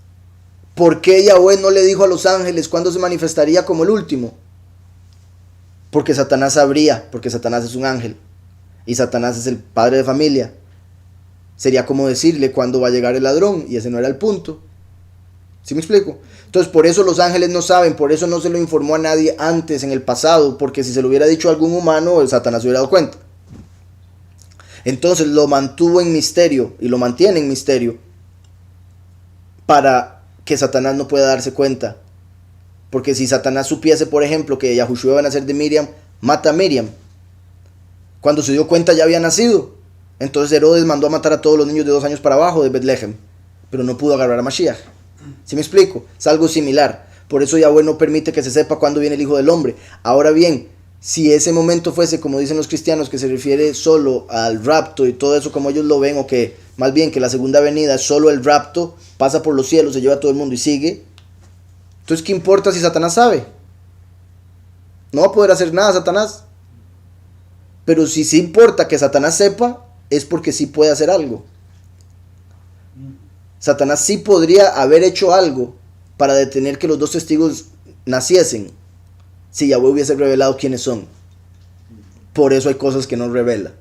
¿Por qué Yahweh no le dijo a los ángeles cuándo se manifestaría como el último? Porque Satanás sabría, porque Satanás es un ángel. Y Satanás es el padre de familia. Sería como decirle cuándo va a llegar el ladrón, y ese no era el punto. ¿Sí me explico? Entonces por eso los ángeles no saben, por eso no se lo informó a nadie antes, en el pasado, porque si se lo hubiera dicho a algún humano, el Satanás se hubiera dado cuenta. Entonces lo mantuvo en misterio, y lo mantiene en misterio, para que Satanás no pueda darse cuenta. Porque si Satanás supiese, por ejemplo, que Yahushua iba a nacer de Miriam, mata a Miriam. Cuando se dio cuenta ya había nacido. Entonces Herodes mandó a matar a todos los niños de 2 años para abajo de Betlehem, pero no pudo agarrar a Mashiach. ¿Sí me explico? Es algo similar. Por eso Yahweh no permite que se sepa cuándo viene el Hijo del Hombre. Ahora bien, si ese momento fuese, como dicen los cristianos, que se refiere solo al rapto y todo eso como ellos lo ven, o que más bien que la segunda venida es solo el rapto, pasa por los cielos, se lleva a todo el mundo y sigue, entonces ¿qué importa si Satanás sabe? No va a poder hacer nada Satanás. Pero si sí importa que Satanás sepa, es porque sí puede hacer algo. Satanás sí podría haber hecho algo para detener que los dos testigos naciesen, si Yahweh hubiese revelado quiénes son. Por eso hay cosas que no revela.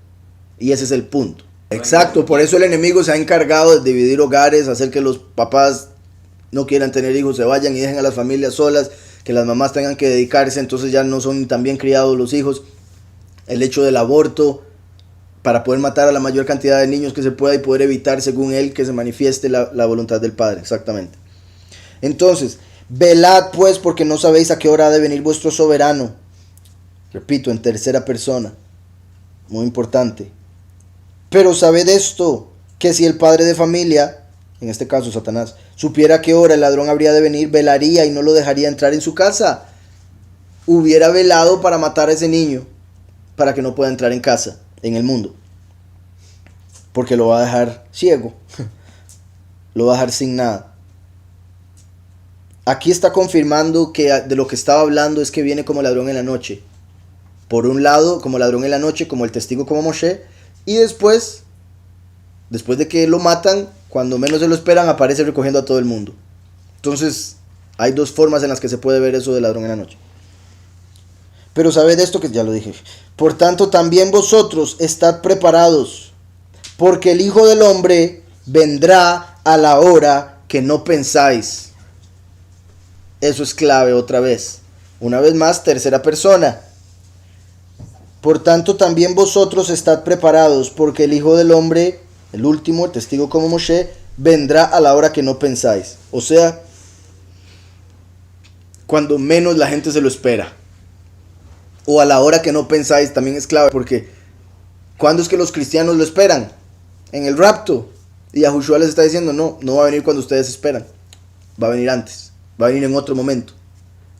Y ese es el punto. Exacto, por eso el enemigo se ha encargado de dividir hogares, hacer que los papás no quieran tener hijos, se vayan y dejen a las familias solas, que las mamás tengan que dedicarse, entonces ya no son tan bien criados los hijos. El hecho del aborto, para poder matar a la mayor cantidad de niños que se pueda y poder evitar, según él, que se manifieste la voluntad del Padre. Exactamente. Entonces, velad pues, porque no sabéis a qué hora ha de venir vuestro soberano. Repito, en tercera persona. Muy importante. Pero sabed esto, que si el padre de familia, en este caso Satanás, supiera a qué hora el ladrón habría de venir, velaría y no lo dejaría entrar en su casa. Hubiera velado para matar a ese niño, para que no pueda entrar en casa, en el mundo. Porque lo va a dejar ciego. Lo va a dejar sin nada. Aquí está confirmando que de lo que estaba hablando es que viene como ladrón en la noche. Por un lado, como ladrón en la noche, como el testigo como Moshe. Y después de que lo matan, cuando menos se lo esperan, aparece recogiendo a todo el mundo. Entonces, hay dos formas en las que se puede ver eso de ladrón en la noche. Pero sabed esto, que ya lo dije. Por tanto, también vosotros estad preparados, porque el Hijo del Hombre vendrá a la hora que no pensáis. Eso es clave otra vez. Una vez más, tercera persona. Por tanto, también vosotros estad preparados, porque el Hijo del Hombre, el último, el testigo como Moshe, vendrá a la hora que no pensáis. O sea, cuando menos la gente se lo espera. O a la hora que no pensáis, también es clave, porque ¿cuándo es que los cristianos lo esperan? En el rapto. Y Yahushua les está diciendo, no va a venir cuando ustedes esperan. Va a venir antes. Va a venir en otro momento.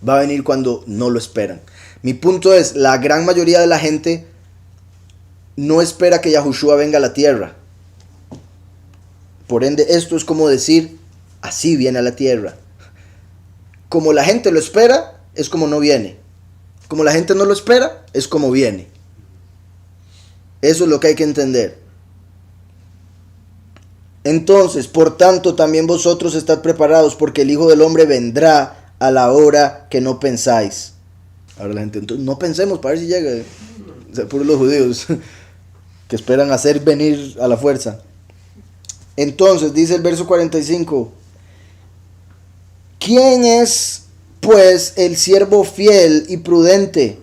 Va a venir cuando no lo esperan. Mi punto es, la gran mayoría de la gente no espera que Yahushua venga a la tierra. Por ende, esto es como decir, así viene a la tierra. Como la gente lo espera, es como no viene. Como la gente no lo espera, es como viene. Eso es lo que hay que entender. Entonces, por tanto, también vosotros estad preparados, porque el Hijo del Hombre vendrá a la hora que no pensáis. Ahora la gente, entonces, no pensemos para ver si llega. O sea, puros los judíos que esperan hacer venir a la fuerza. Entonces, dice el verso 45. ¿Quién es, pues, el siervo fiel y prudente,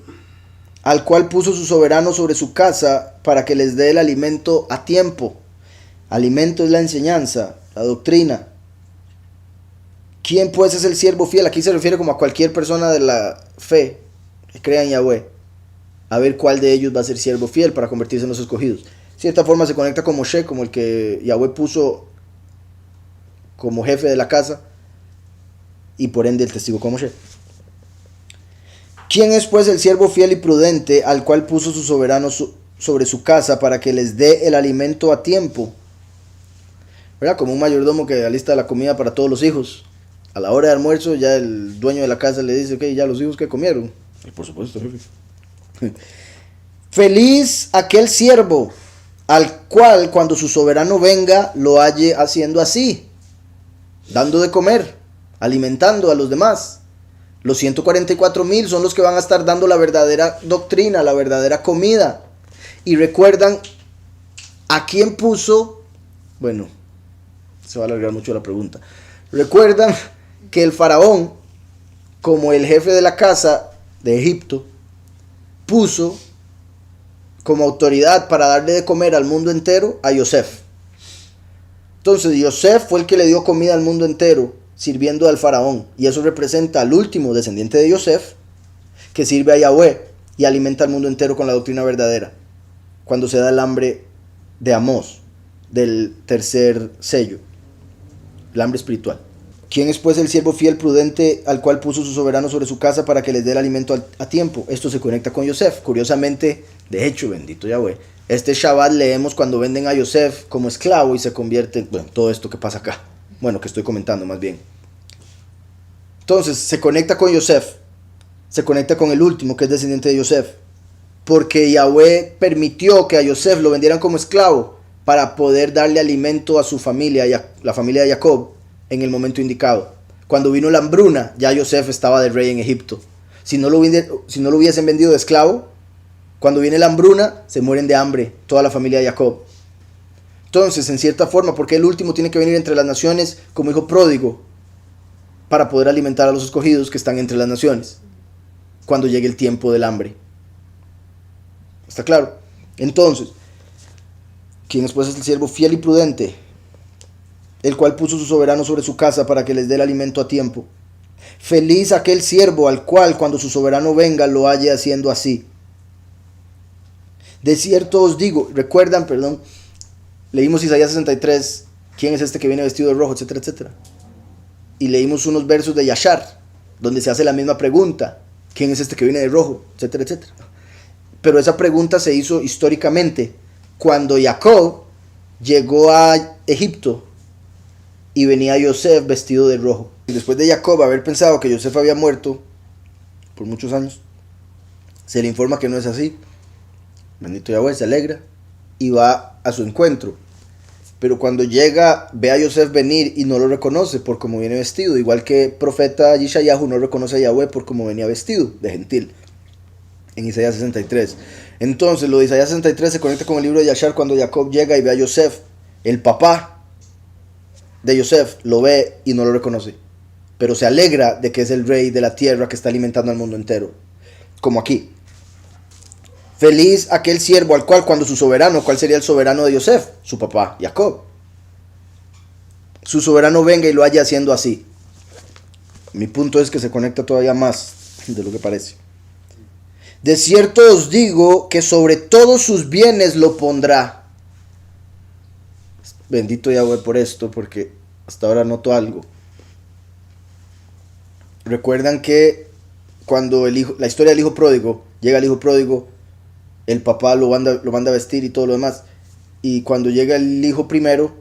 al cual puso su soberano sobre su casa para que les dé el alimento a tiempo? Alimento es la enseñanza, la doctrina. ¿Quién pues es el siervo fiel? Aquí se refiere como a cualquier persona de la fe que crea en Yahweh. A ver cuál de ellos va a ser siervo fiel para convertirse en los escogidos. De cierta forma se conecta con Moshe, como el que Yahweh puso como jefe de la casa, y por ende el testigo como Moshe. ¿Quién es pues el siervo fiel y prudente al cual puso su soberano sobre su casa para que les dé el alimento a tiempo? ¿Verdad? Como un mayordomo que alista la comida para todos los hijos. A la hora de almuerzo ya el dueño de la casa le dice, ok, ya los hijos que comieron. Y por supuesto, jefe. Feliz aquel siervo al cual cuando su soberano venga lo halle haciendo así, dando de comer, alimentando a los demás. Los 144,000 son los que van a estar dando la verdadera doctrina, la verdadera comida. Y recuerdan a quién puso, bueno, se va a alargar mucho la pregunta. Recuerdan que el faraón, como el jefe de la casa de Egipto, puso como autoridad para darle de comer al mundo entero a Yosef. Entonces Yosef fue el que le dio comida al mundo entero, sirviendo al faraón. Y eso representa al último descendiente de Yosef, que sirve a Yahweh y alimenta al mundo entero con la doctrina verdadera. Cuando se da el hambre de Amós, del tercer sello, el hambre espiritual. ¿Quién es pues el siervo fiel prudente al cual puso su soberano sobre su casa para que les dé el alimento a tiempo? Esto se conecta con Yosef. Curiosamente, de hecho, bendito Yahweh, este Shabbat leemos cuando venden a Yosef como esclavo y se convierte, bueno, todo esto que pasa acá. Bueno, que estoy comentando más bien. Entonces, se conecta con Yosef. se conecta con el último, que es descendiente de Yosef. Porque Yahweh permitió que a Yosef lo vendieran como esclavo para poder darle alimento a su familia, la familia de Jacob, en el momento indicado. Cuando vino la hambruna, ya Yosef estaba de rey en Egipto. Si no lo hubiesen vendido de esclavo, cuando viene la hambruna, se mueren de hambre toda la familia de Jacob. Entonces, en cierta forma, porque el último tiene que venir entre las naciones como hijo pródigo para poder alimentar a los escogidos que están entre las naciones cuando llegue el tiempo del hambre. ¿Está claro? Entonces, ¿quién después es el siervo fiel y prudente, el cual puso su soberano sobre su casa para que les dé el alimento a tiempo? Feliz aquel siervo al cual cuando su soberano venga lo halle haciendo así. De cierto os digo, leímos Isaías 63, ¿quién es este que viene vestido de rojo?, etcétera, etcétera. Y leímos unos versos de Yashar, donde se hace la misma pregunta, ¿quién es este que viene de rojo?, etcétera, etcétera. Pero esa pregunta se hizo históricamente cuando Jacob llegó a Egipto y venía Yosef vestido de rojo. Y después de Jacob haber pensado que Yosef había muerto por muchos años, se le informa que no es así. Bendito Yahweh, se alegra y va a su encuentro. Pero cuando llega, ve a Yosef venir y no lo reconoce por cómo viene vestido. Igual que profeta Yishayahu no reconoce a Yahweh por cómo venía vestido de gentil. En Isaías 63. Entonces lo de Isaías 63 se conecta con el libro de Yashar cuando Jacob llega y ve a Yosef. El papá de Yosef lo ve y no lo reconoce. Pero se alegra de que es el rey de la tierra que está alimentando al mundo entero. Como aquí. Feliz aquel siervo al cual cuando su soberano, ¿cuál sería el soberano de Yosef? Su papá, Jacob. Su soberano venga y lo haya haciendo así. Mi punto es que se conecta todavía más de lo que parece. De cierto os digo que sobre todos sus bienes lo pondrá. Bendito Yahweh por esto, porque hasta ahora noto algo. Recuerdan que cuando la historia del hijo pródigo, llega el hijo pródigo, el papá lo manda a vestir y todo lo demás. Y cuando llega el hijo primero,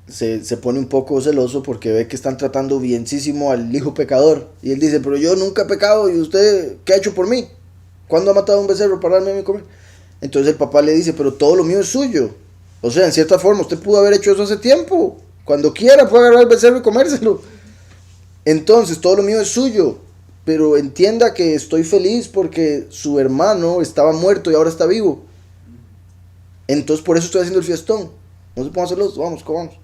se pone un poco celoso porque ve que están tratando bienísimo al hijo pecador. Y él dice, pero yo nunca he pecado, ¿y usted qué ha hecho por mí? ¿Cuándo ha matado a un becerro para darme a mí comer? Entonces el papá le dice, pero todo lo mío es suyo. O sea, en cierta forma, usted pudo haber hecho eso hace tiempo. Cuando quiera puede agarrar el becerro y comérselo. Entonces todo lo mío es suyo. Pero entienda que estoy feliz porque su hermano estaba muerto y ahora está vivo. Entonces por eso estoy haciendo el fiestón. No se pongan celosos, vamos, comamos.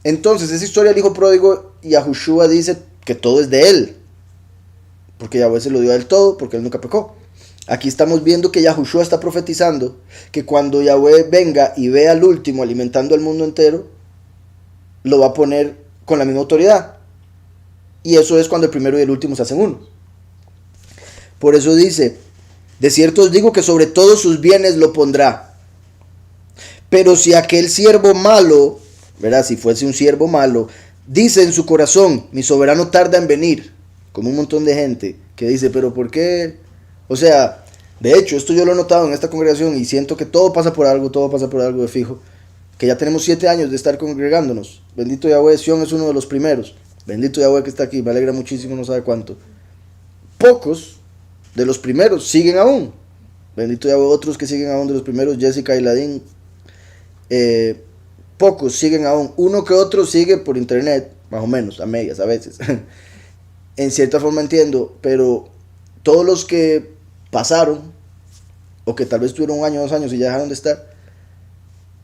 Entonces esa historia del hijo pródigo, Yahushua dice que todo es de él. Porque Yahweh se lo dio a él todo, porque él nunca pecó. Aquí estamos viendo que Yahushua está profetizando que cuando Yahweh venga y vea al último alimentando al mundo entero, lo va a poner con la misma autoridad. Y eso es cuando el primero y el último se hacen uno. Por eso dice, de cierto os digo que sobre todos sus bienes lo pondrá. Pero si aquel siervo malo, ¿verdad? Si fuese un siervo malo, dice en su corazón, mi soberano tarda en venir, como un montón de gente que dice, pero ¿por qué? O sea, de hecho, esto yo lo he notado en esta congregación y siento que todo pasa por algo de fijo. Que ya tenemos 7 años de estar congregándonos. Bendito Yahweh, Sion es uno de los primeros. Bendito Yahweh que está aquí, me alegra muchísimo, no sabe cuánto. Pocos de los primeros siguen aún. Bendito Yahweh, otros que siguen aún de los primeros, Jessica y Ladín. Pocos siguen aún. Uno que otro sigue por internet, más o menos, a medias a veces. En cierta forma entiendo, pero todos los que pasaron, o que tal vez tuvieron 1 año, 2 años y ya dejaron de estar,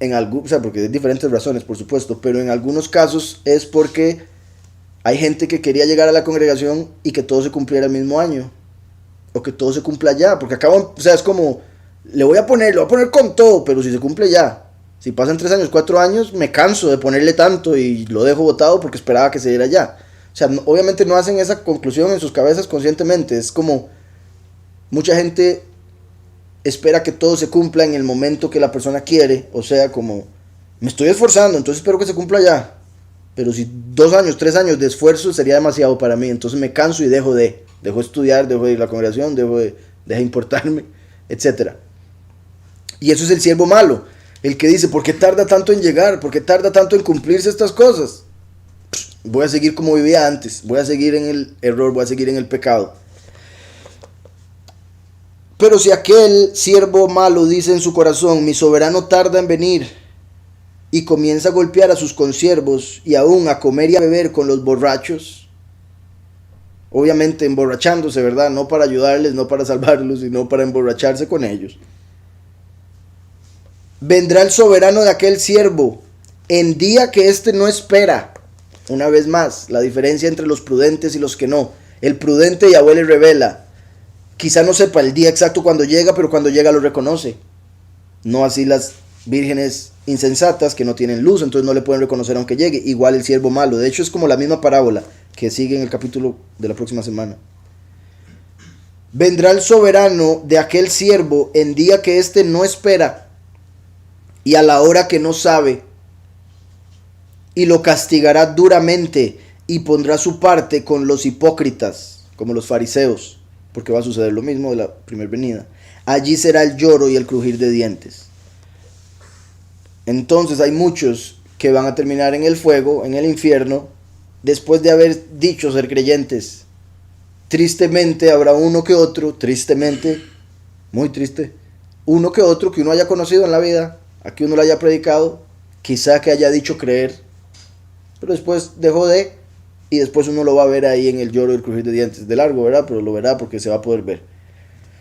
o sea, porque hay diferentes razones, por supuesto, pero en algunos casos es porque hay gente que quería llegar a la congregación y que todo se cumpliera el mismo año. O que todo se cumpla ya. Porque o sea, es como, le voy a poner con todo, pero si se cumple ya. Si pasan 3 años, 4 años, me canso de ponerle tanto y lo dejo botado porque esperaba que se diera ya. O sea, obviamente no hacen esa conclusión en sus cabezas conscientemente. Es como, mucha gente espera que todo se cumpla en el momento que la persona quiere. O sea, como, me estoy esforzando, entonces espero que se cumpla ya. Pero si 2 años, 3 años de esfuerzo sería demasiado para mí. Entonces me canso y dejo de estudiar, dejo de ir a la congregación, dejo de importarme, etc. Y eso es el siervo malo. El que dice, ¿por qué tarda tanto en llegar? ¿Por qué tarda tanto en cumplirse estas cosas? voy a seguir como vivía antes, voy a seguir en el error, voy a seguir en el pecado. Pero si aquel siervo malo dice en su corazón, mi soberano tarda en venir, y comienza a golpear a sus consiervos y aún a comer y a beber con los borrachos, obviamente emborrachándose, ¿verdad? No para ayudarles, no para salvarlos, sino para emborracharse con ellos. Vendrá el soberano de aquel siervo en día que éste no espera. Una vez más, la diferencia entre los prudentes y los que no. El prudente Yahweh le revela. Quizá no sepa el día exacto cuando llega, pero cuando llega lo reconoce. No así las vírgenes insensatas que no tienen luz, entonces no le pueden reconocer aunque llegue. Igual el siervo malo. De hecho es como la misma parábola que sigue en el capítulo de la próxima semana. Vendrá el soberano de aquel siervo en día que éste no espera y a la hora que no sabe, y lo castigará duramente y pondrá su parte con los hipócritas, como los fariseos, porque va a suceder lo mismo de la primera venida. Allí será el lloro y el crujir de dientes. Entonces hay muchos que van a terminar en el fuego, en el infierno, después de haber dicho ser creyentes. Tristemente habrá uno que otro, tristemente, muy triste, uno que otro que uno haya conocido en la vida, a que uno lo haya predicado, quizá que haya dicho creer, pero después dejó de, y después uno lo va a ver ahí en el lloro y el crujir de dientes, de largo, ¿verdad? Pero lo verá porque se va a poder ver.